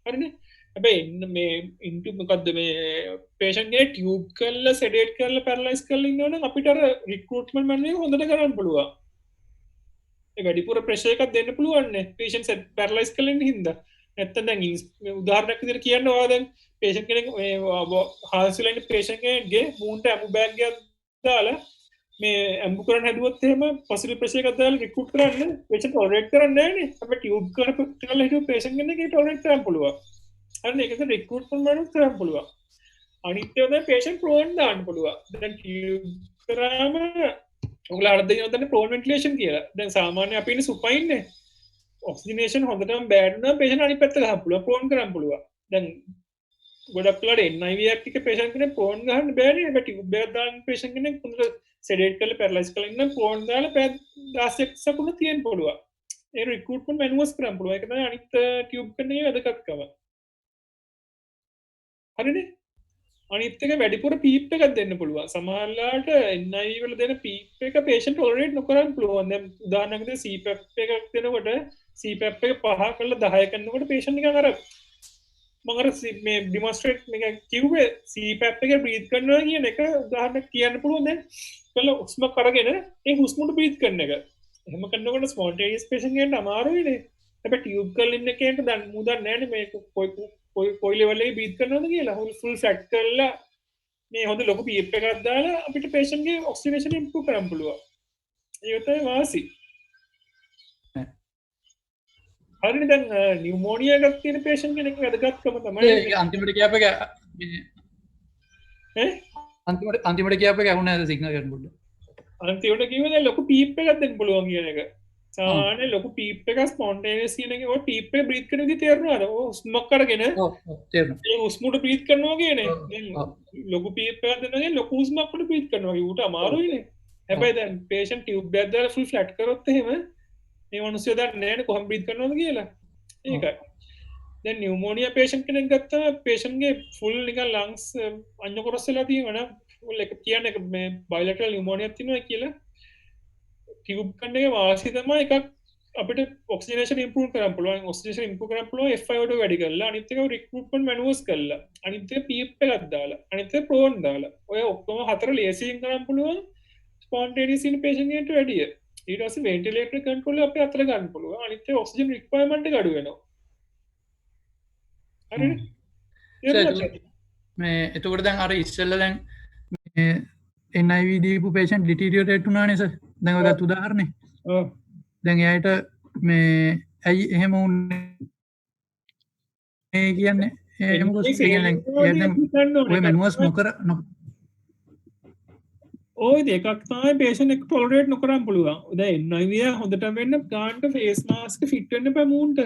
හරිනේ? හැබැයි මේ මොකද්ද මේ patient කෙනෙක් tube කරලා sedate කරලා paralyze කරලා ඉන්නවනම් අපිට අර recruitment manual එක හොඳට කරන්න පුළුවන්. වැඩිපුර ප්‍රෙෂර් එකක් දෙන්න පුළුවන් නේ patient paralyze කරලා ඉන්න හින්දා නැත්තම් දැන් උදාහරණයක් විදිහට කියන්න ඔයා දැන් patient කෙනෙක් මේ හාස්පිටල් ඉන්න patient කෙනෙක්ගේ මූණට ඇඹු බෑග් එකක් දාලා මේ ඇඹු කරන්න හැදුවොත් එහෙම positive pressure එකක් දාලා recruit කරන්න patient tolerate කරන්නේ නැහැ නේ අපි tube කරලා හිටු patient කෙනෙක් ඒක tolerate කරන්න පුළුවන් අන්න ඒකද රික්‍රූට්මන්ට් මනුස් කරන්න පුළුවන්. අනිත් ඒවා දැන් patient prone දාන්න පුළුවන්. දැන් tube කරාම ඔයගොල්ලෝ අර දෙනවා දැන් prone ventilation කියලා. දැන් සාමාන්‍ය අපි ඉන්නේ supine නේ. ඔක්සිජනේෂන් හොඳටම බෑඩ් නම් patient අනිත් පැත්ත ගහන්න පුළුවන් prone කරන්න පුළුවන්. දැන් ගොඩක් වෙලාවට NIV එක patient කෙනෙක් prone ගහන්න බෑනේ. ඒක tube එකක් දාන්න patient කෙනෙක් හොඳට sedate කරලා paralyze කරලා ඉන්න prone දාලා පැය 16ක් සකුණ තියෙන්න පුළුවන්. ඒ රික්‍රූට්මන්ට් මැනුවස් කරන්න පුළුවන්. ඒක තමයි අනිත් ටියුබ් කරන එකේ වැදගත්කම. හරිනේ? අනිත් එක වැඩිපුර පීප් එකක් දෙන්න පුළුවන්. සමහරලාට NIV වල දෙන පීප් එක patient tolerate නොකරන්න පුළුවන්. දැන් උදාහරණයක් විදිහට CPAP එකක් දෙනකොට CPAP එක 5 කරලා 10 කරනකොට patient නිකන් අර මම අර මේ demonstrate මේක කිව්වේ CPAP එකේ breathe කරනවා කියන එක උදාහරණයක් කියන්න පුළුවන් දැන්. කළා හුස්ම කරගෙන ඒ හුස්මට breathe කරන එක. එහෙම කරනකොට spontaneous patient කෙනෙක්ට අමාරුයිනේ. හැබැයි ටියුබ් කරලා ඉන්න කෙනෙක්ට දැන් මූ දන්නේ නැහැනේ මේක කොයි ලෙවල් එකේ බීට් කරනවද කියලා. ෆුල් ෆ්ලැට් කරලා මේ හොඳ ලොකු පීප් එකක් දාලා අපිට patient ගේ ඔක්සිජනේෂන් ඉම්ප්‍රූව් කරන්න පුළුවන්. ඒක තමයි වාසි. හරිනේ දැන් නියුමෝනියා එකක් තියෙන patient කෙනෙක් වැදගත්කම තමයි ඒක අන්තිමට කියප එක ඈ අන්තිමට කියප එක ඇහුණා සිග්නල් එක පොඩ්ඩක්. අන්තිමට කිව්වේ දැන් ලොකු පීප් එකක් දෙන්න පුළුවන් කියන එක. සාමාන්‍ය ලොකු පීප් එකක් ස්පොන්ටේනියස් කියන එක ඔය පීප් එක බ්‍රීත් කරන විදිහ තේරෙනවද? ඔය හුස්මක් අරගෙන තේරෙනවා. ඒ හුස්මට බ්‍රීත් කරනවා කියන්නේ. දැන් ලොකු පීප් එකක් දෙනවා ලොකු හුස්මක් උඩ බ්‍රීත් කරනවා. ඌට අමාරුයිනේ. හැබැයි දැන් patient tube එකක් දාලා full flat කරොත් එහෙම මේ මිනිස්සු දන්නේ නැහැනේ කොහොම බ්‍රීත් කරනවද කියලා. ඒකයි. දැන් නියුමෝනියා patient කෙනෙක් ගත්තාම patient ගේ full නිකන් lungs අඤ්ඤ කොටස් වෙලා තියෙනවා නම් full එක කියන්නේ මේ bilateral pneumonia තියෙනවා කියලා ටියුබ් කරන එක වාසි තමයි එකක් අපිට ඔක්සිජනේෂන් ඉම්ප්‍රූව් කරන්න පුළුවන්. ඔක්සිජනේෂන් ඉම්ප්‍රූව් කරන්න පුළුවන් FiO2 වැඩි කරලා අනිත් එක රික්‍රූට්මන්ට් මැනුවස් කරලා අනිත් එක පීප් එකක් දාලා අනිත් එක ප්‍රෝන් දාලා ඔය ඔක්කොම හතර ලේසියෙන් කරන්න පුළුවන් ස්පොන්ටේනියස් ඉන් patient එකට වැඩිය. ඊට පස්සේ වෙන්ටිලේටර් කන්ට්‍රෝල් එක අපේ අතර ගන්න පුළුවන්. අනිත් එක ඔක්සිජන් රික්වයර්මන්ට් එක අඩු වෙනවා. හරිනේ? මේ එතකොට දැන් අර ඉස්සෙල්ලා දැන් මේ NIV දීපු patient deteriorate වුණානේ සර්. දැන් ඔය ගත්ත උදාහරණේ. ඔව්. දැන් එයාට මේ ඇයි එහෙම වුනේ කියන්නේ ඒ මොකද කියන්නේ ඔය මැනුවස් නොකර ඔය දෙකක් තමයි patient එක tolerate නොකරන්න පුළුවන්. දැන් NIV හොඳට වෙන්න ගානට face mask fit වෙන්න බෑ මූන්ට.